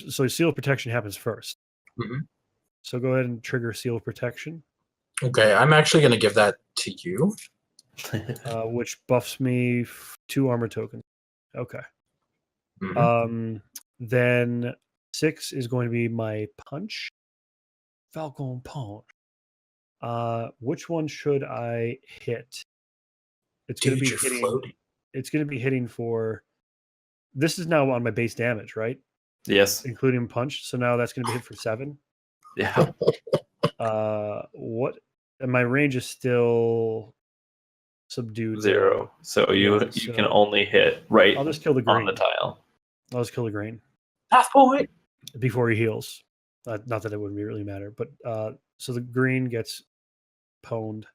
so seal of protection happens first. Mm-hmm. So go ahead and trigger seal of protection. Okay, I'm actually going to give that to you. Which buffs me 2 armor tokens. Okay. Mm-hmm. Then 6 is going to be my punch. Falcon punch. Which one should I hit? It's going to be hitting. Floating. It's going to be hitting for. This is now on my base damage, right? Yes. Including punch. So now that's going to be hit for 7. Yeah. What? And my range is still subdued 0. So you can only hit right. I'll just kill the green on the tile. I'll just kill the green. Half point before he heals. Not that it wouldn't really matter, but so the green gets pwned.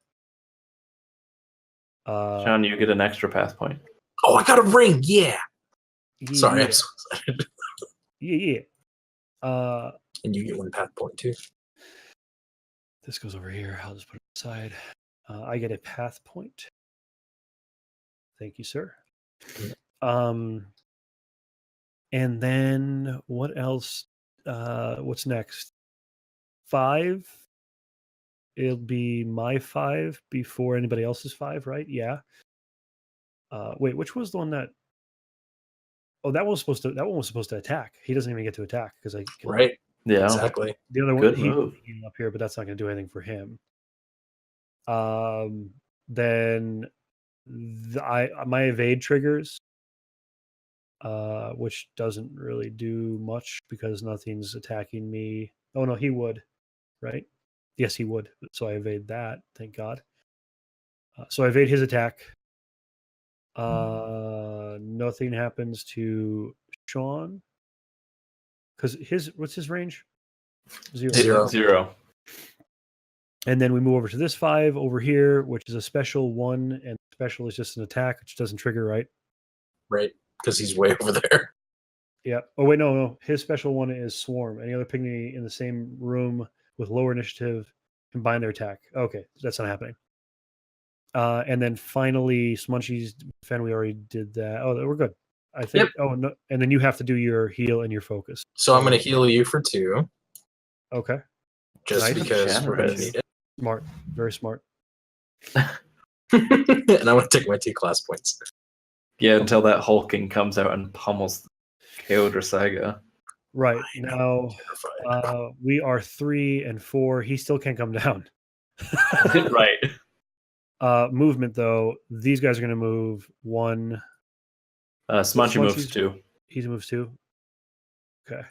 Sean, you get an extra path point. Oh, I got a ring! Yeah. Sorry, I'm so excited. Yeah. And you get 1 path point too. This goes over here. I'll just put it aside. I get a path point. Thank you, sir. And then what else? What's next? 5. It'll be my 5 before anybody else's 5, right? Yeah. Wait, which was the one that? Oh, that one was supposed to attack. He doesn't even get to attack because I killed him. Right. Yeah. Exactly. The other Good one, move. he's up here, but that's not going to do anything for him. Then my evade triggers, which doesn't really do much because nothing's attacking me. Oh no, he would, right? Yes, he would. So I evade that. Thank God. So I evade his attack. Nothing happens to Sean because what's his range? 0. 0. And then we move over to this 5 over here, which is a special 1, and special is just an attack, which doesn't trigger, right? Right, because he's way over there. Yeah. Oh wait, no. His special 1 is swarm. Any other pygmy in the same room with lower initiative combine their attack. Okay, that's not happening. And then finally, Smunchy's defend. We already did that. Oh, we're good. I think. Yep. Oh no. And then you have to do your heal and your focus. So I'm going to heal you for 2. Okay. Just because we're going to need it. Smart. Very smart. And I want to take my 2 class points. Yeah, until that hulking comes out and pummels Ukro'Kaah. Right I know, now, terrified. we are 3 and 4. He still can't come down. Right. Movement though, these guys are going to move 1. Smunchy moves Smunchy's- 2. He moves 2. Okay,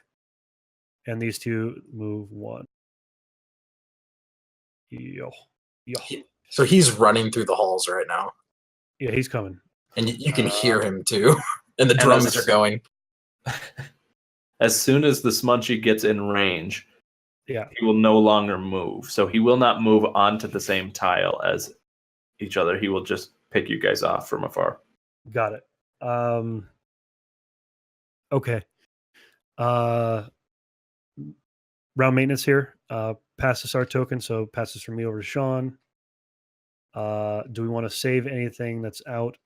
and these 2 move 1. Yo. So he's running through the halls right now, Yeah, he's coming. and you can hear him too, and the And drums as- are going. As soon as the Smunchy gets in range, Yeah, he will no longer move. So he will not move onto the same tile as each other. He will just pick you guys off from afar. got it. Okay. Round maintenance here. Pass the start token, so pass this from me over to Sean. Do we want to save anything that's out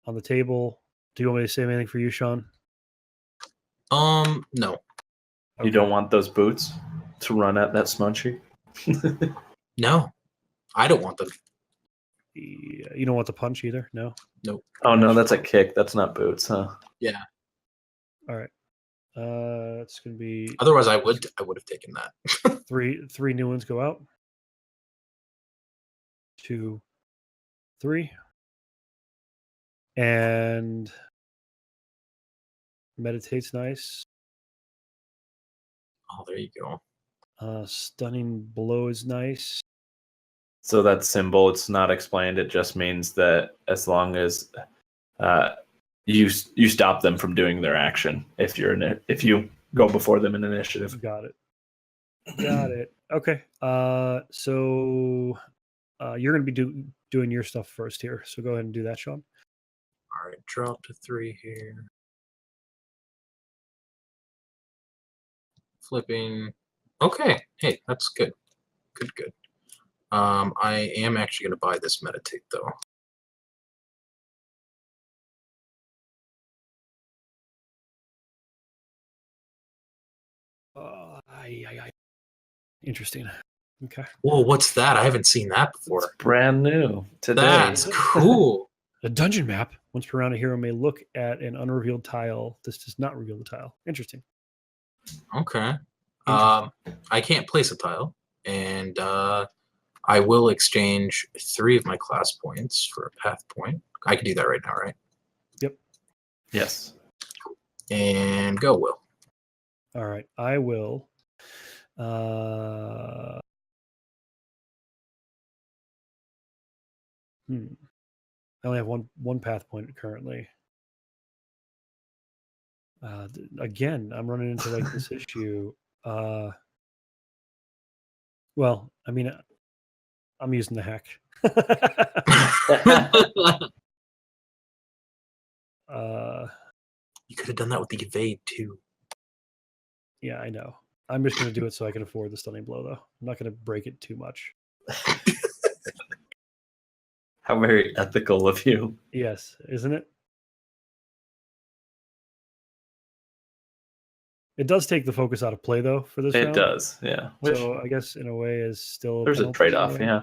on the table? Do you want me to save anything for you, Sean? No. You don't want those boots to run at that Smunchy? No. I don't want them. Yeah, you don't want the punch either? No? Nope. Oh no, that's a kick. That's not boots, huh? Yeah. All right. It's going to be Otherwise, I would have taken that. three new ones go out. 2, 3. And meditate's nice. Oh, there you go. Stunning blow is nice. So that symbol, it's not explained. It just means that as long as you stop them from doing their action, if you go before them in initiative. Got it. Okay. So you're going to be doing your stuff first here. So go ahead and do that, Sean. All right, drop to 3 here. Flipping. Okay. Hey, that's good. Good. I am actually going to buy this meditate though. Interesting. Okay. Whoa, what's that? I haven't seen that before. It's brand new today. That's cool. A dungeon map. Once per round, a hero may look at an unrevealed tile. This does not reveal the tile. Interesting. Okay. I can't place a tile, and I will exchange 3 of my class points for a path point. I can do that right now, right? Yep. Yes. And go, Will. All right. I will. I only have one path point currently. Again, I'm running into like this issue. Well, I mean, I'm using the hack. You could have done that with the evade too. Yeah, I know. I'm just going to do it so I can afford the stunning blow, though. I'm not going to break it too much. How very ethical of you. Yes, isn't it? It does take the focus out of play, though, for this It round. does, yeah. Which, So I guess in a way is still there's a penalty trade-off, in a way, yeah.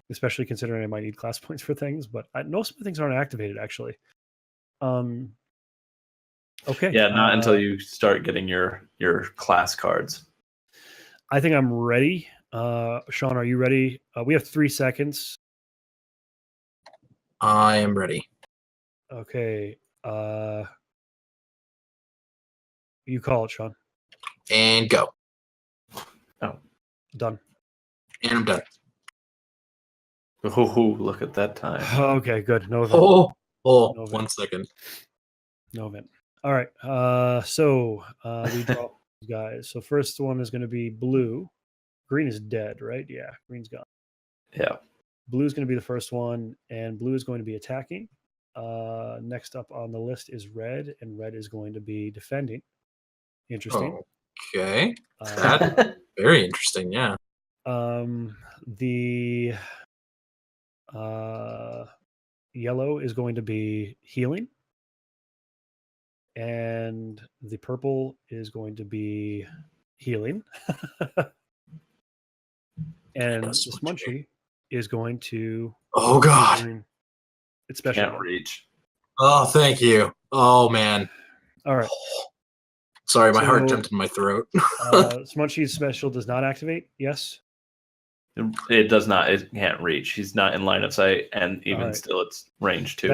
especially considering I might need class points for things. But most of the things aren't activated actually. Okay. Yeah, not until you start getting your class cards. I think I'm ready. Sean, are you ready? We have 3 seconds. I am ready. Okay. You call it, Sean. And go. Oh, Done. And I'm done. ooh, look at that time. Okay, good. No event. Oh, No event. 1 second. No event. All right. So we draw these guys. So first one is going to be blue. Green is dead, right? Yeah, green's gone. Yeah. Blue is going to be the first one, and blue is going to be attacking. Next up on the list is red, and red is going to be defending. Interesting. Okay. Uh, Very interesting, yeah. the yellow is going to be healing, and the purple is going to be healing. And the Smunchy. Smunchy is going to Oh, God. it's special. Can't reach. Oh, thank you. Oh man. All right. Sorry, my heart So- jumped in my throat. Smunchy's special does not activate. Yes. It does not. It can't reach. He's not in line of sight, and even Alright. still, it's range 2.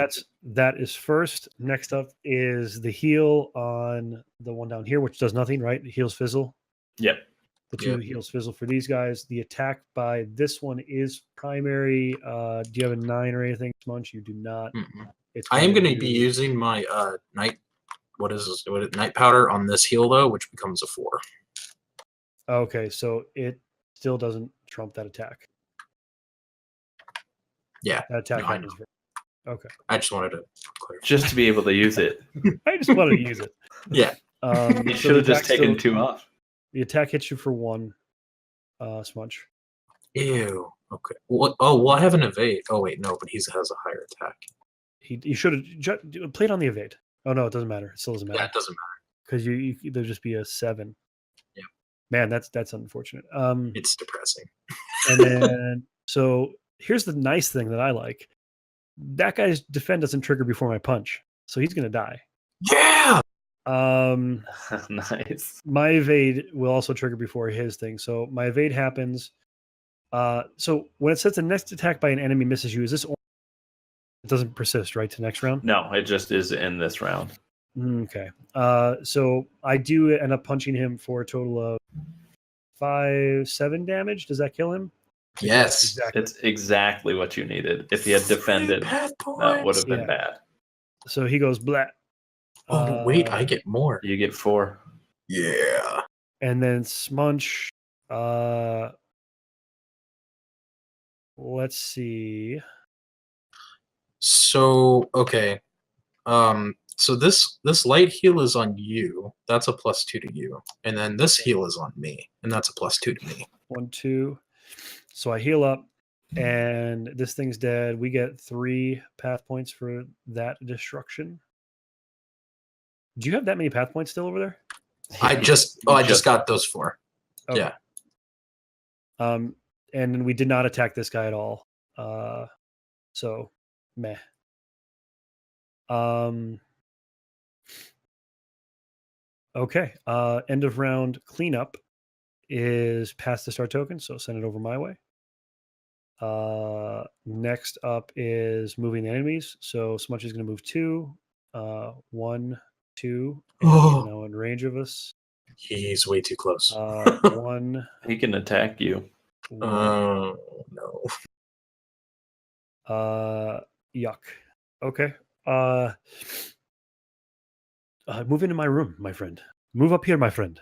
That is first. Next up is the heal on the one down here, which does nothing, right? It heals fizzle. Yep. The two heals fizzle for these guys. The attack by this one is primary. Do you have a 9 or anything, Smunch? You do not. It's I am going to do- be using my night. What is this? Night powder on this heal though, which becomes a 4. Okay, so it still doesn't trump that attack. Yeah, That attack no, I happens first. Okay. I just wanted to clarify. Just to be able to use it. I just wanted to use it. Yeah. You So should the have just attack taken still- 2 off. The attack hits you for 1, Smudge. Ew. Okay. What? Oh, well, I have an evade. Oh wait, no, but he has a higher attack. He should have played on the evade. Oh no, it doesn't matter. It still doesn't Yeah, matter it doesn't matter. because you there'll just be a 7. Yeah. Man, that's unfortunate. It's depressing. And then so here's the nice thing that I like. That guy's defend doesn't trigger before my punch, so he's gonna die. Yeah. Nice. My evade will also trigger before his thing. So my evade happens. So when it says the next attack by an enemy misses you, is this? It doesn't persist, right, to next round? No, it just is in this round. Okay. So I do end up punching him for a total of 7 damage. Does that kill him? Yes. Exactly. It's exactly what you needed. If he had defended, that would have been Yeah. bad. So he goes blah. Oh wait, I get more. You get 4. Yeah. And then Smunch. Let's see. So okay. So this light heal is on you. That's a +2 to you, and then this heal is on me, and that's a +2 to me. 1, 2. So I heal up, and this thing's dead. We get 3 path points for that destruction. Do you have that many path points still over there? I just got those 4. Okay. Yeah. And then we did not attack this guy at all. So meh. Okay. End of round cleanup is pass the start token, so send it over my way. Next up is moving the enemies. So Smunchy is going to move 2, 1, 2, and he's now in range of us. He's way too close. 1. He can attack you. Oh no. Yuck. Okay. Move into my room, my friend. Move up here, my friend.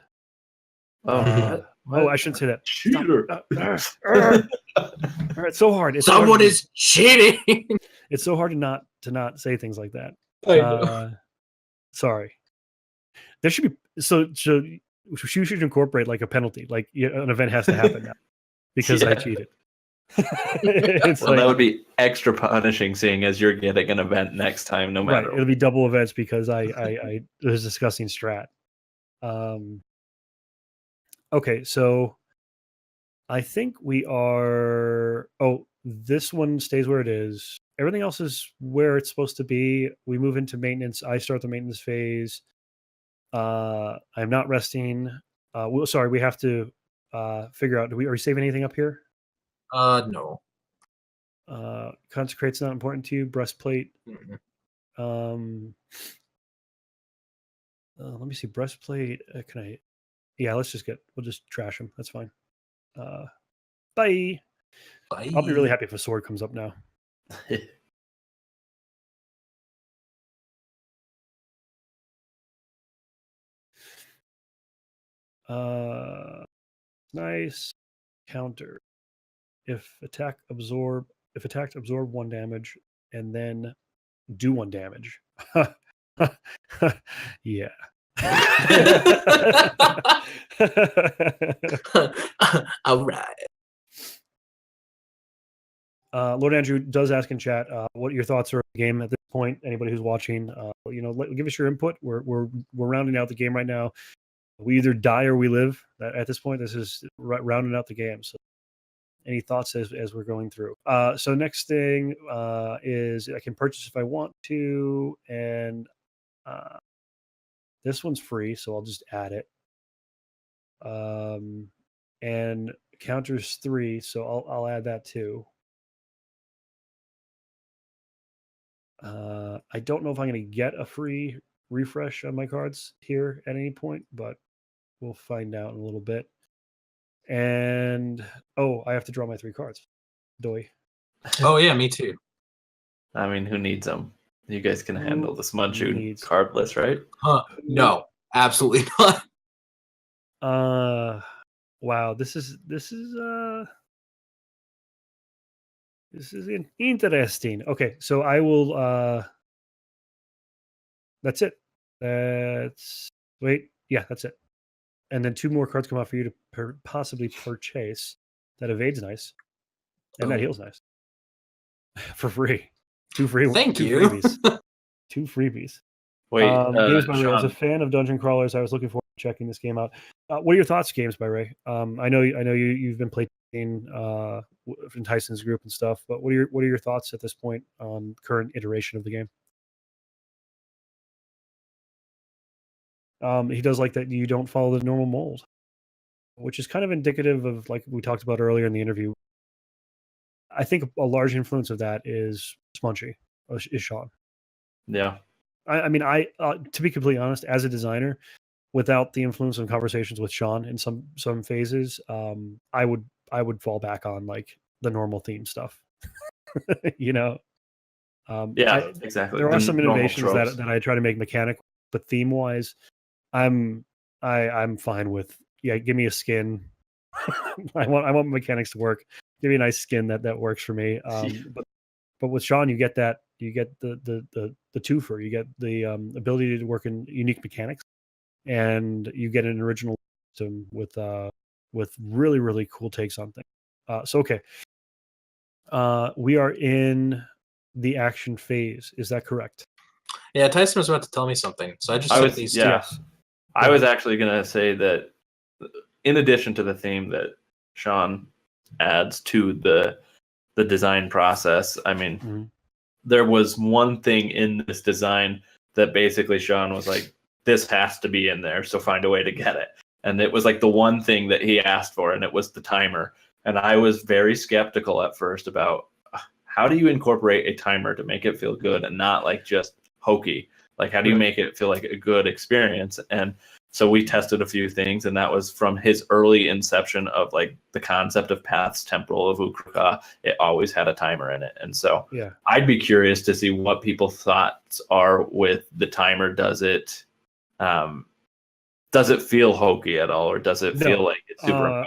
Oh, Oh, I shouldn't say that. cheater. It's so hard. It's Someone so hard is cheating. It's so hard to not say things like that. I know. Sorry. There should be so you should incorporate like a penalty, like an event has to happen now because I Yeah. cheated. It's Well, that would be extra punishing, seeing as you're getting an event next time, no right. matter. It'll be double events because I was discussing strat. Okay, so I think we are. Oh, this one stays where it is. Everything else is where it's supposed to be. We move into maintenance. I start the maintenance phase. I'm not resting. Sorry, we have to figure out. Are we saving anything up here? No. Consecrate's not important to you. Breastplate. Mm-mm. Let me see. Breastplate. Can I? Yeah, we'll just trash him. That's fine. Bye. Bye. I'll be really happy if a sword comes up now. Nice counter. If attacked, absorb 1 damage and then do 1 damage. Yeah. All right. Lord Andrew does ask in chat what your thoughts are on the game at this point. Anybody who's watching, give us your input. We're rounding out the game right now. We either die or we live. At this point, this is rounding out the game. So Any thoughts as we're going through? So next thing is I can purchase if I want to, and this one's free, so I'll just add it. And counters 3, so I'll add that too. I don't know if I'm going to get a free refresh on my cards here at any point, but we'll find out in a little bit. And I have to draw my 3 cards. Doy. Oh yeah, me too. I mean, who needs them? You guys can Who handle the Smunchy needs- card list, right? No, absolutely not. Wow, this is interesting. Okay, so I will that's it. Yeah, that's it. And then 2 more cards come out for you to possibly purchase. That evade's nice. And that heal's nice. For free. 2 free. Thank 2 you. freebies. 2 freebies. Wait, Games by Ray. As a Sean, fan of dungeon crawlers, I was looking forward to checking this game out. What are your thoughts, Games by Ray? I know you've been playing in Tyson's group and stuff, but what are your thoughts at this point on current iteration of the game? He does like that you don't follow the normal mold, which is kind of indicative of, like we talked about earlier in the interview. I think a large influence of that is Smunchy, is Sean. yeah. I mean, to be completely honest, as a designer, without the influence of conversations with Sean in some phases, I would fall back on like the normal theme stuff. Yeah, exactly. There The are some normal innovations tropes. that I try to make mechanical, but theme wise, I'm fine with, give me a skin. I want mechanics to work. Give me a nice skin that works for me. But with Sean, you get the twofer. You get the ability to work in unique mechanics, and you get an original system with really, really cool takes on things. So okay, we are in the action phase. Is that correct? Yeah, Tyson was about to tell me something, so I just I took was- these. yeah. Yes. I was actually going to say that in addition to the theme that Sean adds to the design process, I mean, Mhm. there was one thing in this design that basically Sean was like, this has to be in there, so find a way to get it. And it was like the one thing that he asked for, and it was the timer. And I was very skeptical at first about how do you incorporate a timer to make it feel good and not like just hokey? Like, how do you make it feel like a good experience? And so we tested a few things, and that was from his early inception of like the concept of Path's Temple of Ukro'Kaah. It always had a timer in it. And so Yeah. I'd be curious to see what people's thoughts are with the timer. Does it feel hokey at all, or does it feel like it's super?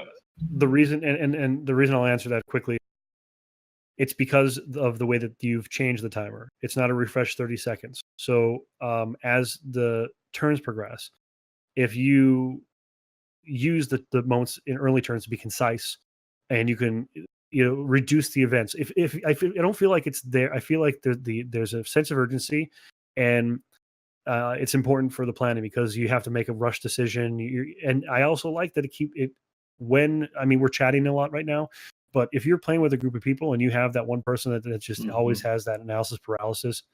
The reason and the reason I'll answer that quickly, it's because of the way that you've changed the timer. It's not a refresh 30 seconds. So as the turns progress, if you use the moments in early turns to be concise, and you can reduce the events. If I don't feel like it's there, I feel like there's a sense of urgency, and it's important for the planning because you have to make a rush decision. And I also like that we're chatting a lot right now, but if you're playing with a group of people and you have that one person that just always has that analysis paralysis,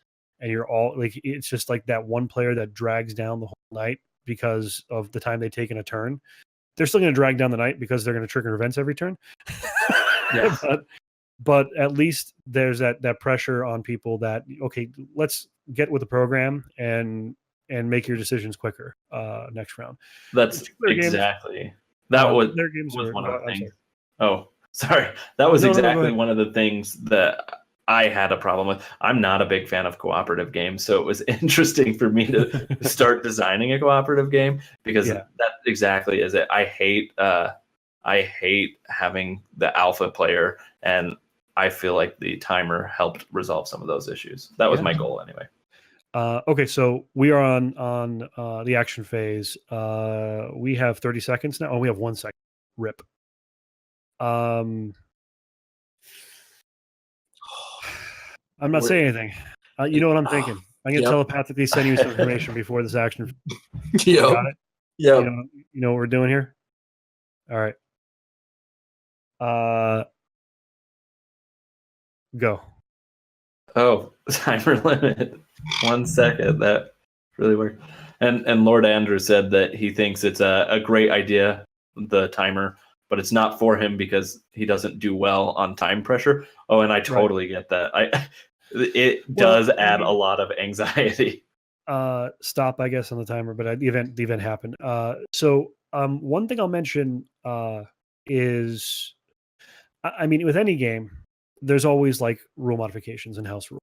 and you're all like, it's just like that one player that drags down the whole night because of the time they take in a turn. They're still going to drag down the night because they're going to trigger events every turn. Yeah. but at least there's that pressure on people that, okay, let's get with the program and make your decisions quicker next round. That's exactly. That was one of the things. Oh, sorry. That was exactly one of the things that I had a problem with. I'm not a big fan of cooperative games, so it was interesting for me to start designing a cooperative game because that exactly is it. I hate having the alpha player, and I feel like the timer helped resolve some of those issues. That was my goal anyway. Okay, so we are on the action phase. We have 30 seconds now. Oh, we have 1 second. Rip. I'm not saying anything. You know what I'm thinking. I'm going to telepathically send you some information before this action. You got it? Yeah. You know what we're doing here? All right. Go. Oh, timer limit. 1 second. That really worked. And Lord Andrew said that he thinks it's a great idea, the timer, but it's not for him because he doesn't do well on time pressure. Oh, and I totally get that. It does add a lot of anxiety. Stop, I guess, on the timer, but the event happened. So one thing I'll mention is, I mean, with any game, there's always like rule modifications and house rules.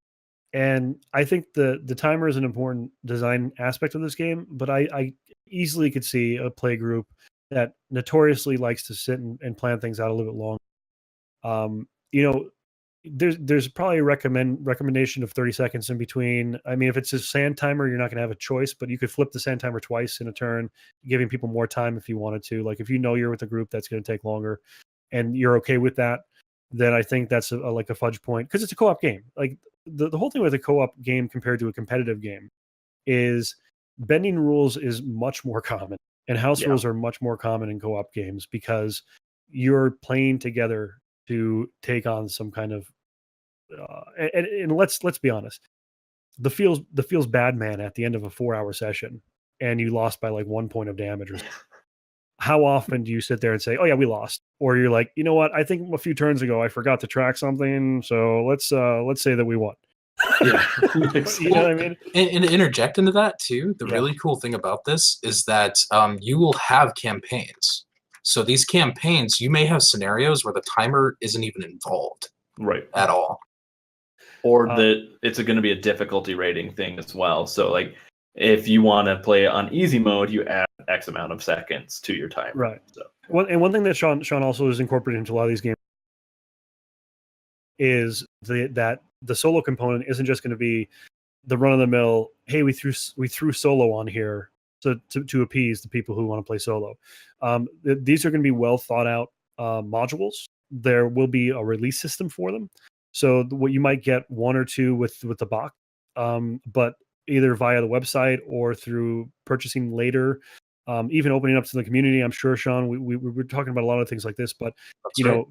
And I think the timer is an important design aspect of this game, but I easily could see a play group that notoriously likes to sit and plan things out a little bit long. You know, there's probably a recommendation of 30 seconds in between. I mean, if it's a sand timer, you're not going to have a choice, but you could flip the sand timer twice in a turn, giving people more time if you wanted to. Like if you know you're with a group that's going to take longer, and you're okay with that, then I think that's like a fudge point because it's a co-op game. Like the whole thing with a co-op game compared to a competitive game is bending rules is much more common, and house rules are much more common in co-op games because you're playing together to take on some kind of and let's be honest, the feels bad man at the end of a 4-hour session and you lost by like 1 point of damage or something. How often do you sit there and say, oh yeah, we lost? Or you're like, you know what, I think a few turns ago I forgot to track something, so let's say that we won. Yeah. You know what I mean? And to interject into that too, the really cool thing about this is that you will have campaigns. So these campaigns, you may have scenarios where the timer isn't even involved at all. Or that it's going to be a difficulty rating thing as well. So like if you want to play on easy mode, you add X amount of seconds to your timer. Right. So one thing that Sean also has incorporated into a lot of these games is that the solo component isn't just going to be the run of the mill. Hey, we threw solo on here to appease the people who want to play solo. These are going to be well thought out modules. There will be a release system for them. So what you might get 1 or 2 with the box, but either via the website or through purchasing later, even opening up to the community. I'm sure, Sean, we were talking about a lot of things like this, but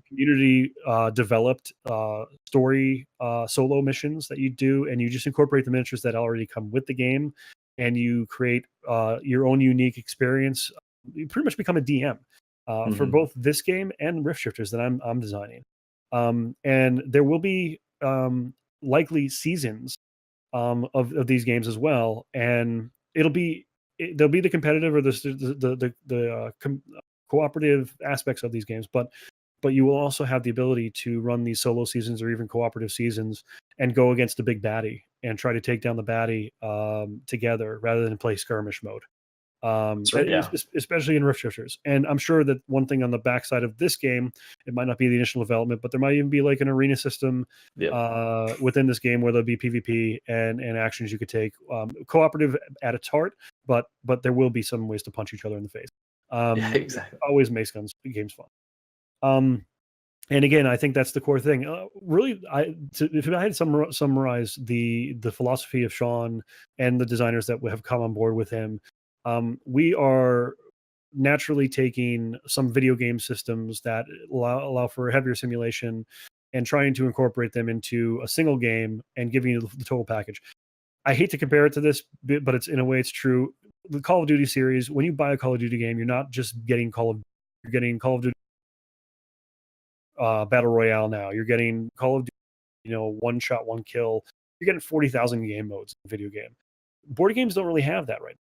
community developed story solo missions that you do, and you just incorporate the miniatures that already come with the game, and you create your own unique experience. You pretty much become a DM for both this game and Rift Shifters that I'm designing. And there will be likely seasons of these games as well, and there'll be the competitive or the cooperative aspects of these games, but you will also have the ability to run these solo seasons or even cooperative seasons and go against a big baddie and try to take down the baddie together rather than play skirmish mode. Especially in Rift Shifters. And I'm sure that one thing on the backside of this game, it might not be the initial development, but there might even be like an arena system within this game where there'll be PvP and actions you could take. Cooperative at its heart, but there will be some ways to punch each other in the face. Exactly. Always makes games fun. And again, I think that's the core thing. Really, if I had to summarize the philosophy of Sean and the designers that have come on board with him, we are naturally taking some video game systems that allow for heavier simulation and trying to incorporate them into a single game and giving you the total package. I hate to compare it to this, but it's in a way it's true. The Call of Duty series, when you buy a Call of Duty game, you're not just getting you're getting Call of Duty Battle Royale now. You're getting Call of Duty, one shot, one kill. You're getting 40,000 game modes in a video game. Board games don't really have that right now.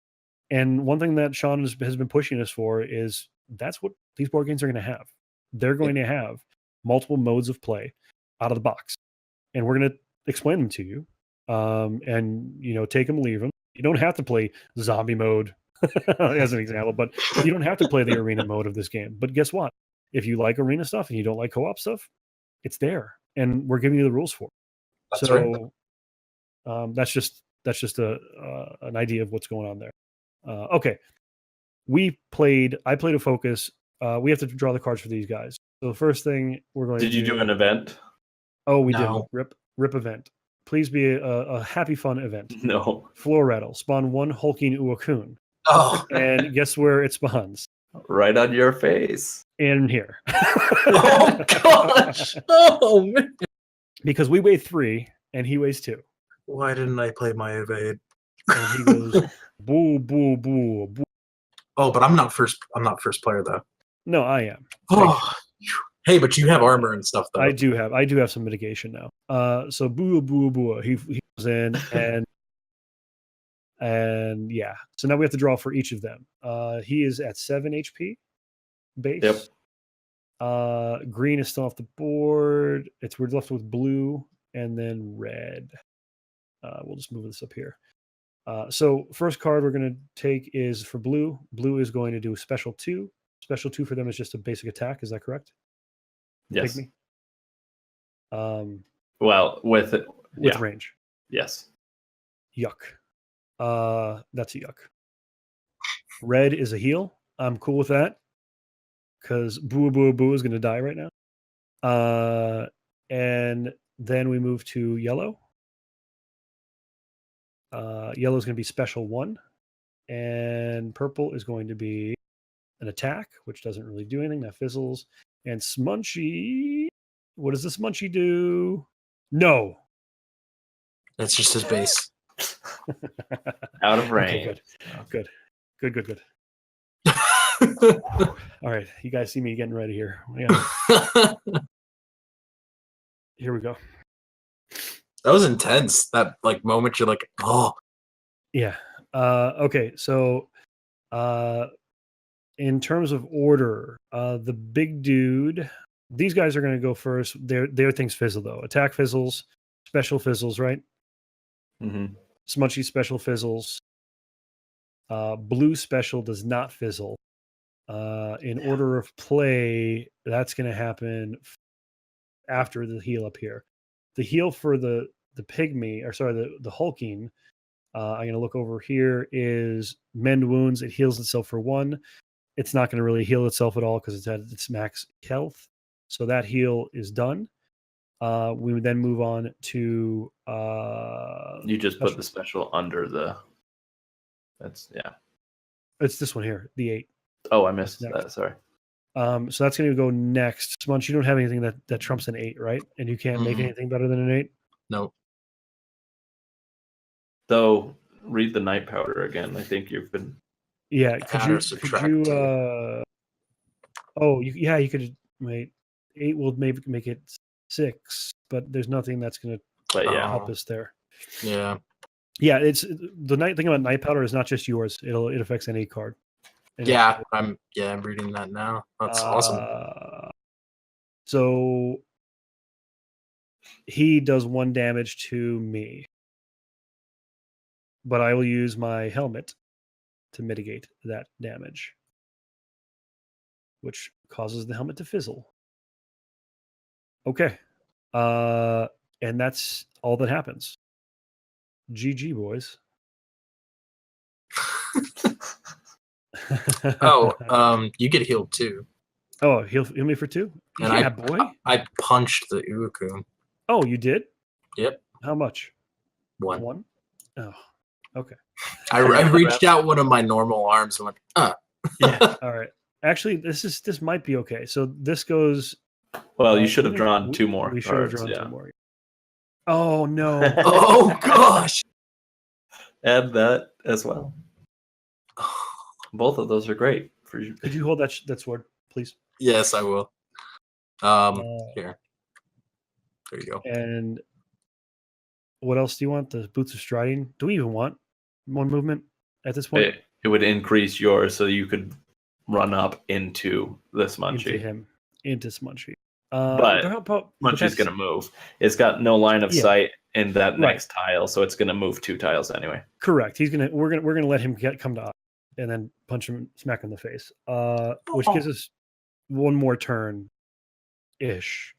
And one thing that Sean has been pushing us for is that's what these board games are going to have. They're going to have multiple modes of play out of the box. And we're going to explain them to you. And, take them, leave them. You don't have to play zombie mode as an example, but you don't have to play the arena mode of this game. But guess what? If you like arena stuff and you don't like co-op stuff, it's there. And we're giving you the rules for it. That's just an idea of what's going on there. Okay. I played a focus. We have to draw the cards for these guys. So the first thing we're going to do. Did you do an event? Oh, we did. Rip event. Please be a happy, fun event. No. Floor rattle. Spawn 1 hulking Ukro'Kaah. Oh. And guess where it spawns? Right on your face. In here. Oh, gosh. Oh, man. because we weigh 3 and he weighs 2. Why didn't I play my evade? And he goes, boo, boo, boo, boo. Oh, but I'm not first player though. No, I am. Oh, hey, but you have armor and stuff though. I do have some mitigation now. So boo, boo, boo. He goes in and yeah. So now we have to draw for each of them. He is at 7 HP base. Yep. Green is still off the board. We're left with blue and then red. We'll just move this up here. So first card we're going to take is for blue. Blue is going to do special 2. Special 2 for them is just a basic attack. Is that correct? Yes. Pygmy? Well, with range. Yes. Yuck. That's a yuck. Red is a heal. I'm cool with that because Boo Boo Boo is going to die right now. And then we move to yellow. Yellow is going to be special 1, and purple is going to be an attack, which doesn't really do anything. That fizzles. And Smunchy, what does the Smunchy do? No. That's just his base. Out of range. Okay, good. All right, you guys see me getting ready here. Yeah. Here we go. That was intense. That like moment you're like, oh. Yeah. Okay, so in terms of order, the big dude, these guys are going to go first. Their things fizzle though. Attack fizzles, special fizzles, right? Mm-hmm. Smunchy special fizzles. Blue special does not fizzle. In order of play, that's going to happen after the heal up here. The heal for the pygmy, or sorry, the hulking. I'm going to look over here. Is mend wounds. It heals itself for 1. It's not going to really heal itself at all because it's at its max health. So that heal is done. We would then move on to. You just put the special under the. That's It's this one here, the 8. Oh, I missed that. Sorry. So that's going to go next. Smunch, you don't have anything that trumps an 8, right? And you can't make anything better than an 8. No. Though, read the night powder again. I think you've been. Yeah. Could you? You could. Wait. 8 will maybe make it 6, but there's nothing that's going to help us there. Yeah. Yeah. It's the night thing about night powder is not just yours. It affects any card. I'm reading that now. That's awesome. So he does 1 damage to me, but I will use my helmet to mitigate that damage, which causes the helmet to fizzle. Okay. And that's all that happens. GG, boys. You get healed too. Oh, heal me for 2? And boy. I punched the Ukro'Kaah. Oh, you did? Yep. How much? 1. Oh, okay. I reached out one of my normal arms and went, Yeah. All right. Actually, this might be okay. So this goes. Well, you should have drawn 2 more. We should have drawn 2 more. Oh no! Oh gosh! Add that as well. Both of those are great for you. Could you hold that sword, please? Yes, I will. Here. There you go. And what else do you want? The boots of striding. Do we even want 1 movement at this point? It would increase yours, so you could run up into the Smunchy. Into Smunchy. But Smunchy's going to move. It's got no line of sight in that next tile, so it's going to move 2 tiles anyway. Correct. We're gonna let him come to us and then punch him, smack him in the face. Which gives us 1 more turn, ish.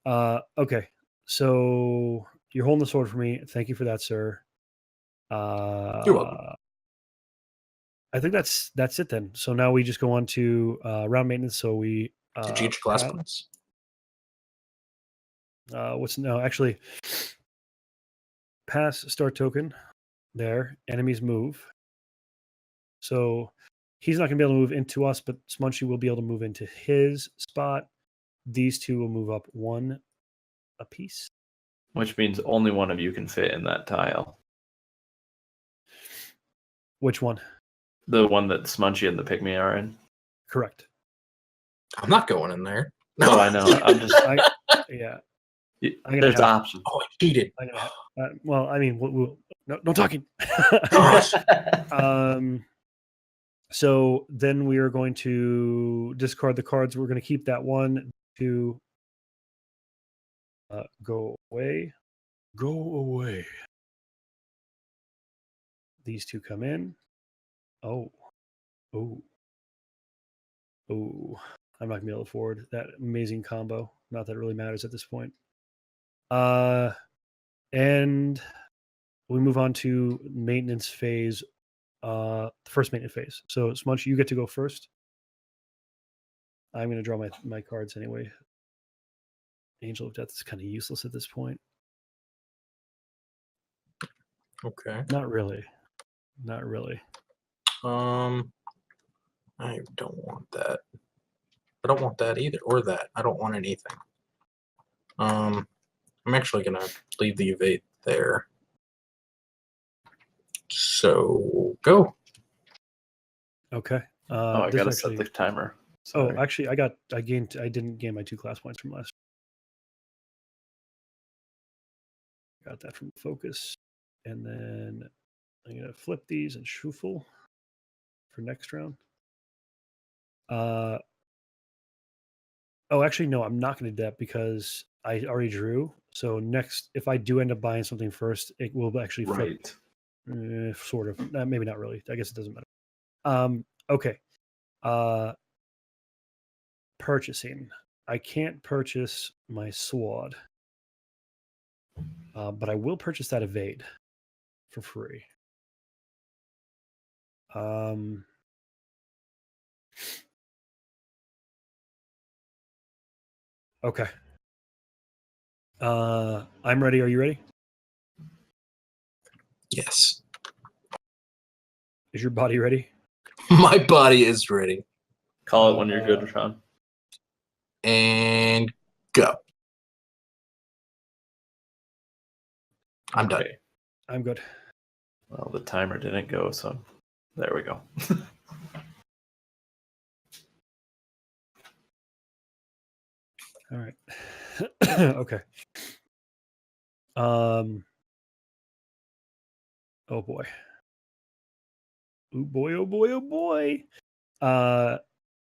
Okay. So you're holding the sword for me. Thank you for that, sir. You're welcome. I think that's it then. So now we just go on to round maintenance. So we. Did you get your class points? Actually, pass start token. There, enemies move. So he's not going to be able to move into us, but Smunchy will be able to move into his spot. These 2 will move up 1, apiece. Which means only one of you can fit in that tile. Which one? The one that Smunchy and the Pygmy are in. Correct. I'm not going in there. No, I know. I'm just. Yeah. There's options. Oh, I cheated. Well, I mean, no talking. Gosh. So then we are going to discard the cards. We're going to keep that 1, 2. Go away. Go away. These 2 come in. Oh. I'm not going to be able to afford that amazing combo. Not that it really matters at this point. And we move on to maintenance phase. The first maintenance phase. So, Smunchy, you get to go first. I'm going to draw my cards anyway. Angel of Death is kind of useless at this point. Okay. Not really. I don't want that. I don't want that either, or that. I don't want anything. I'm actually gonna leave the evade there. So go. Okay. I gotta set the timer. Sorry. Oh, actually, I didn't gain my 2 class points from last. Got that from focus, and then I'm gonna flip these and shuffle for next round. Oh, actually, no, I'm not going to do that because I already drew. So next, if I do end up buying something first, it will actually flip. Right. Sort of. Maybe not really. I guess it doesn't matter. Okay. Purchasing. I can't purchase my sword, but I will purchase that evade for free. Okay. I'm ready. Are you ready? Yes. Is your body ready? My body is ready. Call it when you're good, Sean. And go. I'm done. Okay. I'm good. Well, the timer didn't go, so there we go. All right. Okay. Oh boy. Oh boy, oh boy, oh boy.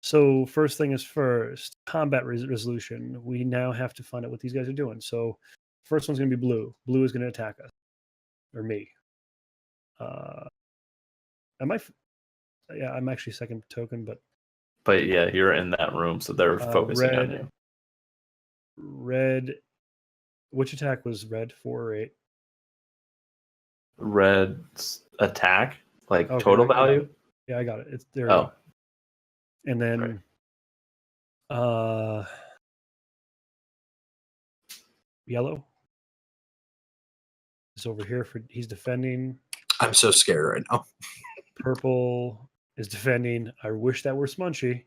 So first thing is first, combat resolution. We now have to find out what these guys are doing. So first one's going to be blue. Blue is going to attack us. Or me. I'm actually second token, but yeah, you're in that room, so they're focusing on you. Red. Which attack was red? 4 or 8? Red's attack, like Okay, total value. Yeah, I got it. It's there. Oh, and then, yellow is over here he's defending. I'm so scared right now. Purple is defending. I wish that were Smunchy.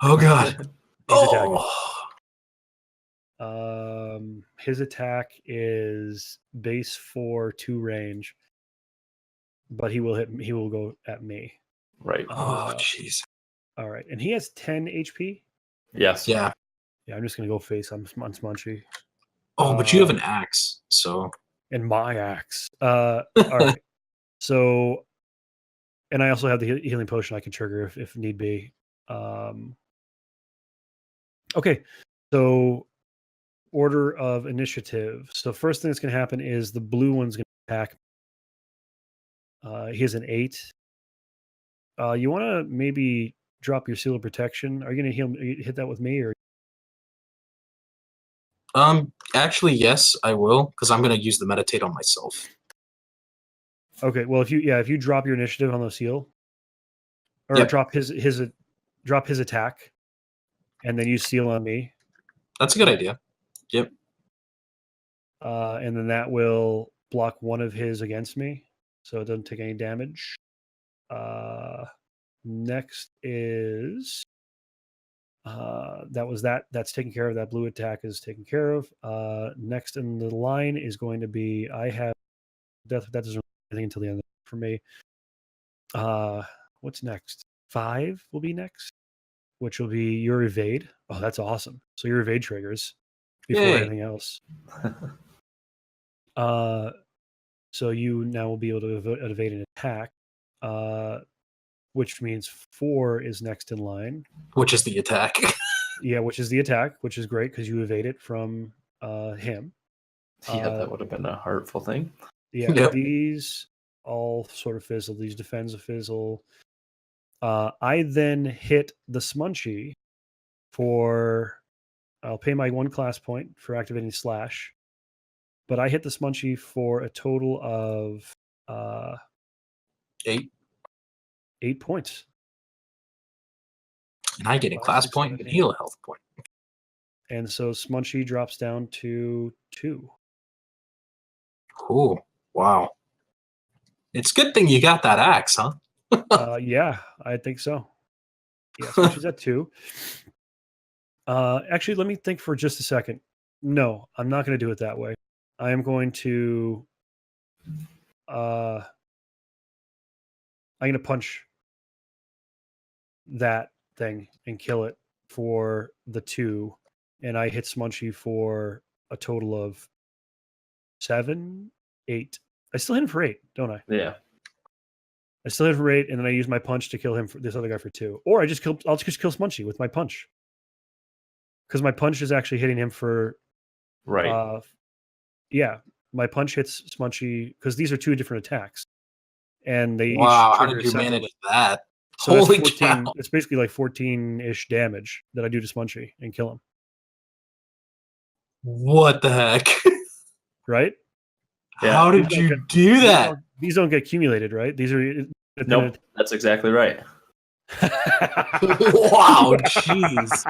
Oh god. He's attacking. His attack is base 4, 2 range, but he will go at me. Right. Oh jeez. All right, and he has 10 HP. Yes. Yeah. I'm just gonna go face on Smunchy. Oh, but you have an axe, so. And my axe. All right. So, and I also have the healing potion I can trigger if need be. Okay. So, order of initiative. So, first thing that's going to happen is the blue one's going to attack. He has an 8. You want to maybe drop your seal of protection? Are you going to hit that with me or? Actually, yes, I will, because I'm going to use the meditate on myself. Okay. Well, if you drop your initiative on the seal, or drop his attack, and then you seal on me. That's a good idea. Yep. And then that will block one of his against me, so it doesn't take any damage. Next is That was that. That's taken care of. That blue attack is taken care of. Next in the line is going to be I have that doesn't anything until the end for me. What's next? 5 will be next, which will be your evade. Oh, that's awesome. So your evade triggers before Yay. anything else. So you now will be able to evade an attack, which means 4 is next in line. Which is the attack. Yeah, which is the attack, which is great because you evade it from him. Yeah, that would have been a hurtful thing. Yeah, Yep. these all sort of fizzle. These defends a fizzle. I then hit the Smunchy for. I'll pay my 1 class point for activating slash, but I hit the Smunchy for a total of 8. 8 points. And I get a 5, class 6, point 7, and 8. heal a health point. And so Smunchy drops down to 2. Cool. Wow. It's a good thing you got that axe, huh? Yeah, I think so. Yeah, Smunchy's at 2. Actually, let me think for just a second. No, I'm not going to do it that way. I am going to. I'm going to punch that thing and kill it for the 2, and I hit Smunchy for a total of 7, 8. I still hit him for 8, don't I? Yeah. I still hit him for 8, and then I use my punch to kill him for this other guy for 2. Or I'll just kill Smunchy with my punch. Because my punch is actually hitting him for Right. Yeah, my punch hits Smunchy because these are 2 different attacks, and they Wow, each how trigger did you separately. manage that? So that's Holy 14. cow. It's basically like 14-ish damage that I do to Smunchy and kill him. What the heck? Right? Yeah. How did These you don't do that? These don't get accumulated, right? These are Nope. That's exactly right. Wow, jeez.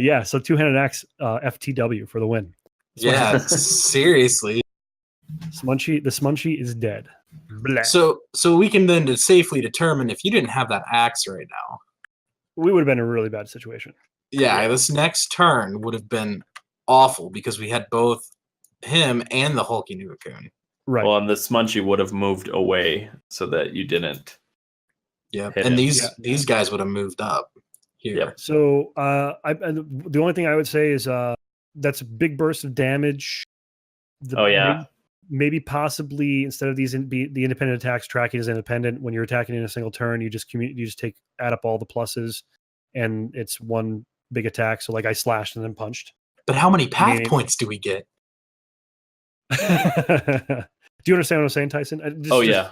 Yeah, so 2-handed axe FTW for the win. Yeah, seriously. The Smunchy is dead. Blah. So we can then safely determine if you didn't have that axe right now. We would have been in a really bad situation. Yeah, this next turn would have been awful because we had both him and the hulky Ukro'Kaah. Right. Well, and the Smunchy would have moved away so that you didn't. Yep. hit And him. these guys would have moved up here. Yep. So the only thing I would say is that's a big burst of damage. Oh, yeah. Maybe possibly instead of the independent attacks tracking as independent, when you're attacking in a single turn, you just add up all the pluses, and it's one big attack. So like I slashed and then punched. But how many path points do we get? Do you understand what I'm saying, Tyson? Yeah.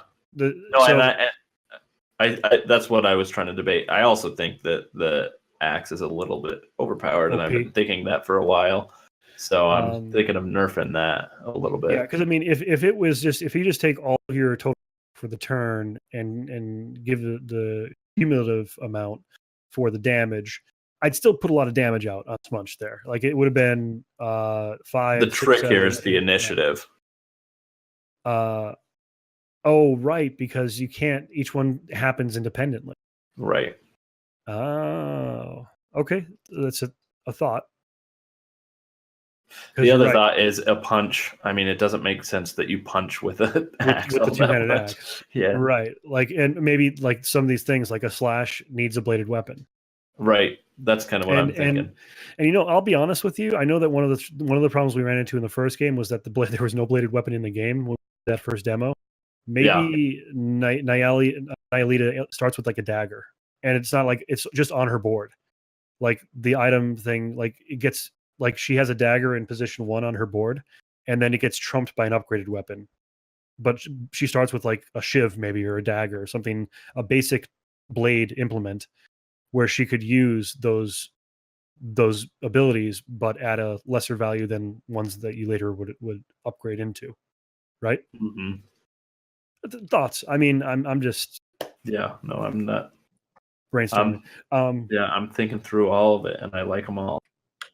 I that's what I was trying to debate. I also think that the axe is a little bit overpowered, and I've been thinking that for a while. So I'm thinking of nerfing that a little bit. Yeah, because I mean, if you just take all of your total for the turn and give the cumulative amount for the damage, I'd still put a lot of damage out on Smunch there. Like it would have been 5. The 6, trick 7, here is the 8, initiative. 9. Right, because you can't. Each one happens independently. Right. Oh, okay. That's a thought. The other thought is a punch. I mean, it doesn't make sense that you punch with an axe. With the 2-handed axe. Yeah. Right. Like, and maybe like some of these things, like a slash needs a bladed weapon. Right. That's kind of what I'm thinking. And I'll be honest with you. I know that one of the problems we ran into in the first game was that there was no bladed weapon in the game when that first demo. Maybe Nyalita starts with like a dagger, and it's not like it's just on her board. Like the item thing, like it gets. Like she has a dagger in position 1 on her board, and then it gets trumped by an upgraded weapon. But she starts with like a shiv maybe, or a dagger or something, a basic blade implement where she could use those abilities, but at a lesser value than ones that you later would upgrade into. Right? Mm-hmm. Thoughts? I mean, I'm just. Yeah, no, I'm not. Brainstorming. I'm thinking through all of it, and I like them all.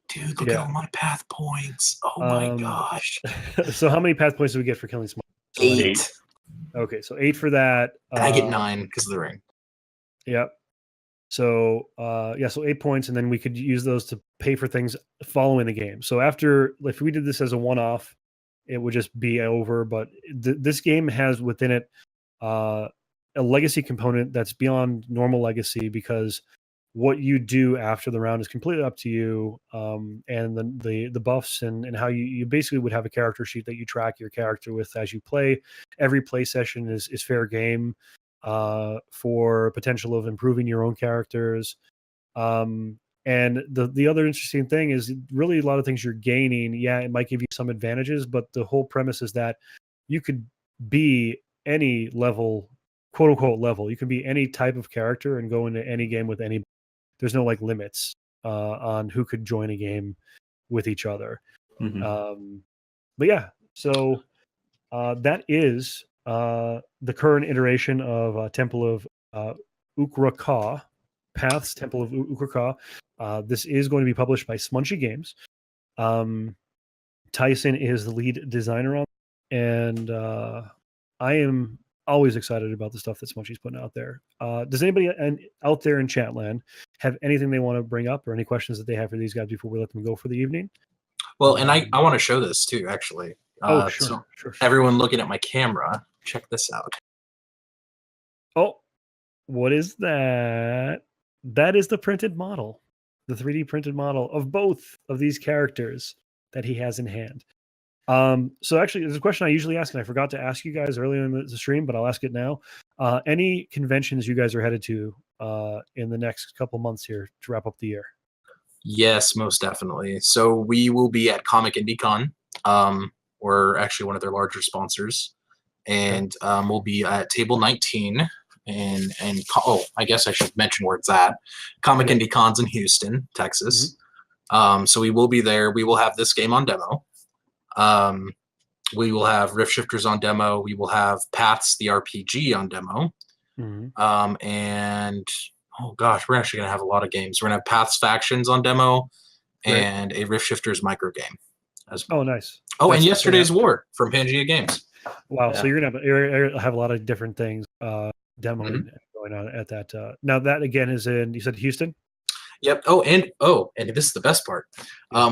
Dude, look at all my path points. Oh my gosh. So how many path points do we get for killing Smart? 8. Okay, so 8 for that. And I get 9 because of the ring. Yep. So so 8 points, and then we could use those to pay for things following the game. So after, if we did this as a one-off, it would just be over. But this game has within it a legacy component that's beyond normal legacy, because what you do after the round is completely up to you. And the buffs and how you basically would have a character sheet that you track your character with as you play. Every play session is fair game for potential of improving your own characters. And the other interesting thing is really a lot of things you're gaining. Yeah, it might give you some advantages, but the whole premise is that you could be any level, quote unquote level. You can be any type of character and go into any game with any. There's no like limits on who could join a game with each other. But yeah, so that is the current iteration of Temple of Ukro'Kaah, Paths Temple of Ukro'Kaah. This is going to be published by Smunchy Games. Tyson is the lead designer on it, and I am always excited about the stuff that Smunchy's putting out there. Does anybody out there in Chatland have anything they want to bring up, or any questions that they have for these guys before we let them go for the evening? Well, and I want to show this too, actually. Sure. Everyone looking at my camera, check this out. Oh, what is that? That is the printed model, the 3D printed model of both of these characters that he has in hand. So actually, there's a question I usually ask, and I forgot to ask you guys earlier in the stream, but I'll ask it now. Any conventions you guys are headed to in the next couple months here to wrap up the year? Yes, most definitely. So we will be at Comic Indie Con. We're actually one of their larger sponsors, and we'll be at Table 19. And I guess I should mention where it's at. Comic Indie Con's in Houston, Texas. So we will be there. We will have this game on demo. We will have Rift Shifters on demo. We will have Paths the RPG on demo. And oh gosh, we're actually going to have a lot of games. We're going to have Paths Factions on demo and a Rift Shifters micro game as well. Oh, nice. And Yesterday's War from Pangea Games. Wow. Yeah. So you're going to have a lot of different things demoing going on at that. Now that again is in, you said Houston? Yep. And this is the best part.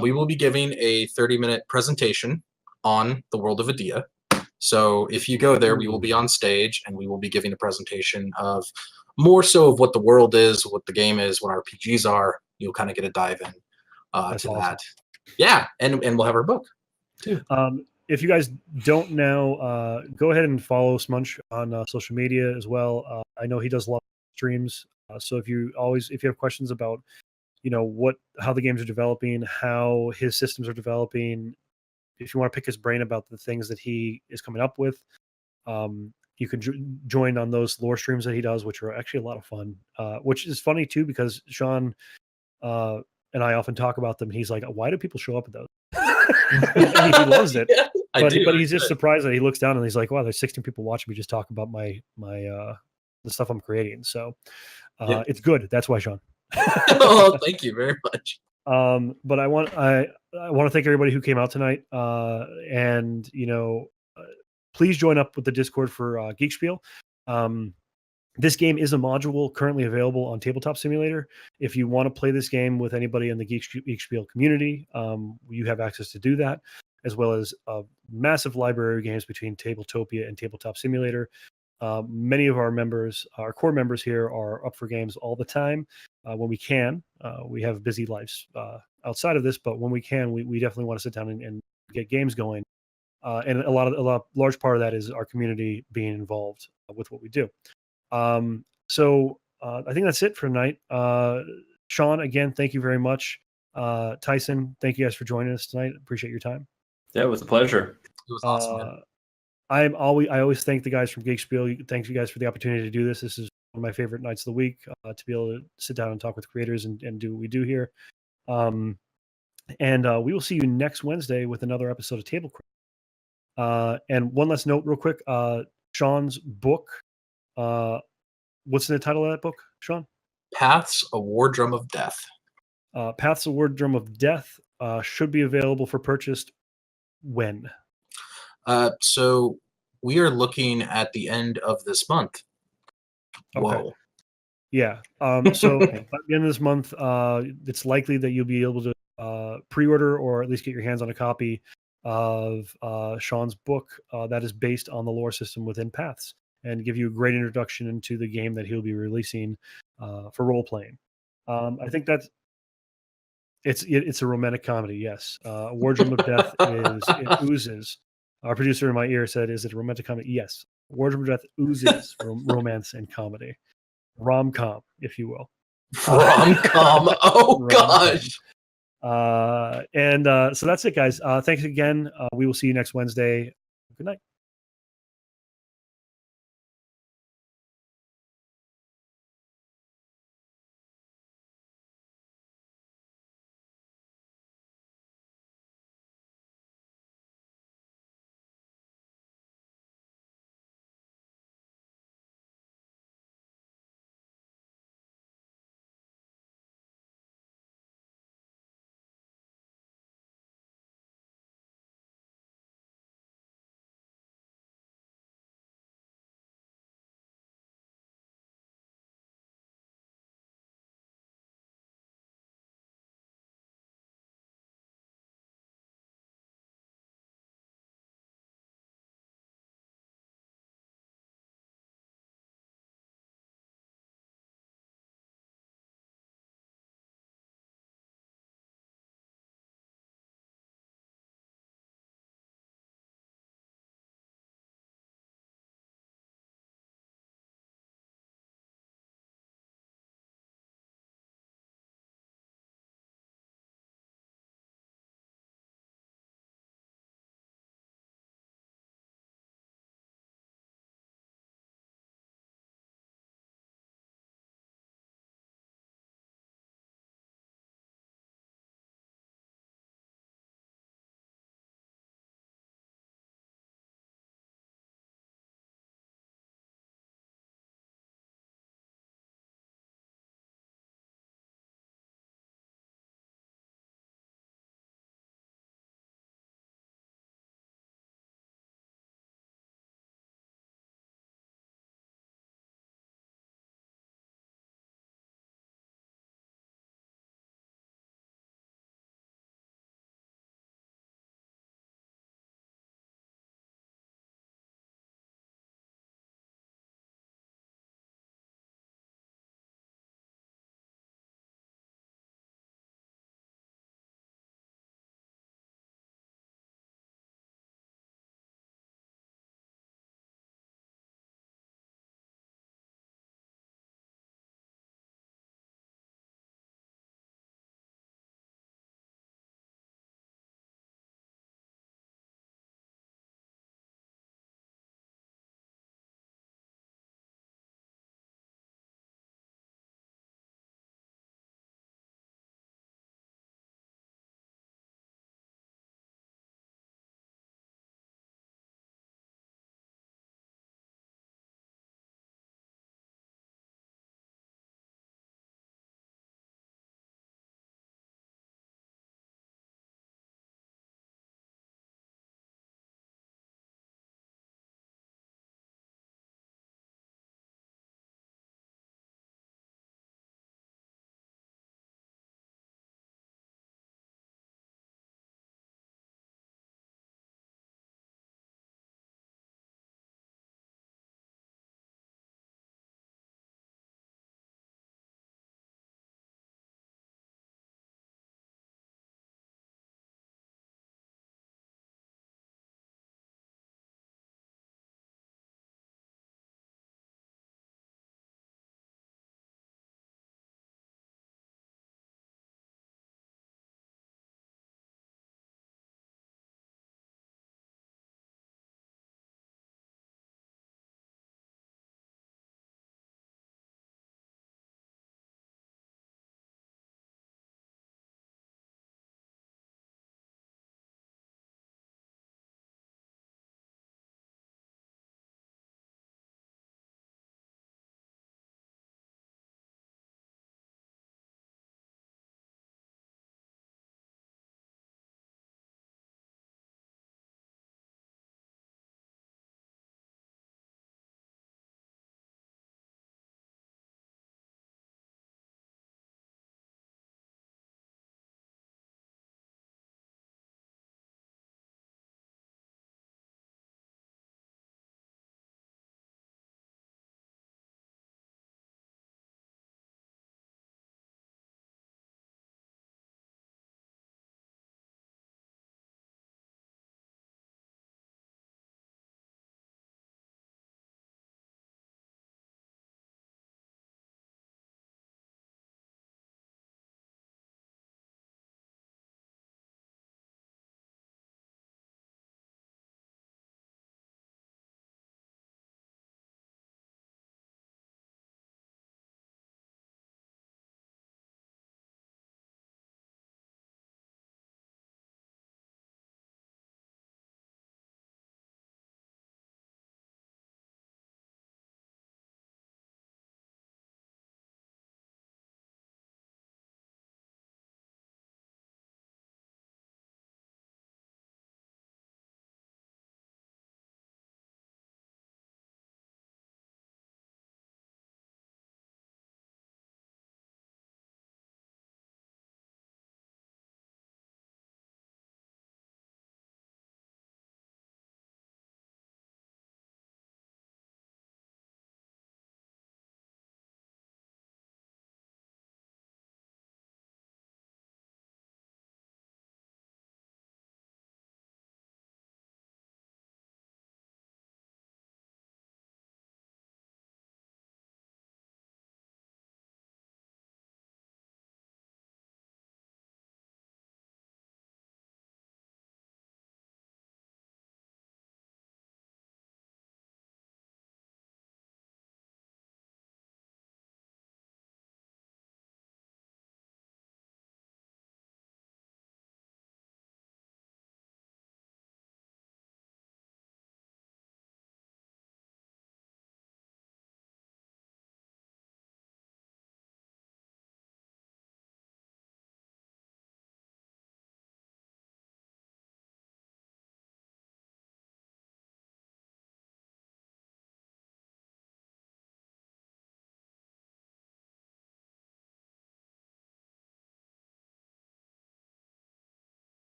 We will be giving a 30-minute presentation on the world of Adia. So if you go there, we will be on stage and we will be giving a presentation of more so of what the world is, what the game is, what RPGs are. You'll kind of get a dive in to that. Yeah, and we'll have our book too. If you guys don't know, go ahead and follow Smunch on social media as well. I know he does a lot of streams. So if you have questions about, how the games are developing, how his systems are developing, if you want to pick his brain about the things that he is coming up with, you can join on those lore streams that he does, which are actually a lot of fun. Which is funny too, because Sean and I often talk about them. He's like, "Why do people show up at those?" And he loves it. Yeah, but he's just surprised that he looks down and he's like, "Wow, there's 16 people watching me just talk about my the stuff I'm creating." So it's good. That's why, Sean. Oh, thank you very much. But I want to thank everybody who came out tonight. And please join up with the Discord for Geek Spiel. This game is a module currently available on Tabletop Simulator. If you want to play this game with anybody in the Geek Spiel community, you have access to do that, as well as a massive library of games between Tabletopia and Tabletop Simulator. Many of our members, our core members here, are up for games all the time when we can. We have busy lives outside of this, but when we can, we definitely want to sit down and get games going. And a large part of that is our community being involved with what we do. So I think that's it for tonight. Sean, again, thank you very much. Tyson, thank you guys for joining us tonight. Appreciate your time. Yeah, it was a pleasure. It was awesome. Man. I always thank the guys from Geek Spiel. Thanks you guys for the opportunity to do this. This is one of my favorite nights of the week, to be able to sit down and talk with creators and do what we do here. And we will see you next Wednesday with another episode of Table Craft. And one last note real quick, Sean's book, what's the title of that book, Sean? Paths, A War Drum of Death. Paths, A War Drum of Death should be available for purchase when? So we are looking at the end of this month. Okay. Whoa. Yeah. So by the end of this month, it's likely that you'll be able to pre-order or at least get your hands on a copy of Sean's book that is based on the lore system within Paths and give you a great introduction into the game that he'll be releasing for role playing. I think it's a romantic comedy. Yes. Wardrobe of Death it oozes. Our producer in my ear said, "Is it a romantic comedy?" Yes. Wardrobe of Death oozes romance and comedy. Rom-com, if you will. Rom-com. Oh Rom-com. gosh. So that's it, guys. Thanks again. We will see you next Wednesday. Good night.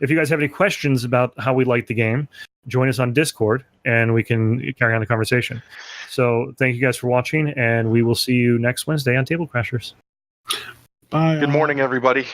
If you guys have any questions about how we like the game, join us on Discord, and we can carry on the conversation. So thank you guys for watching, and we will see you next Wednesday on Table Crashers. Bye. Good morning, everybody.